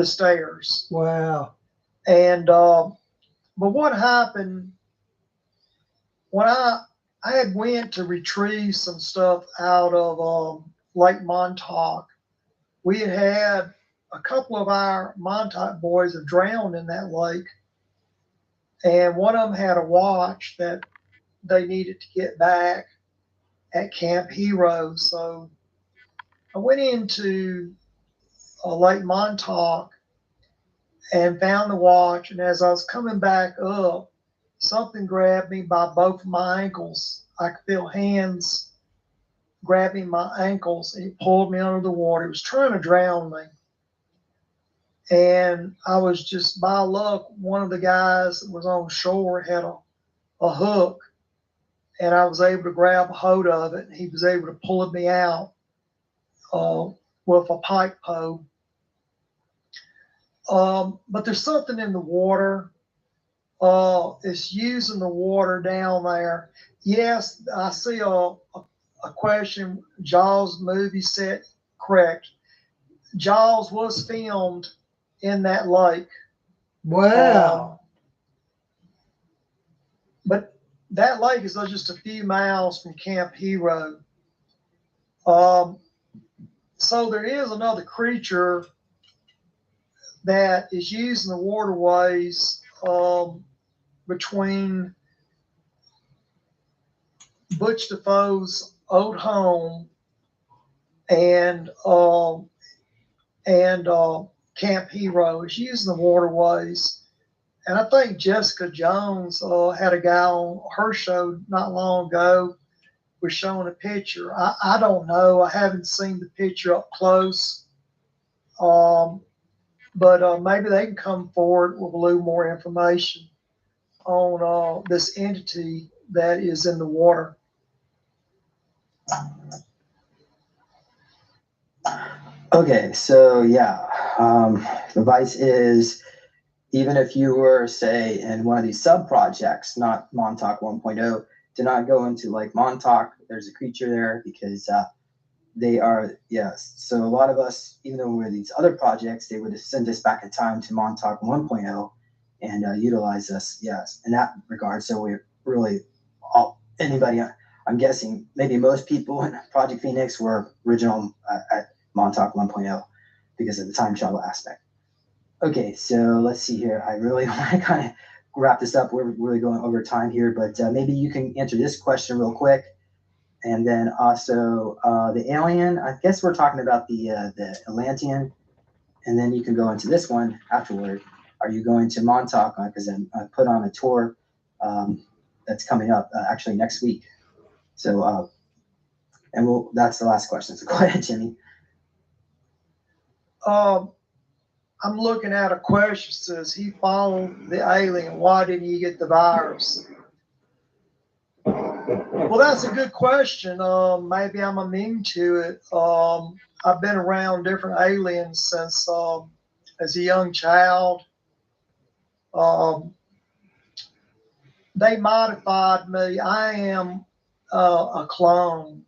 stairs. Wow. And but what happened when I had went to retrieve some stuff out of Lake Montauk. We had a couple of our Montauk boys have drowned in that lake, and one of them had a watch that they needed to get back at Camp Hero. So I went into Lake Montauk, and found the watch. And as I was coming back up, something grabbed me by both of my ankles. I could feel hands grabbing my ankles, and it pulled me under the water. It was trying to drown me. And I was just, by luck, one of the guys that was on shore had a hook, and I was able to grab a hold of it, and he was able to pull me out with a pike pole. But there's something in the water. It's using the water down there. Yes, I see a question. Jaws movie set, correct. Jaws was filmed in that lake. Wow. But that lake is just a few miles from Camp Hero. So there is another creature that is using the waterways between Butch Defoe's old home and Camp Hero. It's using the waterways. And I think Jessica Jones had a guy on her show not long ago was showing a picture. I don't know. I haven't seen the picture up close. But maybe they can come forward with a little more information on this entity that is in the water. Okay, so yeah, the advice is, even if you were, say, in one of these sub projects, not Montauk 1.0, do not go into like Montauk. There's a creature there because they are, yes. So a lot of us, even though we're these other projects, they would send us back in time to Montauk 1.0 and utilize us, yes, in that regard. So we're really anybody. I'm guessing maybe most people in Project Phoenix were original at Montauk 1.0 because of the time travel aspect. Okay, so let's see here. I really want to kind of wrap this up. We're really going over time here, but maybe you can answer this question real quick. And then also the alien, I guess we're talking about the Atlantean. And then you can go into this one afterward. Are you going to Montauk? Because I put on a tour that's coming up actually next week. So, and that's the last question. So go ahead, Jimmy. I'm looking at a question that says, he followed the alien. Why didn't he get the virus? Well, that's a good question. Maybe I'm immune to it. I've been around different aliens since as a young child. They modified me. I am a clone,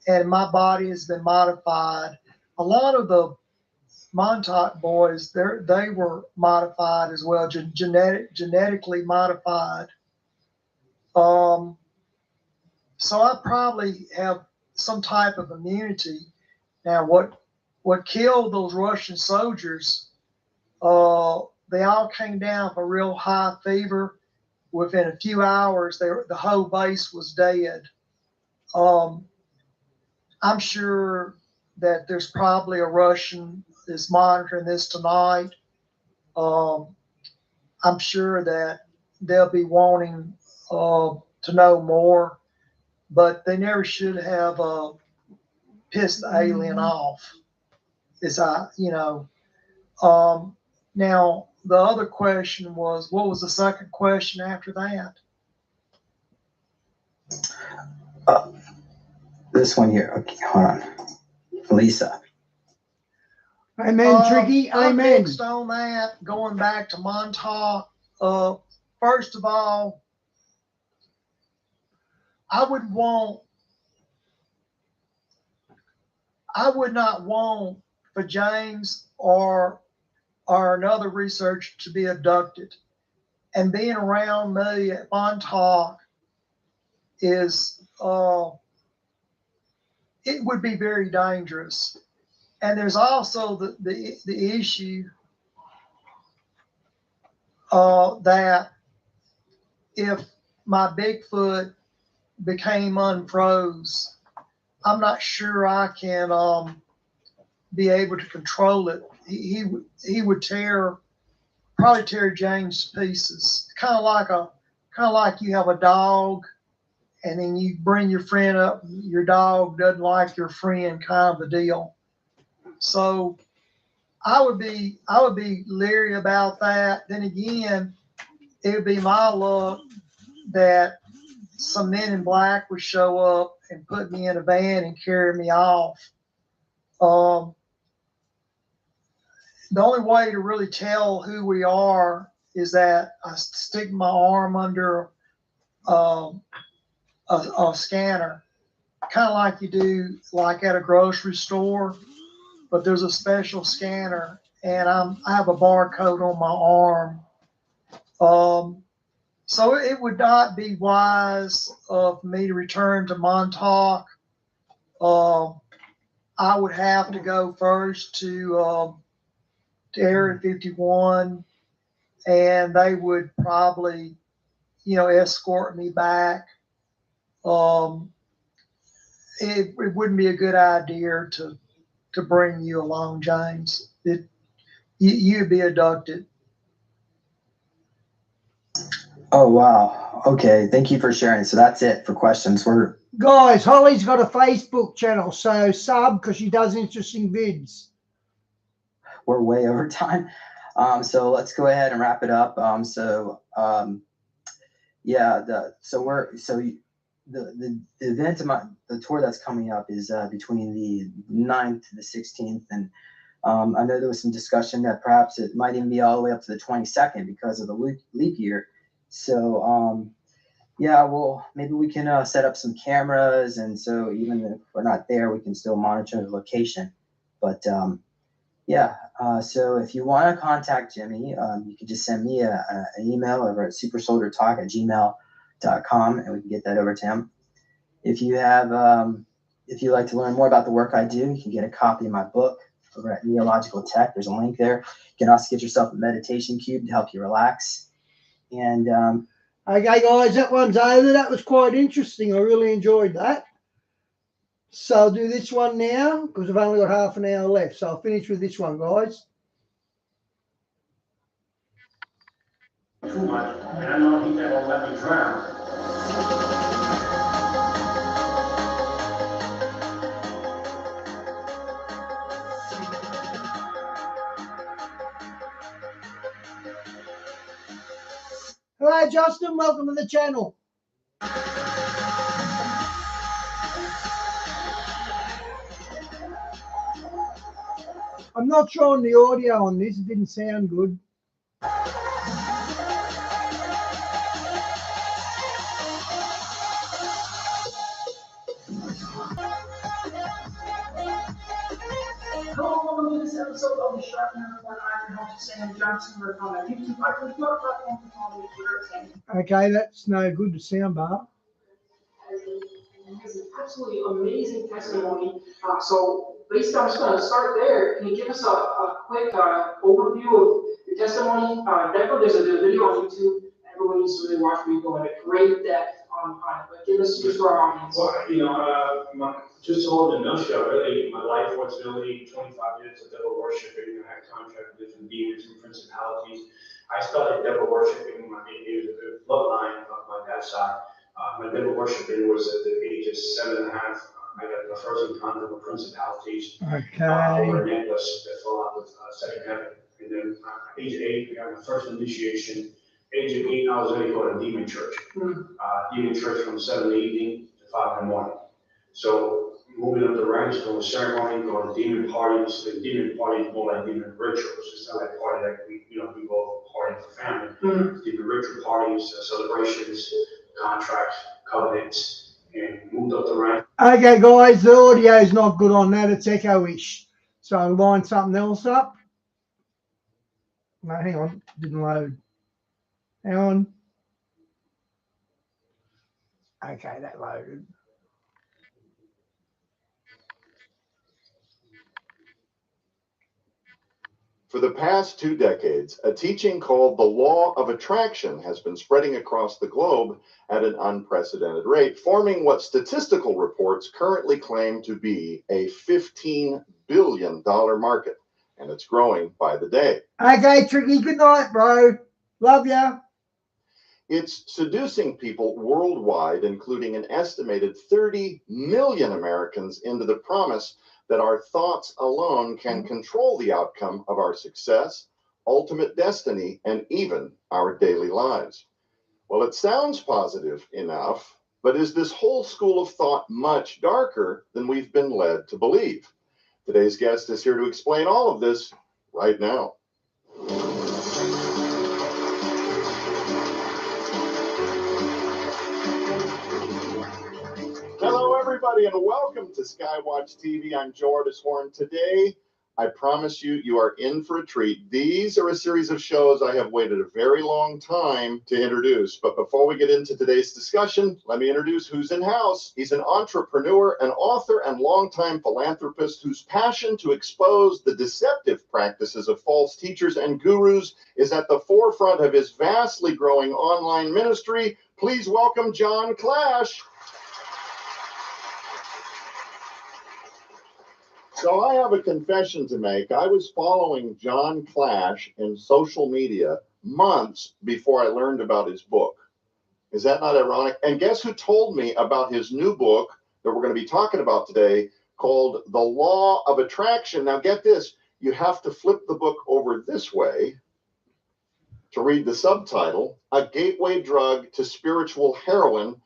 and my body has been modified. A lot of the Montauk boys, they were modified as well, genetically modified. So I probably have some type of immunity. Now, what killed those Russian soldiers? They all came down for real high fever. Within a few hours, the whole base was dead. I'm sure that there's probably a Russian that's monitoring this tonight. I'm sure that they'll be wanting to know more, but they never should have pissed the alien off. Now the other question was, what was the second question after that? This one here. Okay, hold on. Lisa. Amen, Tricky. I'm Amen. fixed on that. Going back to Montauk. First of all, I would not want for James or another researcher to be abducted. And being around me at Montauk is it would be very dangerous. And there's also the issue that if my Bigfoot became unfroze, I'm not sure I can be able to control it. He would tear probably tear James to pieces. Kind of like you have a dog, and then you bring your friend up. Your dog doesn't like your friend, kind of a deal. So I would be leery about that. Then again, it would be my luck that some men in black would show up and put me in a van and carry me off. The only way to really tell who we are is that I stick my arm under a scanner, kind of like you do like at a grocery store, but there's a special scanner, and I have a barcode on my arm. So it would not be wise of me to return to Montauk. I would have to go first to Area 51, and they would probably, escort me back. It wouldn't be a good idea to bring you along, James. You'd be abducted. Oh, wow. Okay. Thank you for sharing. So that's it for questions. Guys, Holly's got a Facebook channel, so sub, because she does interesting vids. We're way over time. So let's go ahead and wrap it up. The event, the tour that's coming up is between the 9th to the 16th. And I know there was some discussion that perhaps it might even be all the way up to the 22nd because of the leap year. So, well, maybe we can set up some cameras. And so even if we're not there, we can still monitor the location. But so if you want to contact Jimmy, you can just send me an email over at supersoldiertalk@gmail.com, and we can get that over to him. If you like to learn more about the work I do, you can get a copy of my book over at Neological Tech. There's a link there. You can also get yourself a meditation cube to help you relax. And okay, guys, that one's over. That was quite interesting. I really enjoyed that. So I'll do this one now because I've only got half an hour left. So I'll finish with this one, guys. Too much, and I know he never let me drown. Hello, Justin. Welcome to the channel. I'm not sure on the audio on this. It didn't sound good. Hello, welcome to this episode of the Sharpener Report. I'm your host, Sam Johnson. We're on YouTube, iTunes, your platform, follow me, Twitter, and Okay, that's no good to sound bar. has an absolutely amazing testimony. So basically, I'm just going to start there. Can you give us a quick overview of your testimony? Definitely, there's a video on YouTube. Everyone needs to really watch me go into great depth on it. But give us just for our audience. Well, just to hold in a nutshell, really, my life was really 25 years of devil worshiping. I had contract with different demons and principalities. I started devil worshiping when I came here to the bloodline of my dad's side. My devil worshiping was at the age of 7.5. I got my first encounter with principalities. Over a necklace that fell out of second heaven. And then age 8, I got my first initiation. Age of 8, I was ready to go to demon church. Demon church from 7 in the evening to 5 in the morning. So moving up the ranks, doing ceremony, going to demon parties. The demon party is more like demon rituals. It's not like a party that we go party for family. Demon ritual parties, celebrations, contracts, covenants, and moved up the ranks. Okay, guys, the audio is not good on that. It's echo-ish. So I'll line something else up. No, hang on. Didn't load. Hang on. Okay, that loaded. For the past 2 decades, a teaching called the Law of Attraction has been spreading across the globe at an unprecedented rate, forming what statistical reports currently claim to be a $15 billion market. and it's growing by the day. Okay, Tricky, good night, bro. Love ya. It's seducing people worldwide, including an estimated 30 million Americans, into the promise that our thoughts alone can control the outcome of our success, ultimate destiny, and even our daily lives. Well, it sounds positive enough, but is this whole school of thought much darker than we've been led to believe? Today's guest is here to explain all of this right now. Hello, everybody, and welcome to Skywatch TV. I'm Jordan Horn. Today, I promise you, you are in for a treat. These are a series of shows I have waited a very long time to introduce. But before we get into today's discussion, let me introduce who's in house. He's an entrepreneur, an author, and longtime philanthropist whose passion to expose the deceptive practices of false teachers and gurus is at the forefront of his vastly growing online ministry. Please welcome John Clash. So I have a confession to make. I was following John Clash in social media months before I learned about his book. Is that not ironic? And guess who told me about his new book that we're going to be talking about today called The Law of Attraction? Now get this, you have to flip the book over this way to read the subtitle, A Gateway Drug to Spiritual Heroin.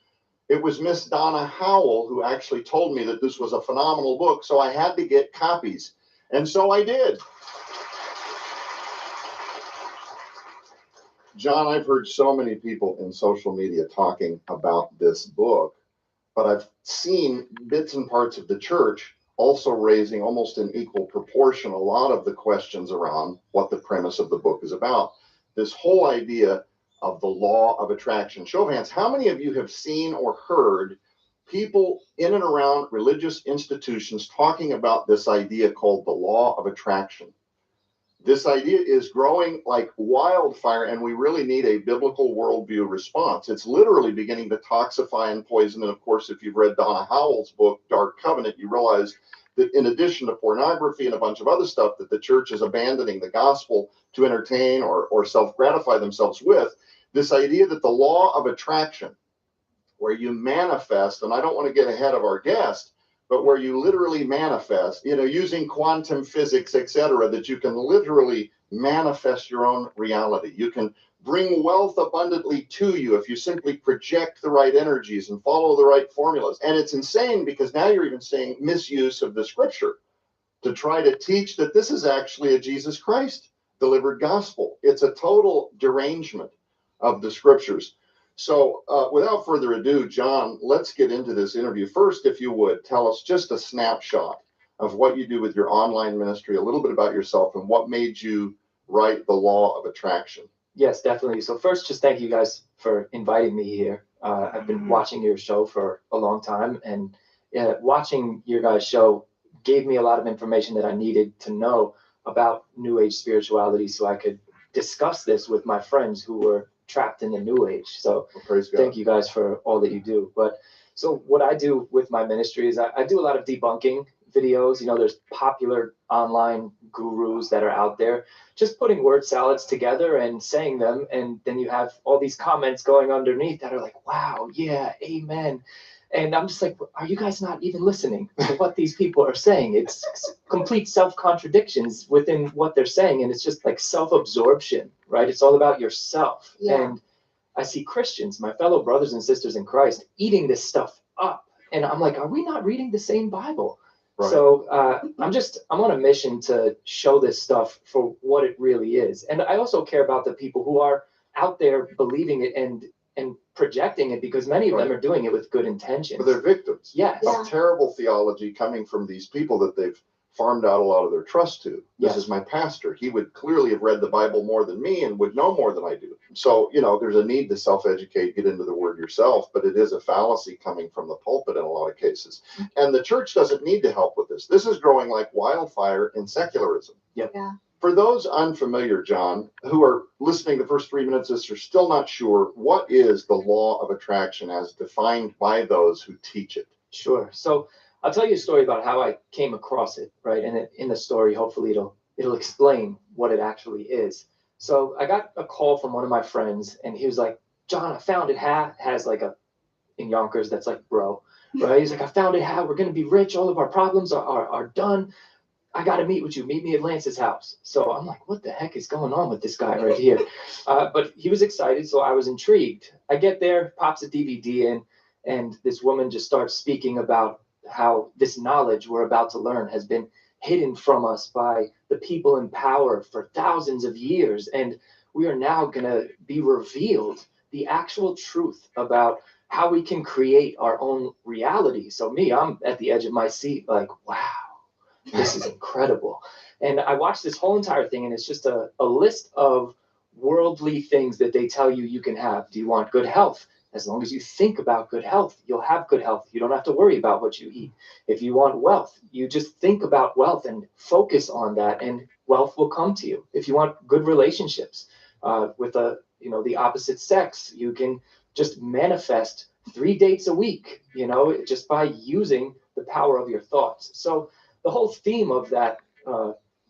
It was Miss Donna Howell who actually told me that this was a phenomenal book, so I had to get copies. And so I did. John, I've heard so many people in social media talking about this book, but I've seen bits and parts of the church also raising almost in equal proportion a lot of the questions around what the premise of the book is about. This whole idea of the law of attraction. Show of hands, how many of you have seen or heard people in and around religious institutions talking about this idea called the law of attraction? This idea is growing like wildfire, and we really need a biblical worldview response. It's literally beginning to toxify and poison. And of course, if you've read Donna Howell's book, Dark Covenant, you realize that in addition to pornography and a bunch of other stuff that the church is abandoning the gospel to entertain or self-gratify themselves with, this idea that the law of attraction, where you manifest, and I don't want to get ahead of our guest, but where you literally manifest, using quantum physics, etc., that you can literally manifest your own reality. You can bring wealth abundantly to you if you simply project the right energies and follow the right formulas. And it's insane because now you're even saying misuse of the scripture to try to teach that this is actually a Jesus Christ delivered gospel. It's a total derangement of the scriptures. So without further ado, John, let's get into this interview. First, if you would, tell us just a snapshot of what you do with your online ministry, a little bit about yourself, and what made you write The Law of Attraction. Yes, definitely. So first, just thank you guys for inviting me here. I've been watching your show for a long time, and watching your guys' show gave me a lot of information that I needed to know about New Age spirituality so I could discuss this with my friends who were trapped in the New Age. So thank you guys for all that you do. But so what I do with my ministry is I do a lot of debunking videos. There's popular online gurus that are out there just putting word salads together and saying them, and then you have all these comments going underneath that are like, wow, yeah, amen. And I'm just like, are you guys not even listening to what these people are saying? It's complete self-contradictions within what they're saying. And it's just like self-absorption, right? It's all about yourself. Yeah. And I see Christians, my fellow brothers and sisters in Christ, eating this stuff up. And I'm like, are we not reading the same Bible? Right. So I'm on a mission to show this stuff for what it really is. And I also care about the people who are out there believing it and projecting it, because many of them are doing it with good intentions. But they're victims yes. of terrible theology coming from these people that they've farmed out a lot of their trust to. This is my pastor. He would clearly have read the Bible more than me and would know more than I do. So, there's a need to self-educate, get into the word yourself, but it is a fallacy coming from the pulpit in a lot of cases. And the church doesn't need to help with this. This is growing like wildfire in secularism. Yep. Yeah. For those unfamiliar, John, who are listening the first 3 minutes, are still not sure, what is the law of attraction as defined by those who teach it? Sure. So I'll tell you a story about how I came across it, right? And in the story, hopefully it'll it'll explain what it actually is. So I got a call from one of my friends, and he was like, John, I found it. Has like a, in Yonkers, that's like bro, right? He's like, I found it. We're going to be rich. All of our problems are done. I got to meet with you. Meet me at Lance's house. So I'm like, what the heck is going on with this guy right here? But he was excited, so I was intrigued. I get there, pops a DVD in, and this woman just starts speaking about how this knowledge we're about to learn has been hidden from us by the people in power for thousands of years. And we are now going to be revealed the actual truth about how we can create our own reality. So I'm at the edge of my seat like, wow. This is incredible. And I watched this whole entire thing, and it's just a list of worldly things that they tell you can have. Do you want good health? As long as you think about good health, you'll have good health. You don't have to worry about what you eat. If you want wealth, you just think about wealth and focus on that, and wealth will come to you. If you want good relationships with the opposite sex, you can just manifest 3 dates a week, just by using the power of your thoughts. So the whole theme of that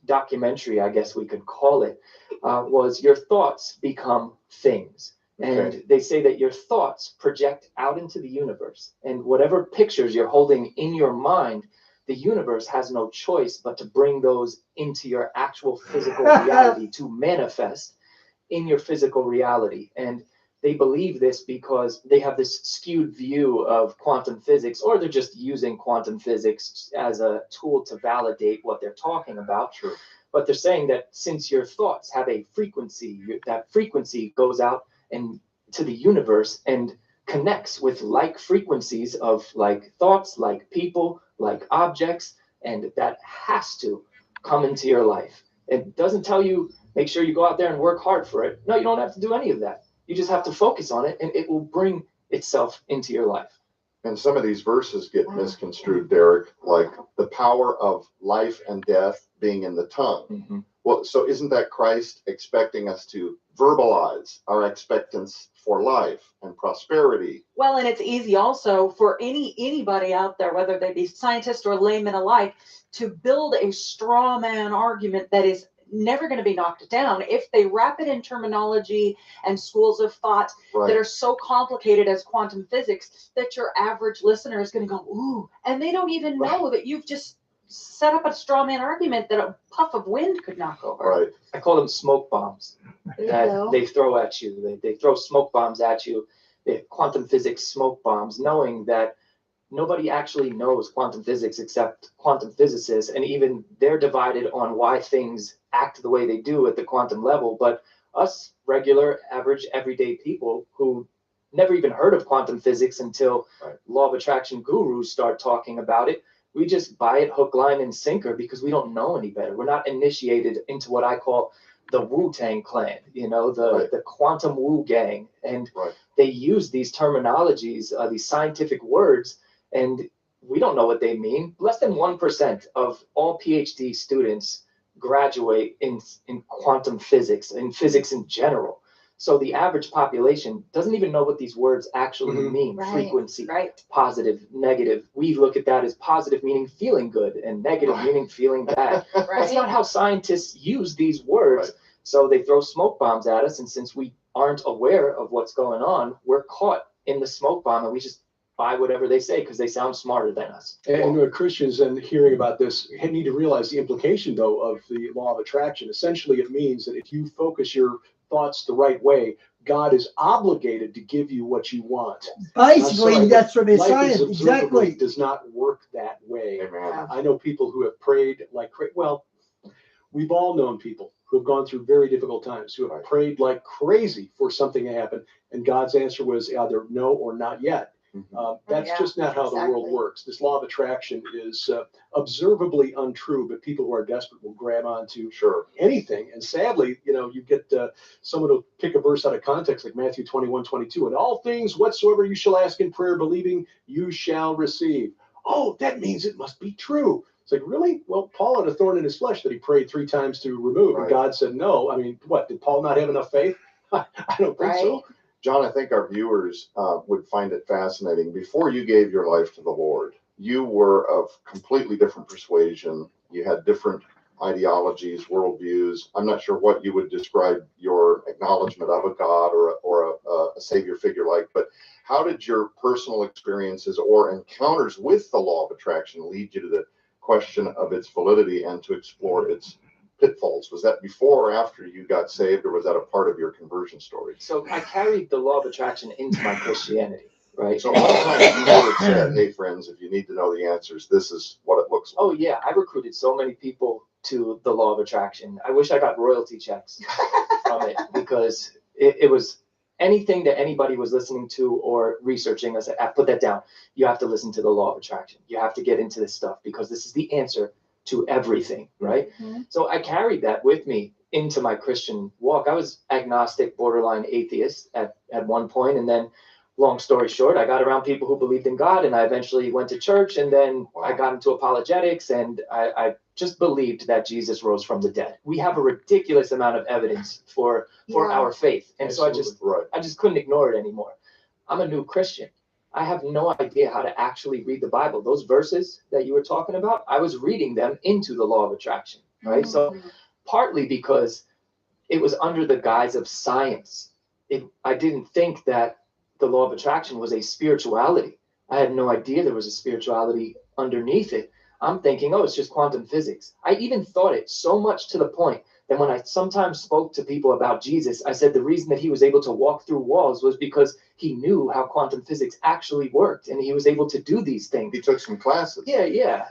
documentary, I guess we could call it, was your thoughts become things. And they say that your thoughts project out into the universe. And whatever pictures you're holding in your mind, the universe has no choice but to bring those into your actual physical reality to manifest in your physical reality. And they believe this because they have this skewed view of quantum physics, or they're just using quantum physics as a tool to validate what they're talking about. Sure. But they're saying that since your thoughts have a frequency, that frequency goes out and to the universe and connects with like frequencies of like thoughts, like people, like objects, and that has to come into your life. It doesn't tell you, make sure you go out there and work hard for it. No, you don't have to do any of that. You just have to focus on it, and it will bring itself into your life. And some of these verses get misconstrued, Derek, like the power of life and death being in the tongue. Mm-hmm. Well, so isn't that Christ expecting us to verbalize our expectance for life and prosperity? Well, and it's easy also for anybody out there, whether they be scientists or laymen alike, to build a straw man argument that is never going to be knocked down if they wrap it in terminology and schools of thought that are so complicated as quantum physics that your average listener is going to go, ooh, and they don't even know that you've just set up a straw man argument that a puff of wind could knock over. Right. I call them smoke bombs that they throw at you. They throw smoke bombs at you, quantum physics smoke bombs, knowing that nobody actually knows quantum physics except quantum physicists, and even they're divided on why things act the way they do at the quantum level. But us regular, average, everyday people who never even heard of quantum physics until law of attraction gurus start talking about it, we just buy it hook, line, and sinker because we don't know any better. We're not initiated into what I call the Wu-Tang clan, the quantum Wu gang. And they use these terminologies, these scientific words, and we don't know what they mean. Less than 1% of all PhD students graduate in quantum physics, in physics in general. So the average population doesn't even know what these words actually mean. Frequency, positive, negative. We look at that as positive meaning feeling good and negative meaning feeling bad. That's not how scientists use these words. So they throw smoke bombs at us, and since we aren't aware of what's going on, we're caught in the smoke bomb, and we just buy whatever they say because they sound smarter than us. And Christians, and hearing about this, need to realize the implication, though, of the law of attraction. Essentially, it means that if you focus your thoughts the right way, God is obligated to give you what you want. Basically, that's what they're saying. Exactly. It does not work that way. Amen. I know people who have prayed like, well, we've all known people who have gone through very difficult times, who have prayed like crazy for something to happen, and God's answer was either no or not yet. That's just not how the world works. This law of attraction is observably untrue, but people who are desperate will grab onto anything. And sadly, you get someone will pick a verse out of context, like Matthew 21:22, and all things whatsoever you shall ask in prayer, believing, you shall receive. Oh, that means it must be true. It's like, really? Well, Paul had a thorn in his flesh that he prayed 3 times to remove, and God said no. I mean, what, did Paul not have enough faith? I don't think so. John, I think our viewers would find it fascinating. Before you gave your life to the Lord, you were of completely different persuasion. You had different ideologies, worldviews. I'm not sure what you would describe your acknowledgement of a God or a savior figure like, but how did your personal experiences or encounters with the law of attraction lead you to the question of its validity and to explore its pitfalls? Was that before or after you got saved, or was that a part of your conversion story? So I carried the law of attraction into my Christianity, right? So all the time you would have said, hey friends, if you need to know the answers, this is what it looks like. Oh yeah, I recruited so many people to the law of attraction. I wish I got royalty checks from it, because it was anything that anybody was listening to or researching. I said, put that down. You have to listen to the law of attraction. You have to get into this stuff, because this is the answer to everything, right? Mm-hmm. So I carried that with me into my Christian walk. I was agnostic, borderline atheist at one point, and then long story short, I got around people who believed in God, and I eventually went to church, and then I got into apologetics, and I just believed that Jesus rose from the dead. We have a ridiculous amount of evidence for our faith. And Absolutely. so I just couldn't ignore it anymore. I'm a new Christian. I have no idea how to actually read the Bible. Those verses that you were talking about, I was reading them into the law of attraction, right? So partly because it was under the guise of science. I didn't think that the law of attraction was a spirituality. I had no idea there was a spirituality underneath it. I'm thinking, oh, it's just quantum physics. I even thought it so much to the point that when I sometimes spoke to people about Jesus, I said the reason that he was able to walk through walls was because he knew how quantum physics actually worked, and he was able to do these things. He took some classes. Yeah,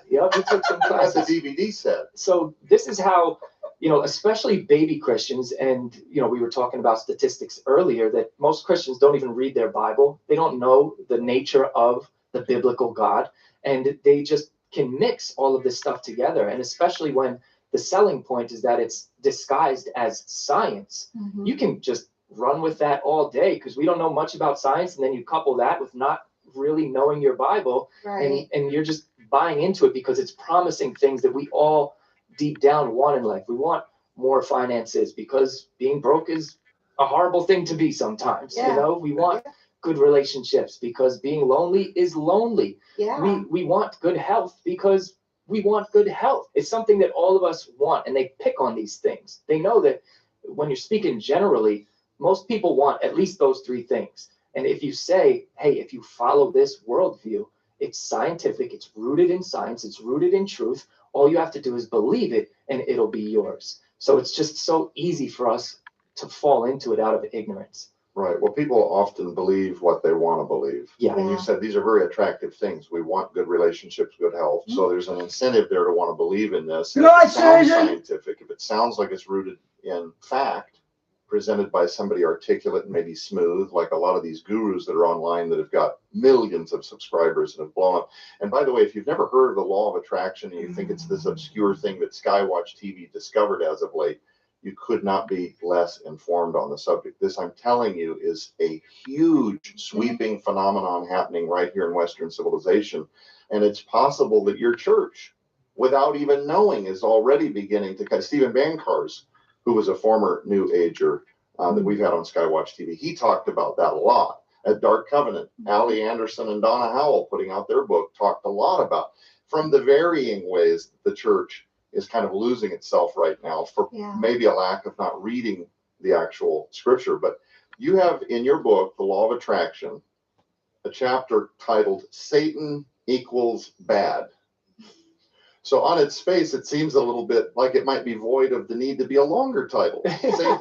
he took some classes. That's the DVD set. So this is how, especially baby Christians, and, we were talking about statistics earlier, that most Christians don't even read their Bible. They don't know the nature of the biblical God, and they just can mix all of this stuff together. And especially when the selling point is that it's disguised as science, you can just run with that all day, because we don't know much about science. And then you couple that with not really knowing your Bible, Right. and you're just buying into it because it's promising things that we all deep down want in life. We want more finances because being broke is a horrible thing to be sometimes. Yeah. We want good relationships because being lonely is lonely. Yeah. We want good health because we want good health. It's something that all of us want, and they pick on these things. They know that when you're speaking generally, most people want at least those three things. And if you say, hey, if you follow this worldview, it's scientific, it's rooted in science, it's rooted in truth, all you have to do is believe it and it'll be yours. So it's just so easy for us to fall into it out of ignorance. Right. Well, people often believe what they want to believe. Yeah. And you said these are very attractive things. We want good relationships, good health. So there's an incentive there to want to believe in this. And if it sounds scientific, if it sounds like it's rooted in fact, presented by somebody articulate and maybe smooth, like a lot of these gurus that are online that have got millions of subscribers and have blown up. And by the way, if you've never heard of the law of attraction and you think it's this obscure thing that Skywatch TV discovered as of late, you could not be less informed on the subject. This, I'm telling you, is a huge sweeping phenomenon happening right here in Western civilization. And it's possible that your church, without even knowing, is already beginning to, Stephen Bancars, who was a former New Ager that we've had on Skywatch TV, he talked about that a lot. At Dark Covenant, Allie Anderson and Donna Howell, putting out their book, talked a lot about from the varying ways that the church is kind of losing itself right now for maybe a lack of not reading the actual scripture. But you have in your book, The Law of Attraction, a chapter titled Satan Equals Bad. So on its face, it seems a little bit like it might be void of the need to be a longer title. Satan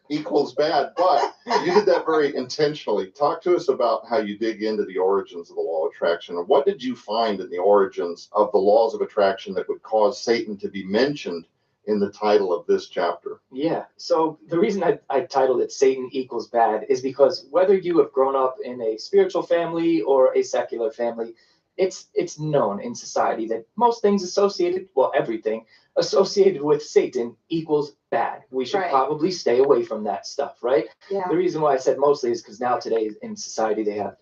equals bad, but you did that very intentionally. Talk to us about how you dig into the origins of the law of attraction, and what did you find in the origins of the laws of attraction that would cause Satan to be mentioned in the title of this chapter? Yeah. So the reason I titled it Satan Equals Bad is because whether you have grown up in a spiritual family or a secular family, it's known in society that most things associated, well, everything associated with Satan equals bad. We should probably stay away from that stuff, right? Yeah. The reason why I said mostly is because now today in society they have,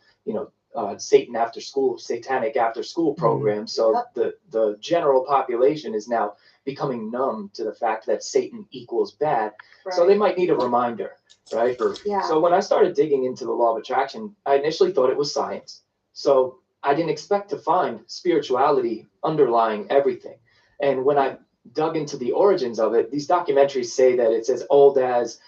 Satan after school, satanic after school programs. So the general population is now becoming numb to the fact that Satan equals bad. Right. So they might need a reminder, right? Yeah. So when I started digging into the law of attraction, I initially thought it was science. So I didn't expect to find spirituality underlying everything. And when I dug into the origins of it, these documentaries say that it's as old as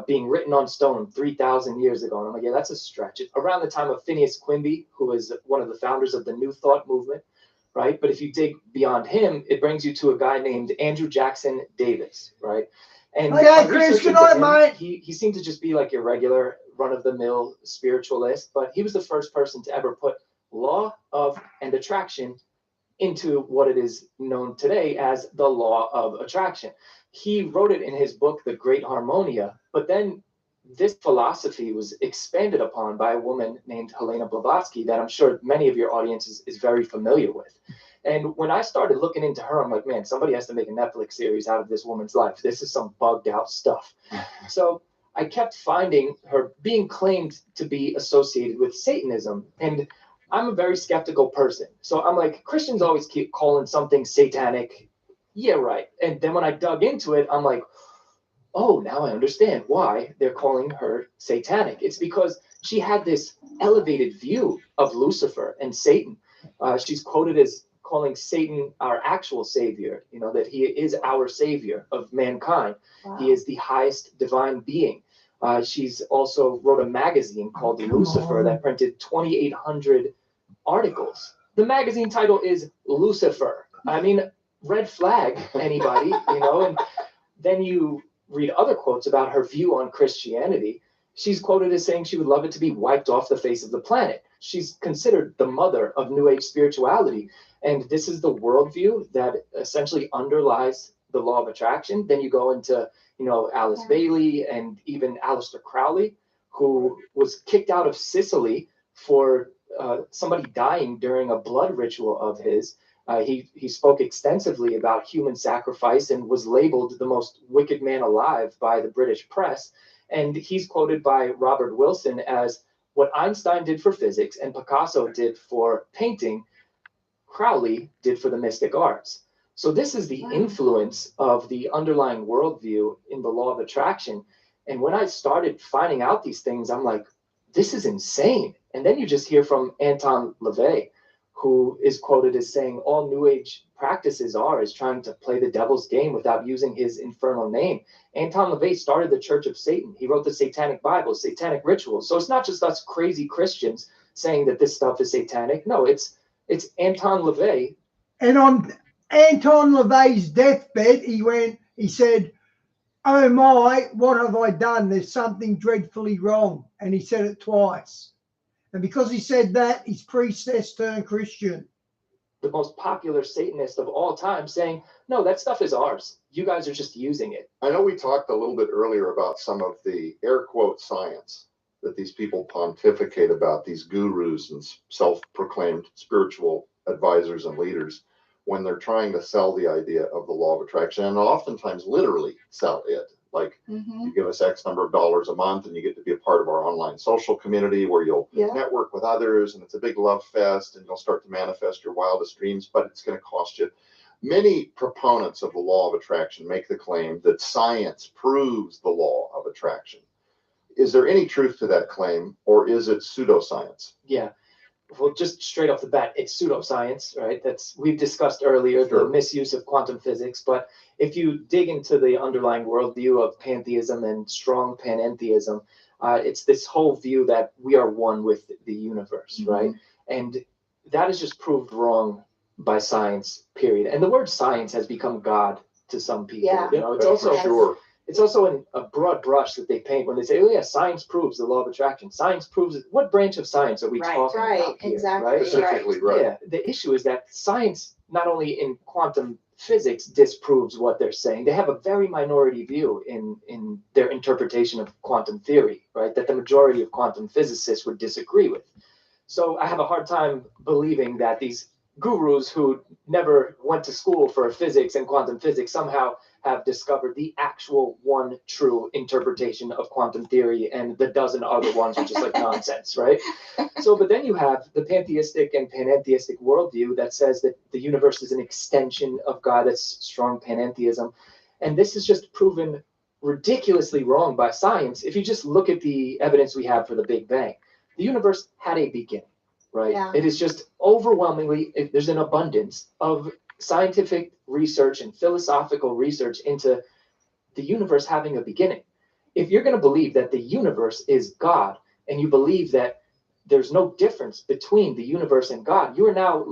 being written on stone 3,000 years ago. And I'm like, yeah, that's a stretch. Around the time of Phineas Quimby, who was one of the founders of the New Thought movement, right? But if you dig beyond him, it brings you to a guy named Andrew Jackson Davis, right? And Okay, Chris, good night, mate. He seemed to just be like your regular run-of-the-mill spiritualist, but he was the first person to ever put law of and attraction into what it is known today as the law of attraction. He wrote it in his book, The Great Harmonia, but then this philosophy was expanded upon by a woman named Helena Blavatsky that I'm sure many of your audience is very familiar with. And when I started looking into her, I'm like, man, somebody has to make a Netflix series out of this woman's life. This is some bugged out stuff. So I kept finding her being claimed to be associated with Satanism. And I'm a very skeptical person. So I'm like, Christians always keep calling something satanic. Yeah, right. And then when I dug into it, I'm like, oh, now I understand why they're calling her satanic. It's because she had this elevated view of Lucifer and Satan. She's quoted as calling Satan our actual savior, you know, that he is our savior of mankind. Wow. He is the highest divine being. She's also wrote a magazine called Lucifer that printed 2,800 articles. The magazine title is Lucifer. I mean, red flag, anybody, you know. And then you read other quotes about her view on Christianity. She's quoted as saying she would love it to be wiped off the face of the planet. She's considered the mother of New Age spirituality. And this is the worldview that essentially underlies the law of attraction. Then you go into, you know, Alice Bailey and even Aleister Crowley, who was kicked out of Sicily for somebody dying during a blood ritual of his. He spoke extensively about human sacrifice and was labeled the most wicked man alive by the British press. And he's quoted by Robert Wilson as what Einstein did for physics and Picasso did for painting, Crowley did for the mystic arts. So this is the influence of the underlying worldview in the law of attraction. And when I started finding out these things, I'm like, this is insane. And then you just hear from Anton LaVey, who is quoted as saying all New Age practices is trying to play the devil's game without using his infernal name. Anton LaVey started the Church of Satan. He wrote the Satanic Bible, Satanic Rituals. So it's not just us crazy Christians saying that this stuff is satanic. No, it's Anton LaVey. And on Anton LaVey's deathbed, he said, oh my, what have I done? There's something dreadfully wrong. And he said it twice. And because he said that, his priestess turned Christian. The most popular Satanist of all time saying, no, that stuff is ours. You guys are just using it. I know we talked a little bit earlier about some of the air quote science that these people pontificate about, these gurus and self-proclaimed spiritual advisors and leaders, when they're trying to sell the idea of the law of attraction, and oftentimes literally sell it. Like, you give us X number of dollars a month and you get to be a part of our online social community where you'll network with others, and it's a big love fest, and you'll start to manifest your wildest dreams, but it's going to cost you. Many proponents of the law of attraction make the claim that science proves the law of attraction. Is there any truth to that claim, or is it pseudoscience? Yeah. Well, just straight off the bat, it's pseudoscience, right? We've discussed earlier the misuse of quantum physics, but if you dig into the underlying worldview of pantheism and strong panentheism, it's this whole view that we are one with the universe, right? And that is just proved wrong by science, period. And the word science has become God to some people. Yeah. You know, it's also sure. It's also a broad brush that they paint when they say, oh yeah, science proves the law of attraction. Science proves it. What branch of science are we talking about here? Exactly. Right? Specifically, right. Yeah. The issue is that science, not only in quantum physics, disproves what they're saying. They have a very minority view in their interpretation of quantum theory, right? That the majority of quantum physicists would disagree with. So I have a hard time believing that these gurus who never went to school for physics and quantum physics somehow have discovered the actual one true interpretation of quantum theory, and the dozen other ones are just like nonsense, right? So, but then you have the pantheistic and panentheistic worldview that says that the universe is an extension of God. That's strong panentheism. And this is just proven ridiculously wrong by science. If you just look at the evidence we have for the Big Bang, the universe had a beginning, right? Yeah. It is just overwhelmingly, there's an abundance of scientific research and philosophical research into the universe having a beginning. If you're going to believe that the universe is God, and you believe that there's no difference between the universe and God, you are now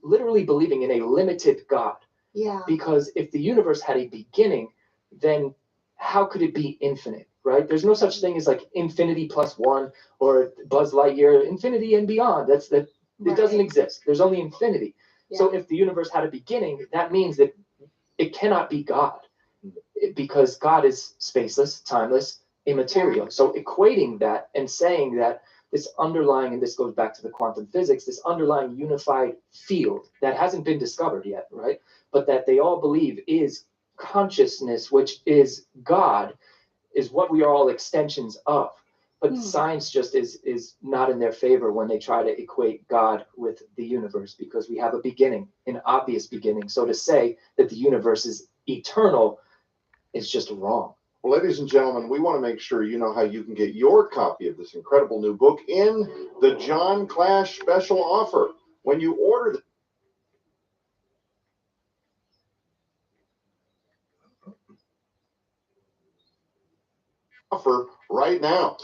literally believing in a limited God. Yeah. Because if the universe had a beginning, then how could it be infinite, right? There's no such thing as like infinity plus one or Buzz Lightyear, infinity and beyond. It doesn't exist. There's only infinity. Yeah. So if the universe had a beginning, that means that it cannot be God, because God is spaceless, timeless, immaterial. So equating that and saying that this underlying, and this goes back to the quantum physics, this underlying unified field that hasn't been discovered yet, right? But that they all believe is consciousness, which is God, is what we are all extensions of. But science just is not in their favor when they try to equate God with the universe, because we have a beginning, an obvious beginning. So to say that the universe is eternal is just wrong. Well, ladies and gentlemen, we want to make sure you know how you can get your copy of this incredible new book in the John Clash special offer. When you order the offer right now.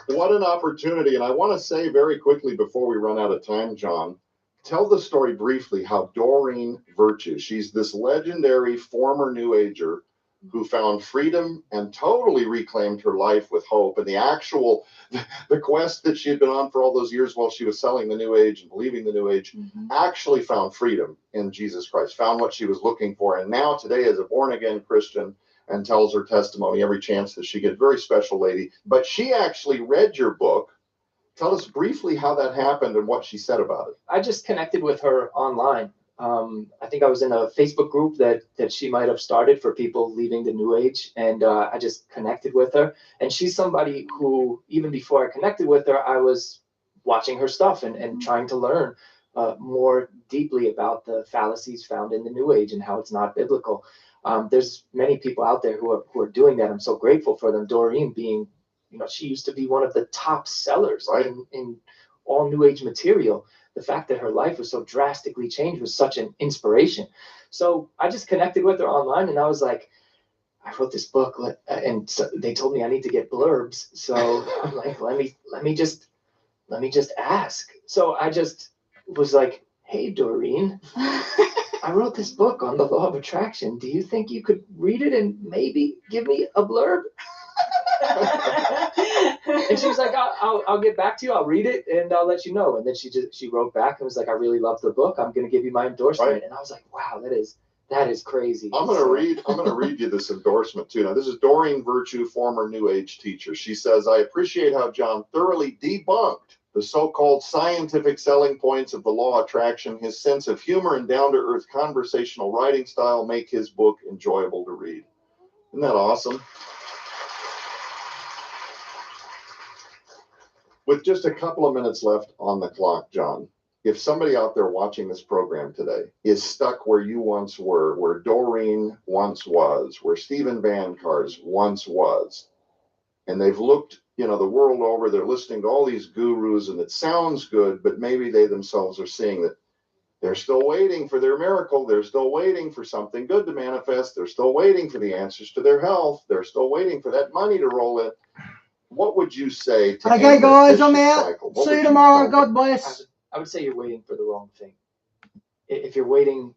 What an opportunity. And I want to say very quickly before we run out of time, John, tell the story briefly how Doreen Virtue, she's this legendary former New Ager who found freedom and totally reclaimed her life with hope. And the quest that she had been on for all those years while she was selling the New Age and believing the New Age, actually found freedom in Jesus Christ, found what she was looking for. And now today is a born-again Christian and tells her testimony every chance that she gets. Very special lady. But she actually read your book. Tell us briefly how that happened and what she said about it. I just connected with her online. I think I was in a Facebook group that she might have started for people leaving the New Age, and I just connected with her. And she's somebody who, even before I connected with her, I was watching her stuff and trying to learn more deeply about the fallacies found in the New Age and how it's not biblical. There's many people out there who are doing that. I'm so grateful for them. Doreen being, she used to be one of the top sellers in all New Age material. The fact that her life was so drastically changed was such an inspiration. So I just connected with her online, and I was like, I wrote this book, and so they told me I need to get blurbs. So I'm like, let me just ask. So I just was like, hey, Doreen, I wrote this book on the law of attraction. Do you think you could read it and maybe give me a blurb? And she was like, I'll get back to you. I'll read it and I'll let you know. And then she wrote back and was like, I really love the book. I'm going to give you my endorsement. Right. And I was like, wow, that is crazy. I'm going to read you this endorsement too. Now, this is Doreen Virtue, former New Age teacher. She says, I appreciate how John thoroughly debunked the so-called scientific selling points of the law of attraction. His sense of humor and down-to-earth conversational writing style make his book enjoyable to read. Isn't that awesome? With just a couple of minutes left on the clock, John, if somebody out there watching this program today is stuck where you once were, where Doreen once was, where Stephen Van Cars once was, and they've looked, the world over, they're listening to all these gurus, and it sounds good, but maybe they themselves are seeing that they're still waiting for their miracle. They're still waiting for something good to manifest. They're still waiting for the answers to their health. They're still waiting for that money to roll in. What would you say to Okay, guys, I'm out. Cycle? See you tomorrow. God bless. I would say you're waiting for the wrong thing. If you're waiting